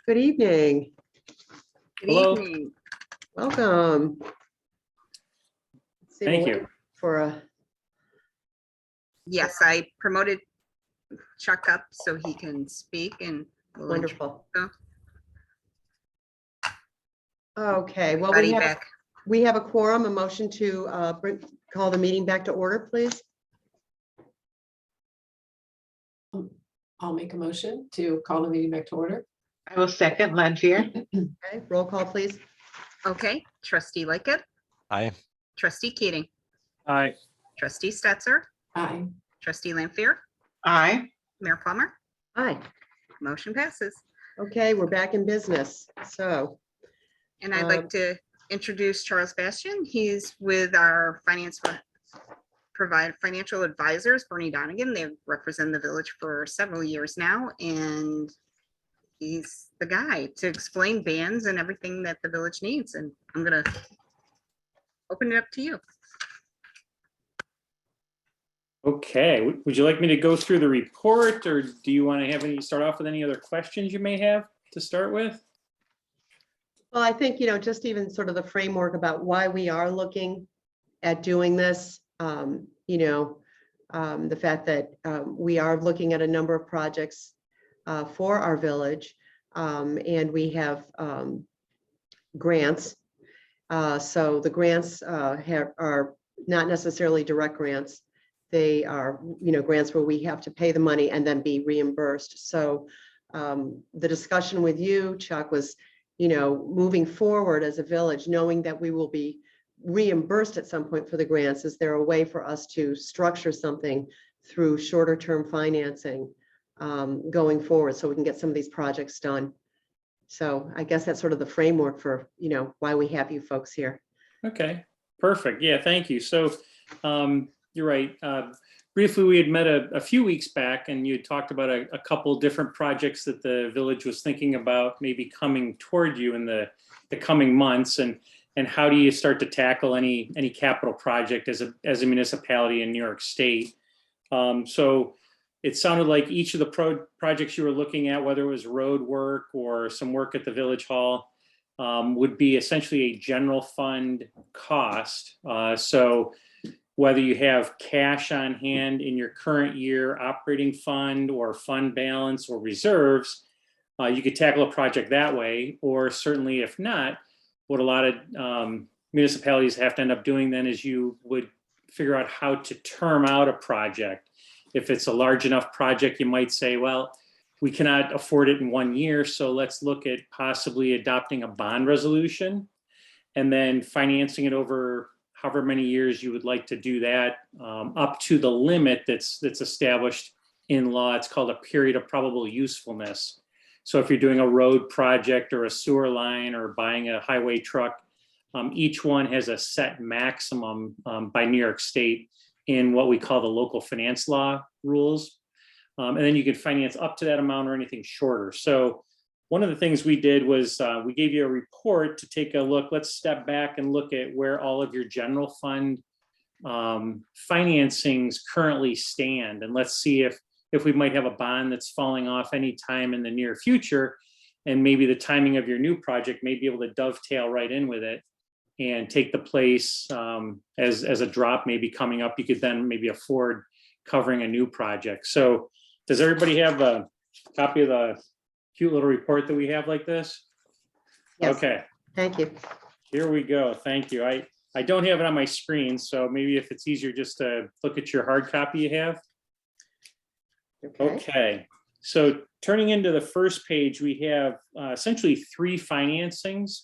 Good evening.
Good
Hello.
evening.
Welcome. Let's see,
Thank
we'll
you.
wait For a,
Yes, I promoted Chuck up so he can speak and we'll
wonderful.
Go.
Okay, well,
Buddy back.
we have a quorum, a motion to call the meeting back to order, please.
I'll make a motion to call the meeting back to order.
I will second Lanfear.
Okay, roll call, please.
Okay, trustee Lightgib,
Aye.
trustee Keating,
Aye.
trustee Stetser,
Aye.
trustee Lampier,
Aye.
Mayor Plummer,
Aye.
motion passes.
Okay, we're back in business. So,
And I'd like to introduce Charles Bastian. He's with our financial advisors, Bernie Donegan. They've represented the village for several years now, and he's the guy to explain bans and everything that the village needs. And I'm gonna open it up to you.
Okay, would you like me to go through the report, or do you want to have start off with any other questions you may have to start with?
well, I think, just even sort of the framework about why we are looking at doing this. The fact that we are looking at a number of projects for our village, and we have grants. So the grants are not necessarily direct grants. They are, grants where we have to pay the money and then be reimbursed. So the discussion with you, Chuck, was, moving forward as a village, knowing that we will be reimbursed at some point for the grants, is there a way for us to structure something through shorter term financing going forward so we can get some of these projects done? So I guess that's sort of the framework for, why we have you folks here.
Okay, perfect. Yeah, thank you. So you're right. Briefly, we had met a few weeks back, and you had talked about a couple different projects that the village was thinking about maybe coming toward you in the coming months, and how do you start to tackle any capital project as a municipality in New York State. So it sounded like each of the projects you were looking at, whether it was road work or some work at the village hall, would be essentially a general fund cost. So whether you have cash on hand in your current year operating fund or fund balance or reserves, you could tackle a project that way. Or certainly if not, what a lot of municipalities have to end up doing then is you would figure out how to term out a project. If it's a large enough project, you might say, well, we cannot afford it in 1 year, so let's look at possibly adopting a bond resolution and then financing it over however many years you would like to do that, up to the limit that's established in law. It's called a period of probable usefulness. So if you're doing a road project or a sewer line or buying a highway truck, each one has a set maximum by New York State in what we call the local finance law rules. And then you can finance up to that amount or anything shorter. So one of the things we did was we gave you a report to take a look. Let's step back and look at where all of your general fund financings currently stand. And let's see if we might have a bond that's falling off anytime in the near future. And maybe the timing of your new project may be able to dovetail right in with it and take the place as a drop maybe coming up. You could then maybe afford covering a new project. So does everybody have a copy of the cute little report that we have like this?
Yes.
Okay,
Thank you.
here we go. Thank you. I don't have it on my screen, so maybe if it's easier just to look at your hard copy you have. Okay, so turning into the first page, we have essentially 3 financings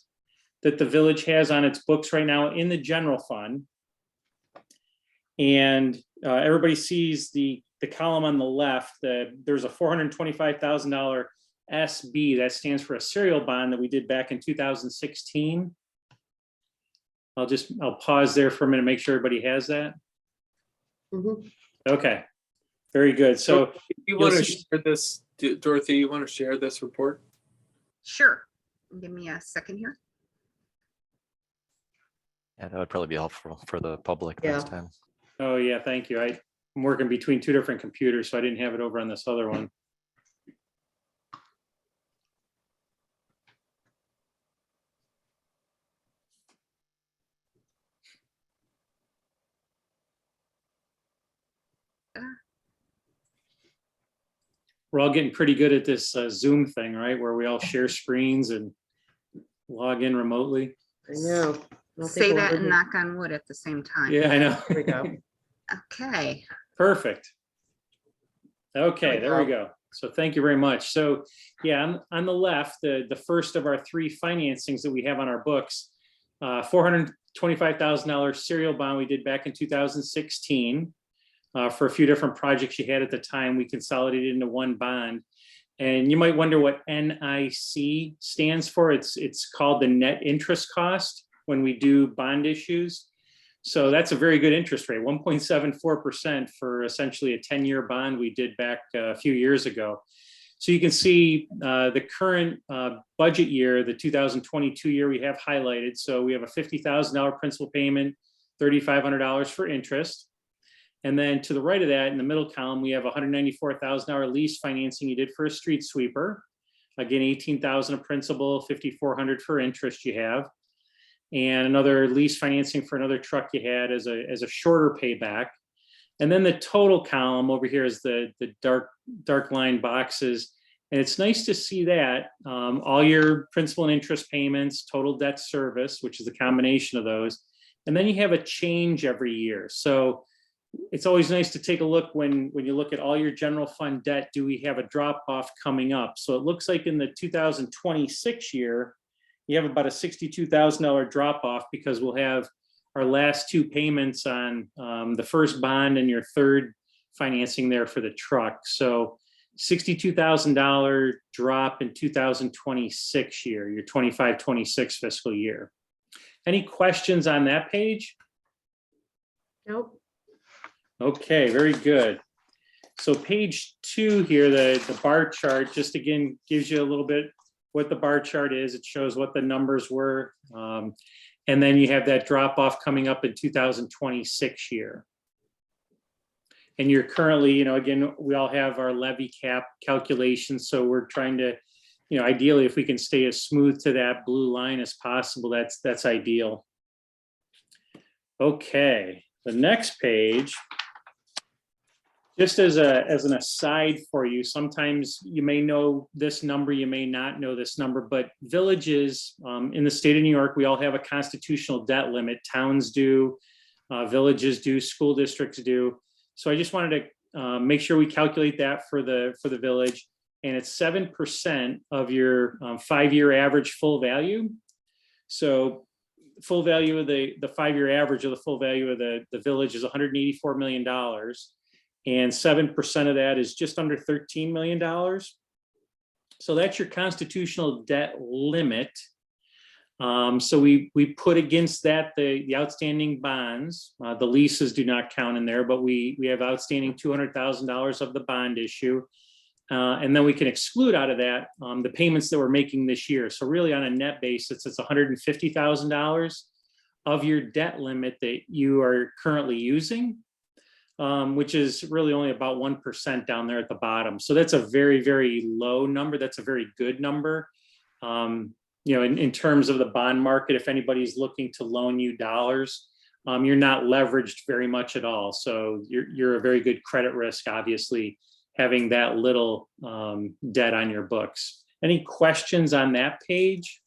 that the village has on its books right now in the general fund. And everybody sees the column on the left, there's a $425,000 SB, that stands for a serial bond that we did back in 2016. I'll pause there for a minute, make sure everybody has that.
Mhm.
Okay, very good. So
You want to share this, Dorothy, you want to share this report?
Sure. Give me a second here.
Yeah, that would probably be helpful for the public next time.
Oh, yeah, thank you. I'm working between 2 different computers, so I didn't have it over on this other one. We're all getting pretty good at this Zoom thing, right? Where we all share screens and log in remotely.
I know. I don't think
Say
we'll
that
ever
and
do-
knock on wood at the same time.
Yeah, I know.
There we go.
Okay.
Perfect. Okay, there we go. So thank you very much. So yeah, on the left, the first of our three financings that we have on our books, $425,000 serial bond we did back in 2016 for a few different projects you had at the time. We consolidated into one bond. And you might wonder what NIC stands for. It's called the net interest cost when we do bond issues. So that's a very good interest rate, 1.74% for essentially a 10-year bond we did back a few years ago. So you can see the current budget year, the 2022 year we have highlighted. So we have a $50,000 principal payment, $3,500 for interest. And then to the right of that, in the middle column, we have a $194,000 lease financing you did for a street sweeper. Again, $18,000 of principal, $5,400 for interest you have. And another lease financing for another truck you had as a shorter payback. And then the total column over here is the dark line boxes. And it's nice to see that all your principal and interest payments, total debt service, which is a combination of those. And then you have a change every year. So it's always nice to take a look when you look at all your general fund debt, do we have a drop off coming up? So it looks like in the 2026 year, you have about a $62,000 drop off because we'll have our last two payments on the first bond and your third financing there for the truck. So $62,000 drop in 2026 year, your 25-26 fiscal year. Any questions on that page?
Nope.
Okay, very good. So page 2 here, the bar chart, just again, gives you a little bit what the bar chart is. It shows what the numbers were. And then you have that drop off coming up in 2026 year. And you're currently, again, we all have our levy cap calculations. So we're trying to, ideally, if we can stay as smooth to that blue line as possible, that's ideal. Okay, the next page. Just as an aside for you, sometimes you may know this number, you may not know this number, but villages in the state of New York, we all have a constitutional debt limit. Towns do, villages do, school districts do. So I just wanted to make sure we calculate that for the village. And it's 7% of your 5-year average full value. So full value of the 5-year average of the full value of the village is $184 million. And 7% of that is just under $13 million. So that's your constitutional debt limit. So we put against that the outstanding bonds. The leases do not count in there, but we have outstanding $200,000 of the bond issue. And then we can exclude out of that the payments that we're making this year. So really on a net basis, it's $150,000 of your debt limit that you are currently using. Which is really only about 1% down there at the bottom. So that's a very, very low number. That's a very good number. In terms of the bond market, if anybody's looking to loan you dollars, you're not leveraged very much at all. So you're a very good credit risk, obviously, having that little debt on your books. Any questions on that page?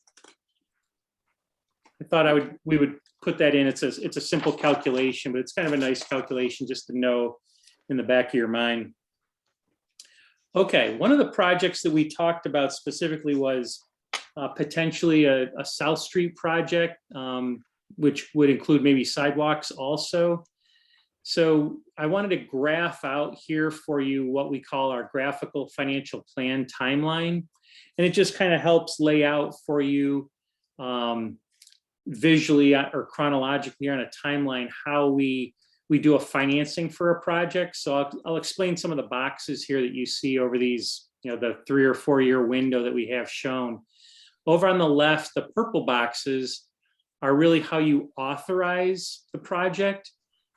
I thought we would put that in. It's a simple calculation, but it's kind of a nice calculation just to know in the back of your mind. Okay, one of the projects that we talked about specifically was potentially a South Street project, which would include maybe sidewalks also. So I wanted to graph out here for you what we call our graphical financial plan timeline. And it just kind of helps lay out for you visually or chronologically on a timeline how we do a financing for a project. So I'll explain some of the boxes here that you see over these, the 3 or 4 year window that we have shown. Over on the left, the purple boxes are really how you authorize the project.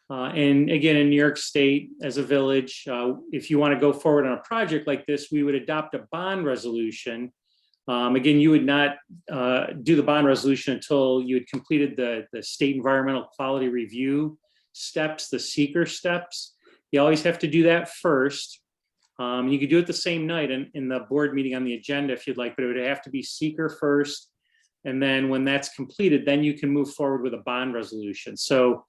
And again, in New York State, as a village, if you want to go forward on a project like this, we would adopt a bond resolution. Again, you would not do the bond resolution until you had completed the state environmental quality review steps, the seeker steps. You always have to do that first. You could do it the same night in the board meeting on the agenda if you'd like, but it would have to be seeker first. And then when that's completed, then you can move forward with a bond resolution. So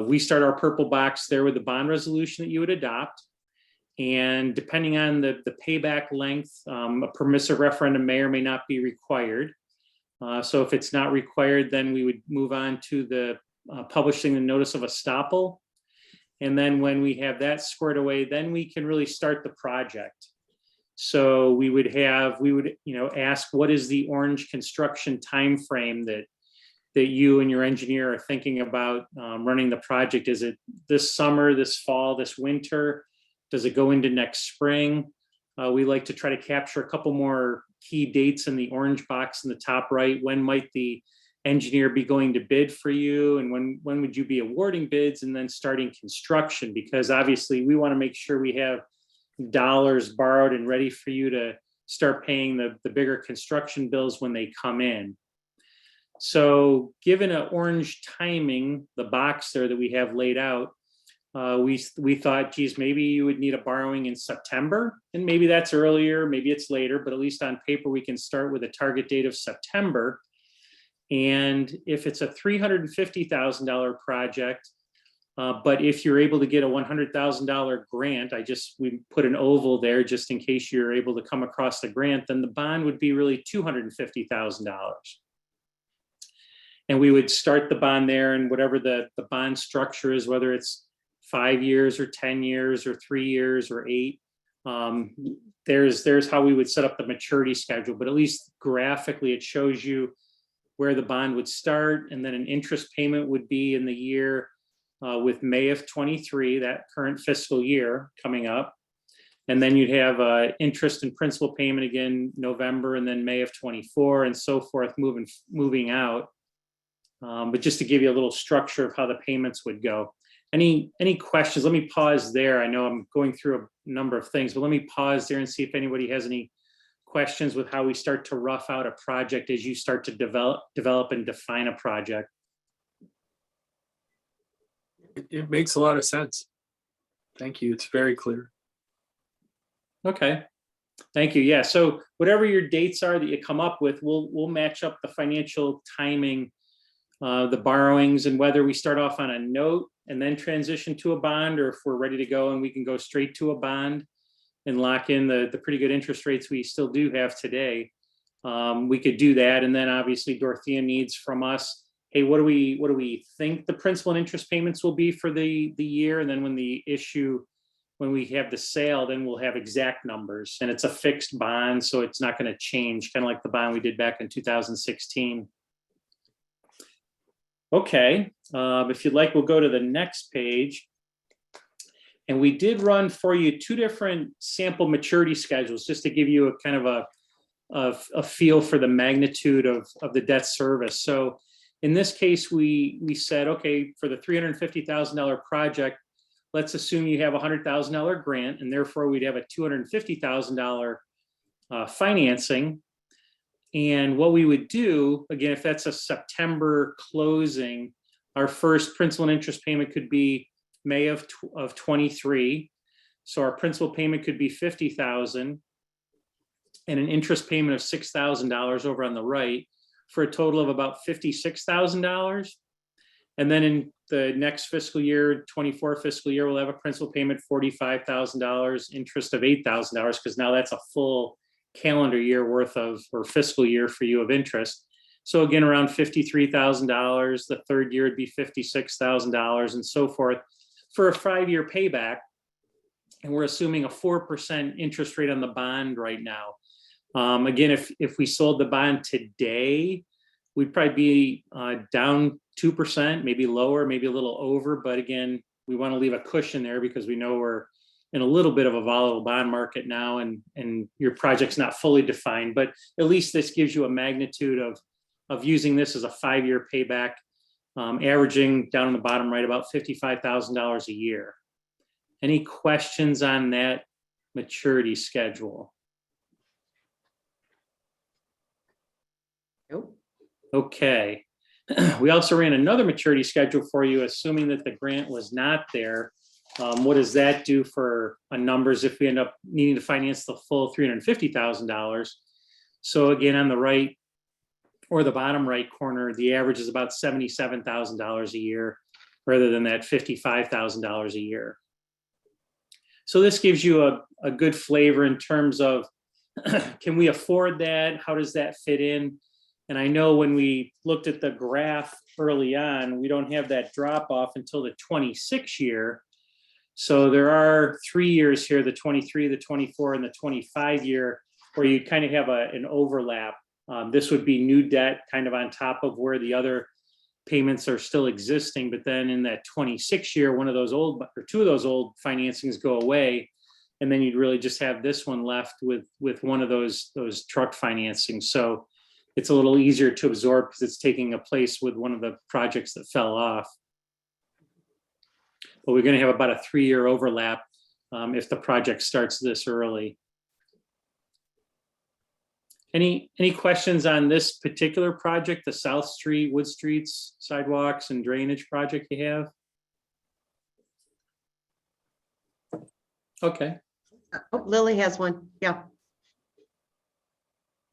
we start our purple box there with the bond resolution that you would adopt. And depending on the payback length, a permissive referendum may or may not be required. So if it's not required, then we would move on to the publishing the notice of estoppel. And then when we have that squared away, then we can really start the project. So we would ask, what is the orange construction timeframe that you and your engineer are thinking about running the project? Is it this summer, this fall, this winter? Does it go into next spring? We like to try to capture a couple more key dates in the orange box in the top right. When might the engineer be going to bid for you? And when would you be awarding bids and then starting construction? Because obviously we want to make sure we have dollars borrowed and ready for you to start paying the bigger construction bills when they come in. So given an orange timing, the box there that we have laid out, we thought, geez, maybe you would need a borrowing in September, and maybe that's earlier, maybe it's later, but at least on paper, we can start with a target date of September. And if it's a $350,000 project, but if you're able to get a $100,000 grant, we put an oval there just in case you're able to come across the grant, then the bond would be really $250,000. And we would start the bond there, and whatever the bond structure is, whether it's 5 years or 10 years or 3 years or 8, there's how we would set up the maturity schedule. But at least graphically, it shows you where the bond would start, and then an interest payment would be in the year with May of 23, that current fiscal year coming up. And then you'd have interest and principal payment again, November, and then May of 24, and so forth, moving out. But just to give you a little structure of how the payments would go. Any questions? Let me pause there. I know I'm going through a number of things, but let me pause there and see if anybody has any questions with how we start to rough out a project as you start to develop and define a project.
It makes a lot of sense. Thank you. It's very clear.
Okay. Thank you. Yeah. So whatever your dates are that you come up with, we'll match up the financial timing, the borrowings, and whether we start off on a note and then transition to a bond, or if we're ready to go and we can go straight to a bond and lock in the pretty good interest rates we still do have today. We could do that. And then obviously Dorothea needs from us, hey, what do we think the principal and interest payments will be for the year? And then when we have the sale, then we'll have exact numbers, and it's a fixed bond, so it's not going to change, kind of like the bond we did back in 2016. Okay, if you'd like, we'll go to the next page. And we did run for you 2 different sample maturity schedules, just to give you a kind of a feel for the magnitude of the debt service. So in this case, we said, okay, for the $350,000 project, let's assume you have a $100,000 grant, and therefore we'd have a $250,000 financing. And what we would do, again, if that's a September closing, our first principal and interest payment could be May of 23. So our principal payment could be $50,000 and an interest payment of $6,000 over on the right, for a total of about $56,000. And then in the next fiscal year, 24 fiscal year, we'll have a principal payment $45,000, interest of $8,000, because now that's a full calendar year worth of, or fiscal year for you, of interest. So again, around $53,000. The third year would be $56,000, and so forth, for a 5-year payback. And we're assuming a 4% interest rate on the bond right now. Again, if we sold the bond today, we'd probably be down 2%, maybe lower, maybe a little over. But again, we want to leave a cushion there because we know we're in a little bit of a volatile bond market now, and your project's not fully defined. But at least this gives you a magnitude of using this as a 5-year payback, averaging down in the bottom right about $55,000 a year. Any questions on that maturity schedule?
Nope.
Okay. We also ran another maturity schedule for you, assuming that the grant was not there. What does that do for numbers if we end up needing to finance the full $350,000? So again, on the right or the bottom right corner, the average is about $77,000 a year, rather than that $55,000 a year. So this gives you a good flavor in terms of, can we afford that? How does that fit in? And I know when we looked at the graph early on, we don't have that drop off until the 26 year. So there are 3 years here, the 23, the 24, and the 25 year, where you kind of have an overlap. This would be new debt kind of on top of where the other payments are still existing. But then in that 26 year, one of those old, or two of those old financings go away. And then you'd really just have this one left with one of those truck financings. So it's a little easier to absorb because it's taking a place with one of the projects that fell off. But we're going to have about a 3-year overlap if the project starts this early. Any questions on this particular project, the South Street, Wood Streets sidewalks and drainage project you have? Okay.
Oh, Lily has one. Yeah.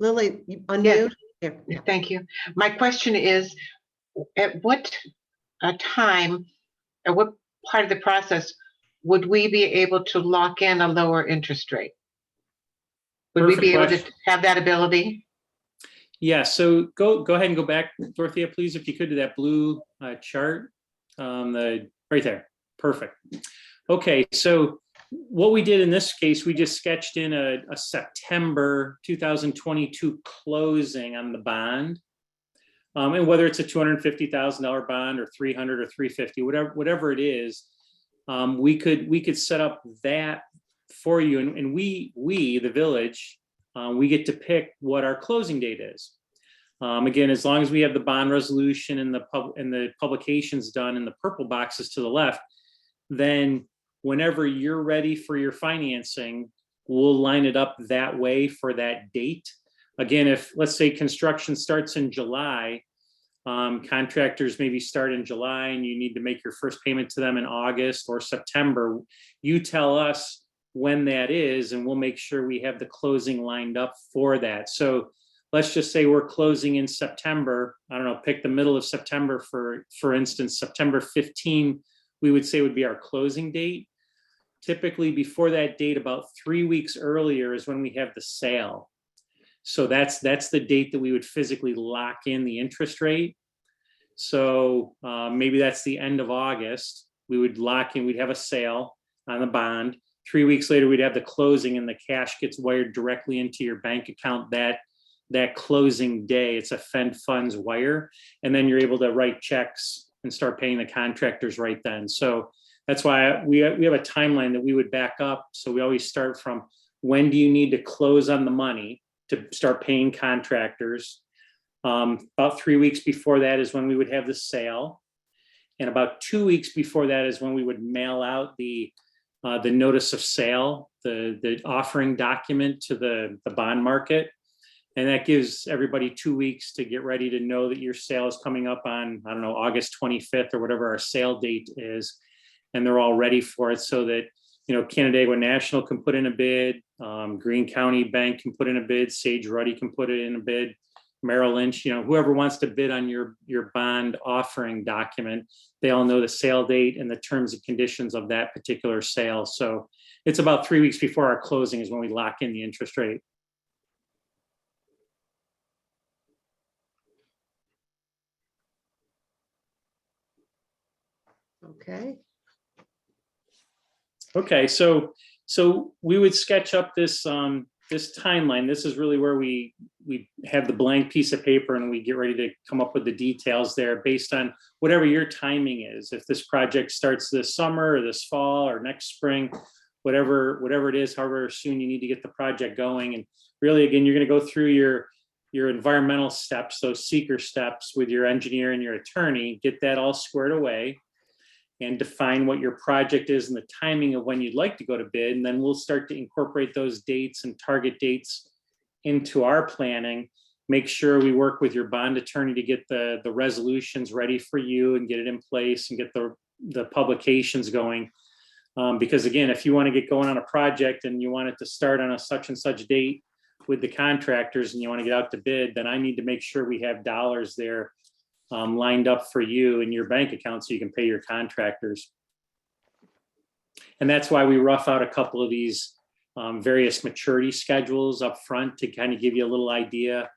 Lily, you unmute. Here, yeah.
Thank you. My question is, at what time, or what part of the process would we be able to lock in a lower interest rate? Would we be able to have that ability?
Yeah, so go ahead and go back, Dorothea, please, if you could, to that blue chart. Right there. Perfect. Okay, so what we did in this case, we just sketched in a September 2022 closing on the bond. And whether it's a $250,000 bond or 300 or 350, whatever it is, we could set up that for you. And we, the village, we get to pick what our closing date is. Again, as long as we have the bond resolution and the publications done in the purple boxes to the left, then whenever you're ready for your financing, we'll line it up that way for that date. Again, if let's say construction starts in July, contractors maybe start in July and you need to make your first payment to them in August or September, you tell us when that is and we'll make sure we have the closing lined up for that. So let's just say we're closing in September. I don't know, pick the middle of September for instance, September 15, we would say would be our closing date. Typically before that date, about 3 weeks earlier is when we have the sale. So that's the date that we would physically lock in the interest rate. So maybe that's the end of August. We would lock in, we'd have a sale on the bond. 3 weeks later, we'd have the closing and the cash gets wired directly into your bank account that closing day. It's a Fed funds wire. And then you're able to write checks and start paying the contractors right then. So that's why we have a timeline that we would back up. So we always start from when do you need to close on the money to start paying contractors. About 3 weeks before that is when we would have the sale. And about 2 weeks before that is when we would mail out the notice of sale, the offering document to the bond market. And that gives everybody 2 weeks to get ready to know that your sale is coming up on, I don't know, August 25th or whatever our sale date is. And they're all ready for it so that, Canandaigua National can put in a bid, Greene County Bank can put in a bid, Sage Ruddy can put it in a bid, Merrill Lynch, whoever wants to bid on your bond offering document, they all know the sale date and the terms and conditions of that particular sale. So it's about 3 weeks before our closing is when we lock in the interest rate.
Okay.
Okay, so we would sketch up this this timeline. This is really where we have the blank piece of paper and we get ready to come up with the details there based on whatever your timing is. If this project starts this summer or this fall or next spring, whatever it is, however soon you need to get the project going. And really, again, you're going to go through your environmental steps, those seeker steps with your engineer and your attorney, get that all squared away and define what your project is and the timing of when you'd like to go to bid. And then we'll start to incorporate those dates and target dates into our planning. Make sure we work with your bond attorney to get the resolutions ready for you and get it in place and get the publications going. Because again, if you want to get going on a project and you want it to start on a such and such date with the contractors and you want to get out to bid, then I need to make sure we have dollars there lined up for you in your bank account so you can pay your contractors. And that's why we rough out a couple of these various maturity schedules up front to kind of give you a little idea.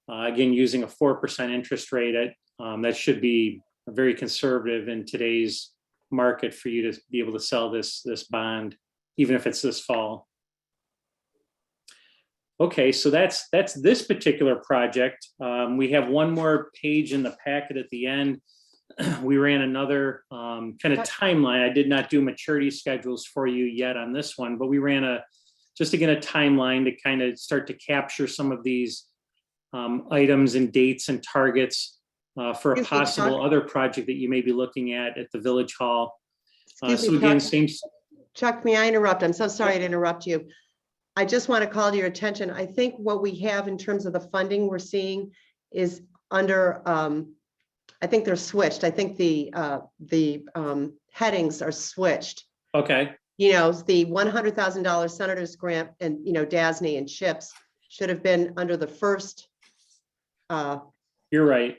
Again, using a 4% interest rate, that should be very conservative in today's market for you to be able to sell this bond, even if it's this fall. Okay, so that's this particular project. We have one more page in the packet at the end. We ran another kind of timeline. I did not do maturity schedules for you yet on this one, but we ran just again a timeline to kind of start to capture some of these items and dates and targets for a
Excuse me,
possible
Chuck.
other project that you may be looking at the Village Hall.
Excuse
So
me,
again,
Chuck.
same.
Chuck, may I interrupt? I'm so sorry to interrupt you. I just want to call to your attention. I think what we have in terms of the funding we're seeing is under, I think they're switched. I think the headings are switched.
Okay,
You know, the $100,000 Senator's Grant and, you know, DASNY and CHIPS should have been under the first,
you're right.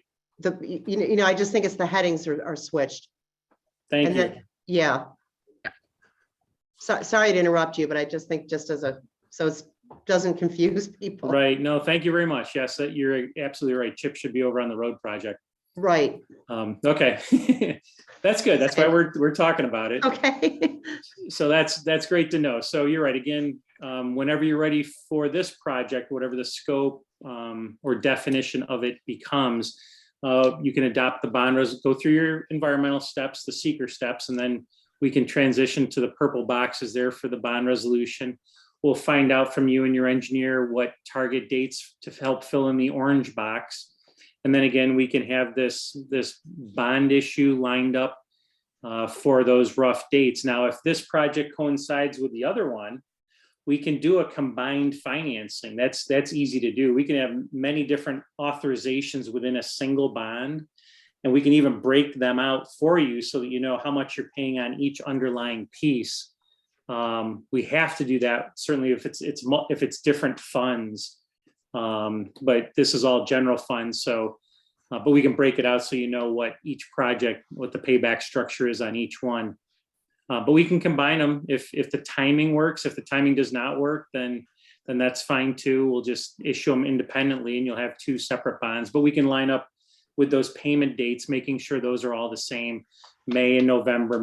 you know, I just think it's the headings are switched.
Thank
And
you.
then, yeah. So, sorry to interrupt you, but I just think just as so it doesn't confuse people.
Right. No, thank you very much. Yes, that you're absolutely right. Chip should be over on the road project.
Right.
Okay. That's good. That's why we're talking about it.
Okay.
So that's great to know. So you're right. Again, whenever you're ready for this project, whatever the scope or definition of it becomes, you can adopt the bond, go through your environmental steps, the seeker steps, and then we can transition to the purple boxes there for the bond resolution. We'll find out from you and your engineer what target dates to help fill in the orange box. And then again, we can have this bond issue lined up for those rough dates. Now, if this project coincides with the other one, we can do a combined financing. That's easy to do. We can have many different authorizations within a single bond, and we can even break them out for you so that you know how much you're paying on each underlying piece. We have to do that certainly if it's different funds, but this is all general funds. So, but we can break it out so you know what each project, what the payback structure is on each one. But we can combine them if the timing works. If the timing does not work, then that's fine too. We'll just issue them independently, and you'll have two separate bonds. But we can line up with those payment dates, making sure those are all the same. May and November.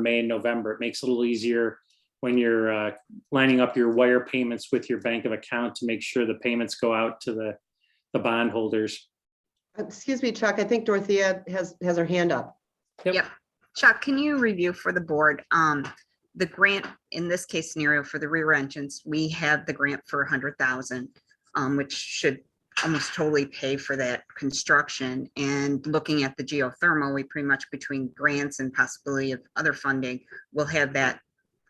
It makes it a little easier when you're lining up your wire payments with your bank of account to make sure the payments go out to the bondholders.
Excuse me, Chuck, I think Dorothea has her hand up.
Yep. Chuck, can you review for the board, the grant, in this case scenario for the rear engines, we have the grant for 100,000, which should almost totally pay for that construction. And looking at the geothermal, we pretty much between grants and possibility of other funding, will have that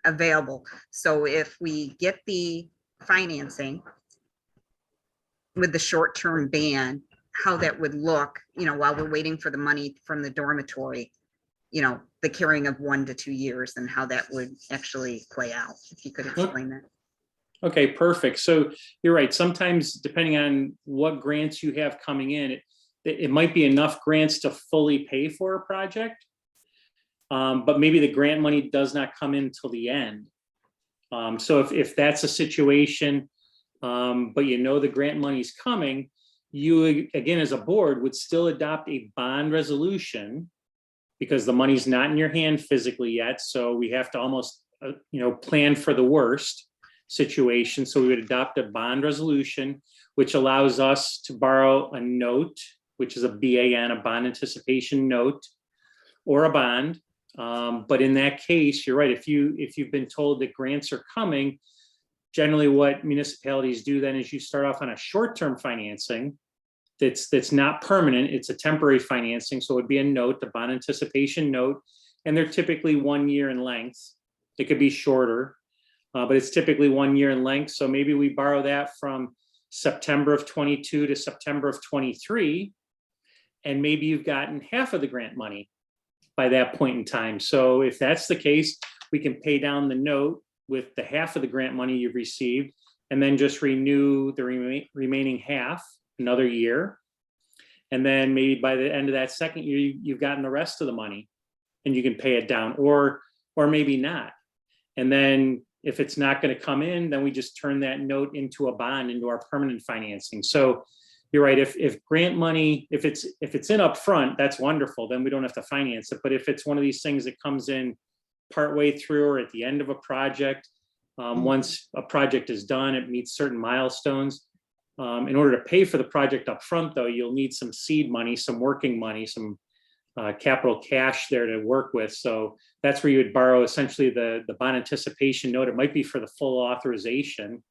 available. So if we get the financing with the short-term ban, how that would look, you know, while we're waiting for the money from the dormitory, you know, the carrying of 1 to 2 years and how that would actually play out, if you could explain that.
Okay, perfect. So you're right. Sometimes depending on what grants you have coming in, it might be enough grants to fully pay for a project. But maybe the grant money does not come in till the end. So if that's a situation, but you know the grant money is coming, you, again, as a board, would still adopt a bond resolution because the money's not in your hand physically yet. So we have to almost, plan for the worst situation. So we would adopt a bond resolution, which allows us to borrow a note, which is a BAN, a bond anticipation note, or a bond. But in that case, you're right. If you've been told that grants are coming, generally what municipalities do then is you start off on a short-term financing that's not permanent. It's a temporary financing. So it would be a note, the bond anticipation note, and they're typically 1 year in length. It could be shorter, but it's typically 1 year in length. So maybe we borrow that from September of 22 to September of 23, and maybe you've gotten half of the grant money by that point in time. So if that's the case, we can pay down the note with the half of the grant money you've received, and then just renew the remaining half another year. And then maybe by the end of that second year, you've gotten the rest of the money and you can pay it down, or maybe not. And then if it's not going to come in, then we just turn that note into a bond, into our permanent financing. So you're right. If grant money, if it's in upfront, that's wonderful. Then we don't have to finance it. But if it's one of these things that comes in partway through or at the end of a project, once a project is done, it meets certain milestones. In order to pay for the project up front, though, you'll need some seed money, some working money, some capital cash there to work with. So that's where you would borrow essentially the bond anticipation note. It might be for the full authorization.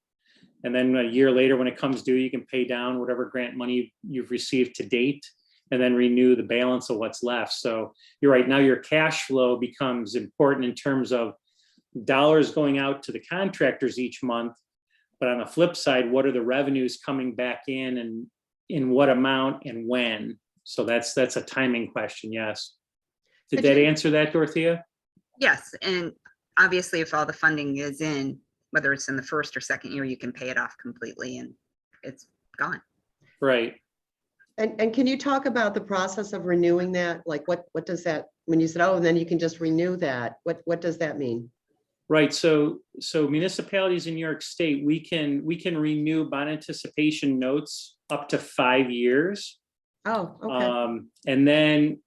And then a year later, when it comes due, you can pay down whatever grant money you've received to date and then renew the balance of what's left. So you're right. Now your cash flow becomes important in terms of dollars going out to the contractors each month. But on the flip side, what are the revenues coming back in and in what amount and when? So that's a timing question. Yes. Did that answer that, Dorothea?
Yes, and obviously if all the funding is in, whether it's in the first or second year, you can pay it off completely and it's gone.
Right.
And can you talk about the process of renewing that? Like what does that, when you said, oh, and then you can just renew that, what does that mean?
Right. So municipalities in New York State, we can renew bond anticipation notes up to 5 years.
Oh, okay.
And then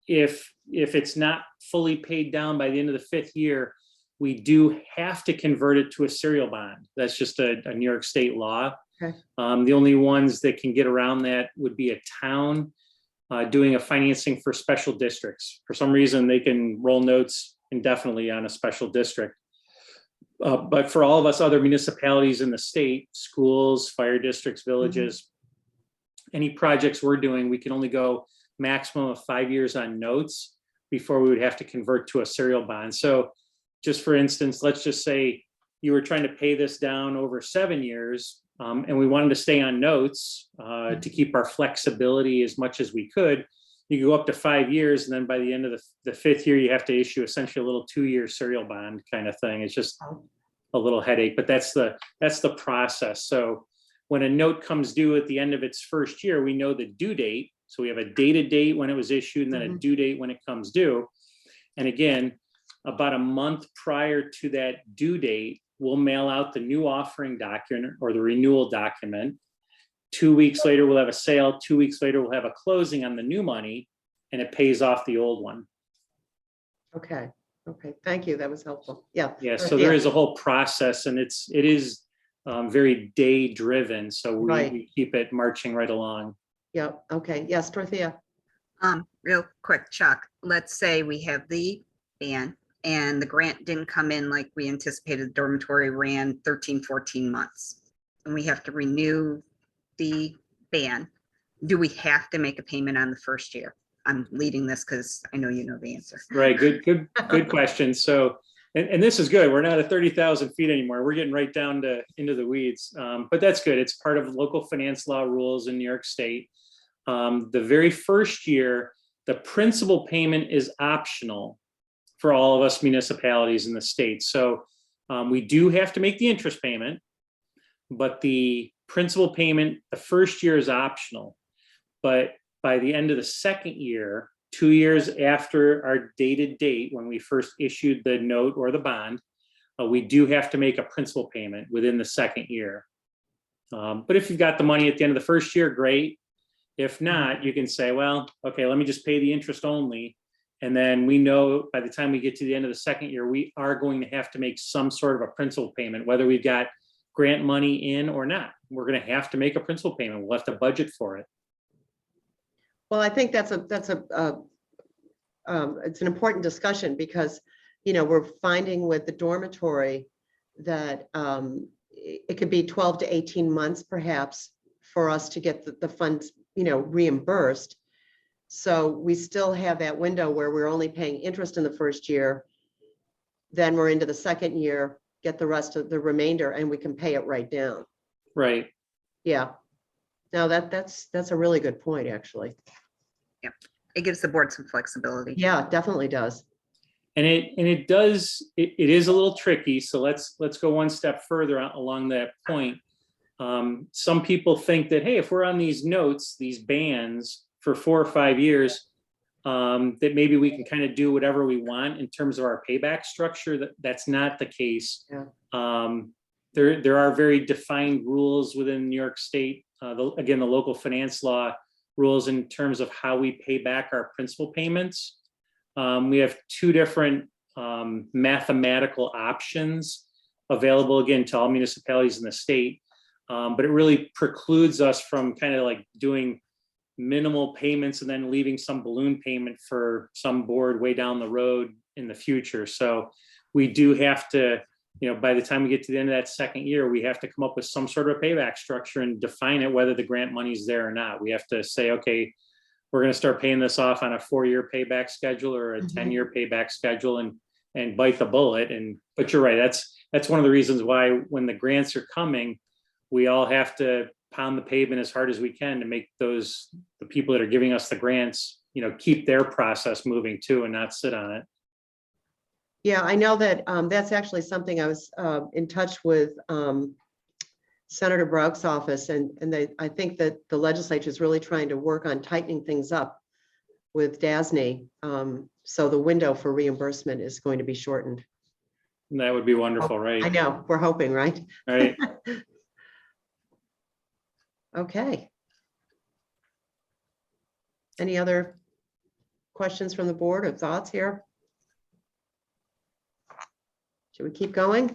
if it's not fully paid down by the end of the 5th year, we do have to convert it to a serial bond. That's just a New York State law.
Okay.
The only ones that can get around that would be a town doing a financing for special districts. For some reason, they can roll notes indefinitely on a special district. But for all of us other municipalities in the state, schools, fire districts, villages, any projects we're doing, we can only go maximum of 5 years on notes before we would have to convert to a serial bond. So just for instance, let's just say you were trying to pay this down over 7 years and we wanted to stay on notes to keep our flexibility as much as we could. You go up to 5 years, and then by the end of the 5th year, you have to issue essentially a little 2-year serial bond kind of thing. It's just a little headache, but that's the process. So when a note comes due at the end of its first year, we know the due date. So we have a dated date when it was issued and then a due date when it comes due. And again, about a month prior to that due date, we'll mail out the new offering document or the renewal document. 2 weeks later, we'll have a sale. 2 weeks later, we'll have a closing on the new money and it pays off the old one.
Okay. Okay. Thank you. That was helpful. Yeah.
Yeah. So there is a whole process and it is very day driven. So we keep it marching right along.
Yeah. Okay. Yes, Dorothea.
Real quick, Chuck, let's say we have the ban and the grant didn't come in like we anticipated. The dormitory ran 13, 14 months and we have to renew the ban. Do we have to make a payment on the first year? I'm leading this because I know you know the answer.
Right. Good question. So, and this is good. We're not at 30,000 feet anymore. We're getting right down into the weeds. But that's good. It's part of local finance law rules in New York State. The very first year, the principal payment is optional for all of us municipalities in the state. So we do have to make the interest payment, but the principal payment, the first year is optional. But by the end of the second year, 2 years after our dated date, when we first issued the note or the bond, we do have to make a principal payment within the second year. But if you've got the money at the end of the first year, great. If not, you can say, well, okay, let me just pay the interest only. And then we know by the time we get to the end of the second year, we are going to have to make some sort of a principal payment, whether we've got grant money in or not. We're going to have to make a principal payment. We'll have to budget for it.
Well, I think it's an important discussion because, you know, we're finding with the dormitory that it could be 12 to 18 months perhaps for us to get the funds, you know, reimbursed. So we still have that window where we're only paying interest in the first year. Then we're into the second year, get the rest of the remainder, and we can pay it right down.
Right.
Yeah. No, that's a really good point, actually.
Yeah, it gives the board some flexibility.
Yeah, it definitely does.
And it is a little tricky. So let's go one step further along that point. Some people think that, hey, if we're on these notes, these bans for 4 or 5 years, that maybe we can kind of do whatever we want in terms of our payback structure. That's not the case.
Yeah.
There are very defined rules within New York State. Again, the local finance law rules in terms of how we pay back our principal payments. We have two different mathematical options available, again, to all municipalities in the state. But it really precludes us from kind of like doing minimal payments and then leaving some balloon payment for some board way down the road in the future. So we do have to, by the time we get to the end of that second year, we have to come up with some sort of payback structure and define it, whether the grant money's there or not. We have to say, okay, we're going to start paying this off on a 4-year payback schedule or a 10-year payback schedule and bite the bullet. But you're right. That's one of the reasons why when the grants are coming, we all have to pound the pavement as hard as we can to make the people that are giving us the grants, keep their process moving too and not sit on it.
Yeah, I know that that's actually something I was in touch with Senator Brock's office, and I think that the legislature is really trying to work on tightening things up with DASNY. So the window for reimbursement is going to be shortened.
That would be wonderful, right?
I know, we're hoping, right?
Right.
Okay. Any other questions from the board or thoughts here? Should we keep going?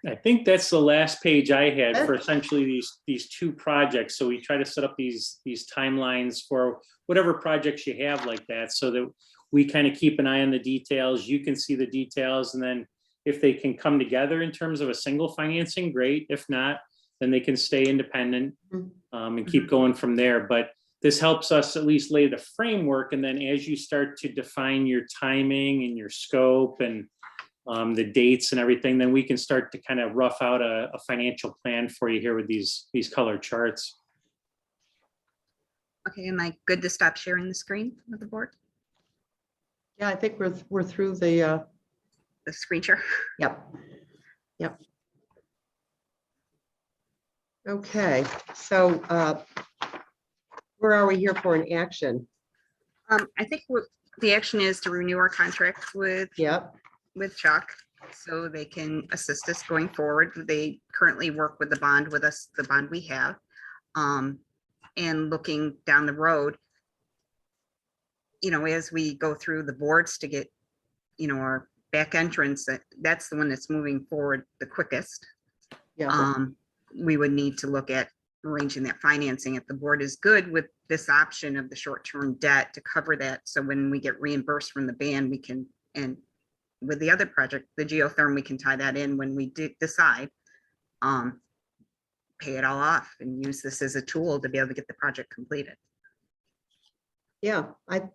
I think that's the last page I had for essentially these two projects. So we try to set up these timelines for whatever projects you have like that, so that we kind of keep an eye on the details. You can see the details, and then if they can come together in terms of a single financing, great. If not, then they can stay independent and keep going from there. But this helps us at least lay the framework. And then as you start to define your timing and your scope and the dates and everything, then we can start to kind of rough out a financial plan for you here with these color charts.
Okay, am I good to stop sharing the screen with the board?
Yeah, I think we're through the
screen share.
Yep. Okay, so where are we here for an action?
I think the action is to renew our contract with Chuck, so they can assist us going forward. They currently work with the bond with us, the bond we have, and looking down the road, as we go through the boards to get, our back entrance, that's the one that's moving forward the quickest.
Yeah.
We would need to look at arranging that financing. If the board is good with this option of the short-term debt to cover that, so when we get reimbursed from the band, we can, and with the other project, the geotherm, we can tie that in when we decide, pay it all off and use this as a tool to be able to get the project completed.
Yeah, I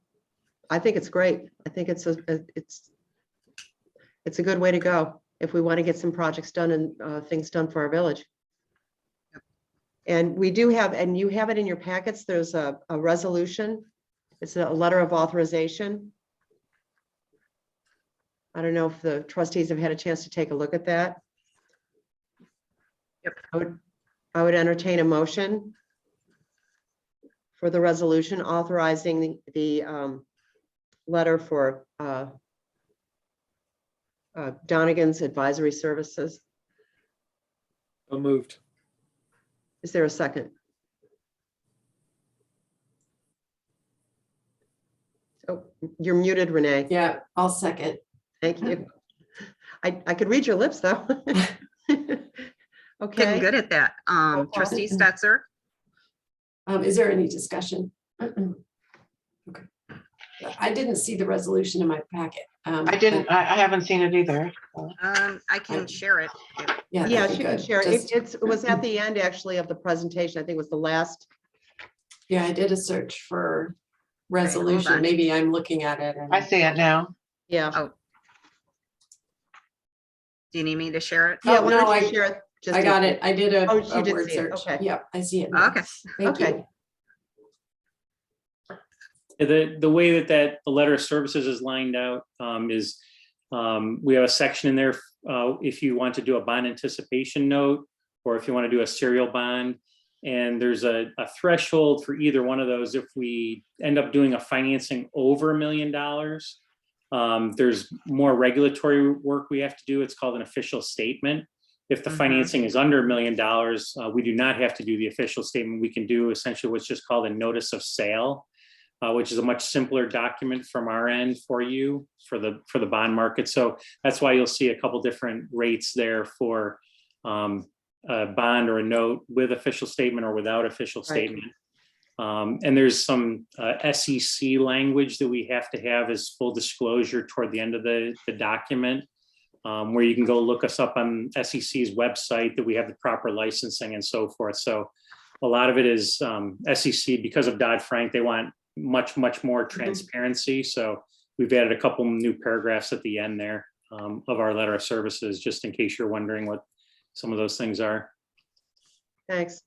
think it's great. I think it's a good way to go if we want to get some projects done and things done for our village. And we do have, and you have it in your packets, there's a resolution. It's a letter of authorization. I don't know if the trustees have had a chance to take a look at that.
Yep.
I would entertain a motion for the resolution authorizing the letter for Donegan's Advisory Services.
So moved.
Is there a second? Oh, you're muted, Renee.
Yeah, I'll second.
Thank you. I could read your lips though.
Getting
Okay.
good at that. Trustee Stetser,
Is there any discussion? Okay. I didn't see the resolution in my packet.
I didn't, I haven't seen it either.
I can share it.
Yeah,
Yeah,
that'd
she
be
can
good.
share. It
Just-
it was at the end actually of the presentation. I think it was the last.
Yeah, I did a search for
hold
resolution.
on.
Maybe I'm looking at it. and-
I see it now.
Yeah.
Oh. Do you need me to share it?
Yeah,
Oh,
why
no,
don't you
I-
share it? Just
I got it. I did a
Oh, you did
word
see it.
search.
Okay.
Yep, I see it. now.
Okay.
Thank you.
Okay.
The way that the letter of services is lined out is we have a section in there if you want to do a bond anticipation note, or if you want to do a serial bond. And there's a threshold for either one of those. If we end up doing a financing over $1 million, there's more regulatory work we have to do. It's called an official statement. If the financing is under $1 million, we do not have to do the official statement. We can do essentially what's just called a notice of sale, which is a much simpler document from our end for you for the bond market. So that's why you'll see a couple different rates there for a bond or a note with official statement or without official statement. And there's some SEC language that we have to have as full disclosure toward the end of the document, where you can go look us up on SEC's website that we have the proper licensing and so forth. So a lot of it is SEC, because of Dodd-Frank, they want much more transparency. So we've added a couple new paragraphs at the end there of our letter of services, just in case you're wondering what some of those things are.
Thanks.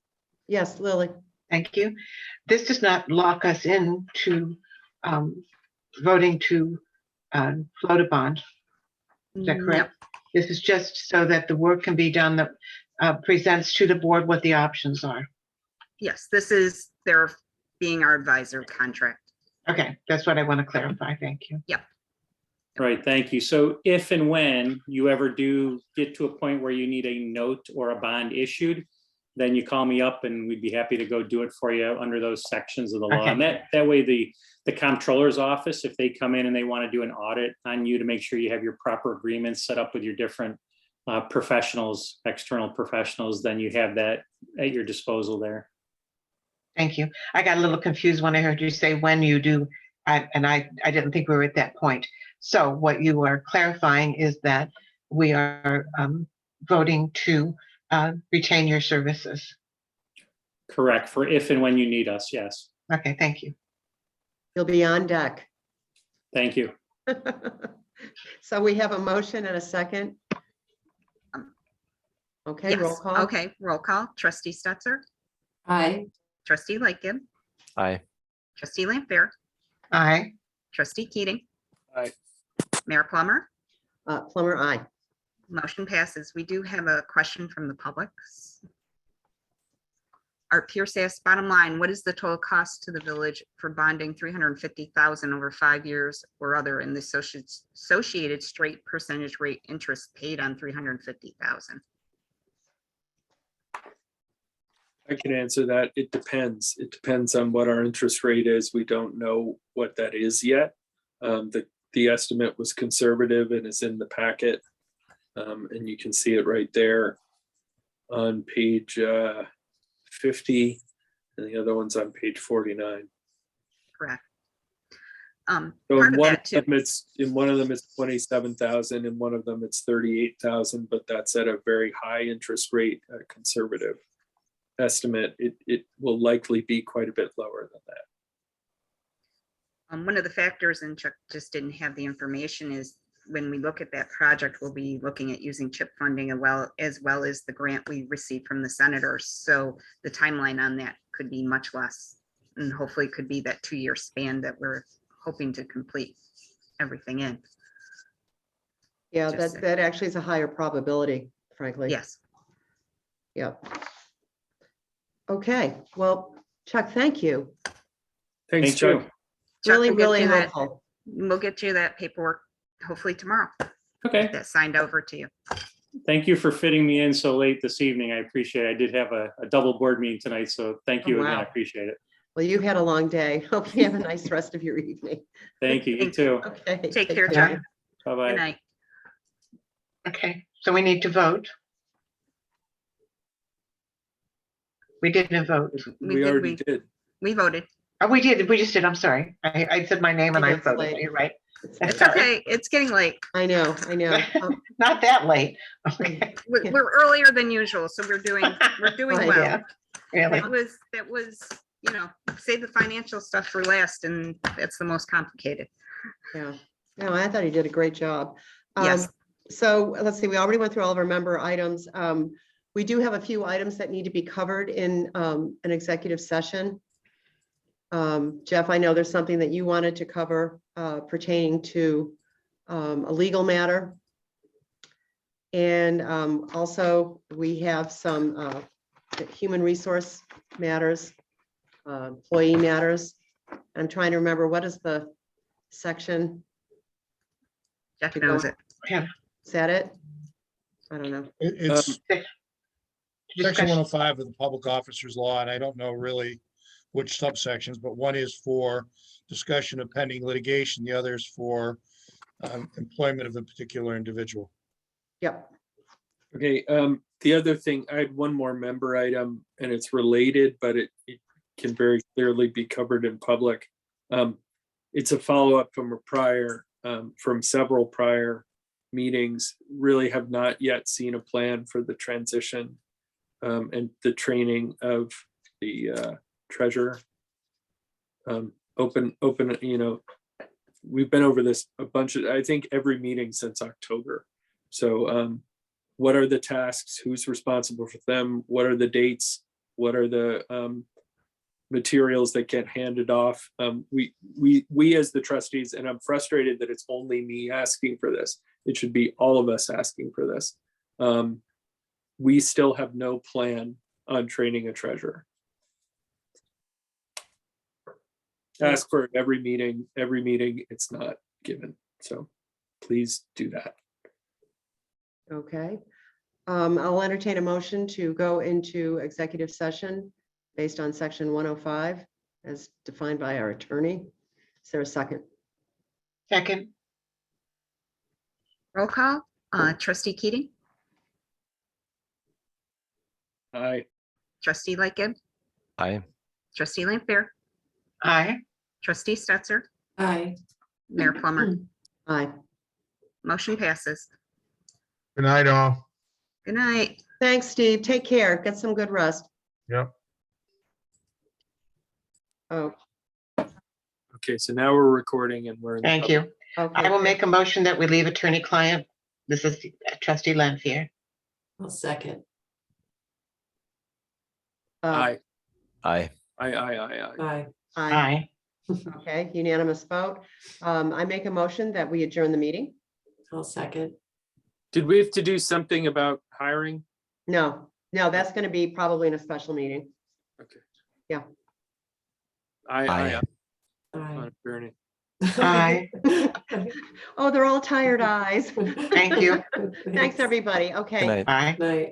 Yes, Lily.
Thank you. This does not lock us in to voting to float a bond. Is that correct? This is just so that the work can be done that presents to the board what the options are.
Yes, this is their being our advisor contract.
Okay, that's what I want to clarify. Thank you.
Yep.
Right, thank you. So if and when you ever do get to a point where you need a note or a bond issued, then you call me up and we'd be happy to go do it for you under those sections of the law.
Okay.
And that way the comptroller's office, if they come in and they want to do an audit on you to make sure you have your proper agreements set up with your different professionals, external professionals, then you have that at your disposal there.
Thank you. I got a little confused when I heard you say when you do, and I didn't think we were at that point. So what you are clarifying is that we are voting to retain your services.
Correct, for if and when you need us, yes.
Okay, thank you.
You'll be on deck.
Thank you.
So we have a motion and a second. Okay, roll
Yes.
call.
Okay, roll call. Trustee Stetser,
Aye.
trustee Lightgib,
Aye.
trustee Lampier,
Aye.
trustee Keating.
Aye.
Mayor Plummer.
Plummer, aye.
Motion passes. We do have a question from the public. Art Pierce asks, bottom line, what is the total cost to the village for bonding 350,000 over 5 years or other in the associated straight percentage rate interest paid on 350,000?
I can answer that. It depends. It depends on what our interest rate is. We don't know what that is yet. The estimate was conservative and is in the packet. And you can see it right there on page 50, and the other one's on page 49.
Correct.
So
Part
in
of
one
that
of
too.
them, it's 27,000, in one of them it's 38,000, but that's at a very high interest rate, conservative estimate. It will likely be quite a bit lower than that.
One of the factors, and Chuck just didn't have the information, is when we look at that project, we'll be looking at using CHIP funding as well as the grant we received from the senators. So the timeline on that could be much less, and hopefully could be that 2-year span that we're hoping to complete everything in.
Yeah,
Just
that actually is a higher probability, frankly.
Yes.
Yep. Okay, well, Chuck, thank you.
Thanks,
Thank you.
Chuck.
Chuck,
Really,
we'll get
really
you that-
helpful.
We'll get you that paperwork hopefully tomorrow.
Okay,
That signed over to you.
thank you for fitting me in so late this evening. I appreciate it. I did have a double board meeting tonight, so thank you
Oh,
again. I
wow.
appreciate it.
Well, you had a long day. Hope you have a nice rest of your evening.
Thank you, you
Thank you.
too.
Okay.
Take care, Chuck.
Bye-bye.
Good night.
Okay, so we need to vote. We didn't vote.
We already did.
We voted.
Oh, we did. We just did. I'm sorry. I said my name and I
It's
voted.
late.
You're right.
It's
Sorry.
okay. It's getting late.
I know.
Not that late. Okay.
We're earlier than usual, so we're doing
Oh,
well.
Yeah, really.
That was, save the financial stuff for last, and that's the most complicated.
Yeah. No, I thought he did a great job.
Yes.
So let's see, we already went through all of our member items. We do have a few items that need to be covered in an executive session. Jeff, I know there's something that you wanted to cover pertaining to a legal matter. And also we have some human resource matters, employee matters. I'm trying to remember, what is the section?
Jeff
to go-
knows it.
Is that it? I don't know.
It's section
Discussion.
105 of the Public Officers Law, and I don't know really which subsections, but one is for discussion of pending litigation, the other is for employment of a particular individual.
Yep.
Okay, the other thing, I had one more member item and it's related, but it can very clearly be covered in public. It's a follow-up from a prior, from several prior meetings, really have not yet seen a plan for the transition and the training of the treasurer. Open, we've been over this a bunch of, I think every meeting since October. So what are the tasks? Who's responsible for them? What are the dates? What are the materials that get handed off? We as the trustees, and I'm frustrated that it's only me asking for this. It should be all of us asking for this. We still have no plan on training a treasurer. Ask for it every meeting, it's not given. So please do that.
Okay. I'll entertain a motion to go into executive session based on section 105 as defined by our attorney. Is there a second?
Second,
Roll call, trustee Keating,
Aye.
trustee Lightgib,
Aye.
trustee Lampier,
aye.
trustee Stetser,
Aye.
Mayor Plummer.
Aye.
Motion passes.
Good night, all.
Good night.
Thanks, Steve. Take care. Get some good rest.
Yep.
Oh,
Okay, so now we're recording and we're. in the
Thank
public.
you.
okay.
I will make a motion that we leave attorney-client. This is trustee Lampier.
I'll second.
Aye,
Aye.
aye.
Aye.
Aye.
Aye.
Okay, unanimous vote. I make a motion that we adjourn the meeting.
I'll second.
Did we have to do something about hiring?
No, that's going to be probably in a special meeting.
Okay.
Yeah.
Aye.
Aye.
On attorney.
Aye.
Oh, they're all tired eyes.
Thank you.
Thanks, everybody. Okay.
Good night.
Aye.
Night.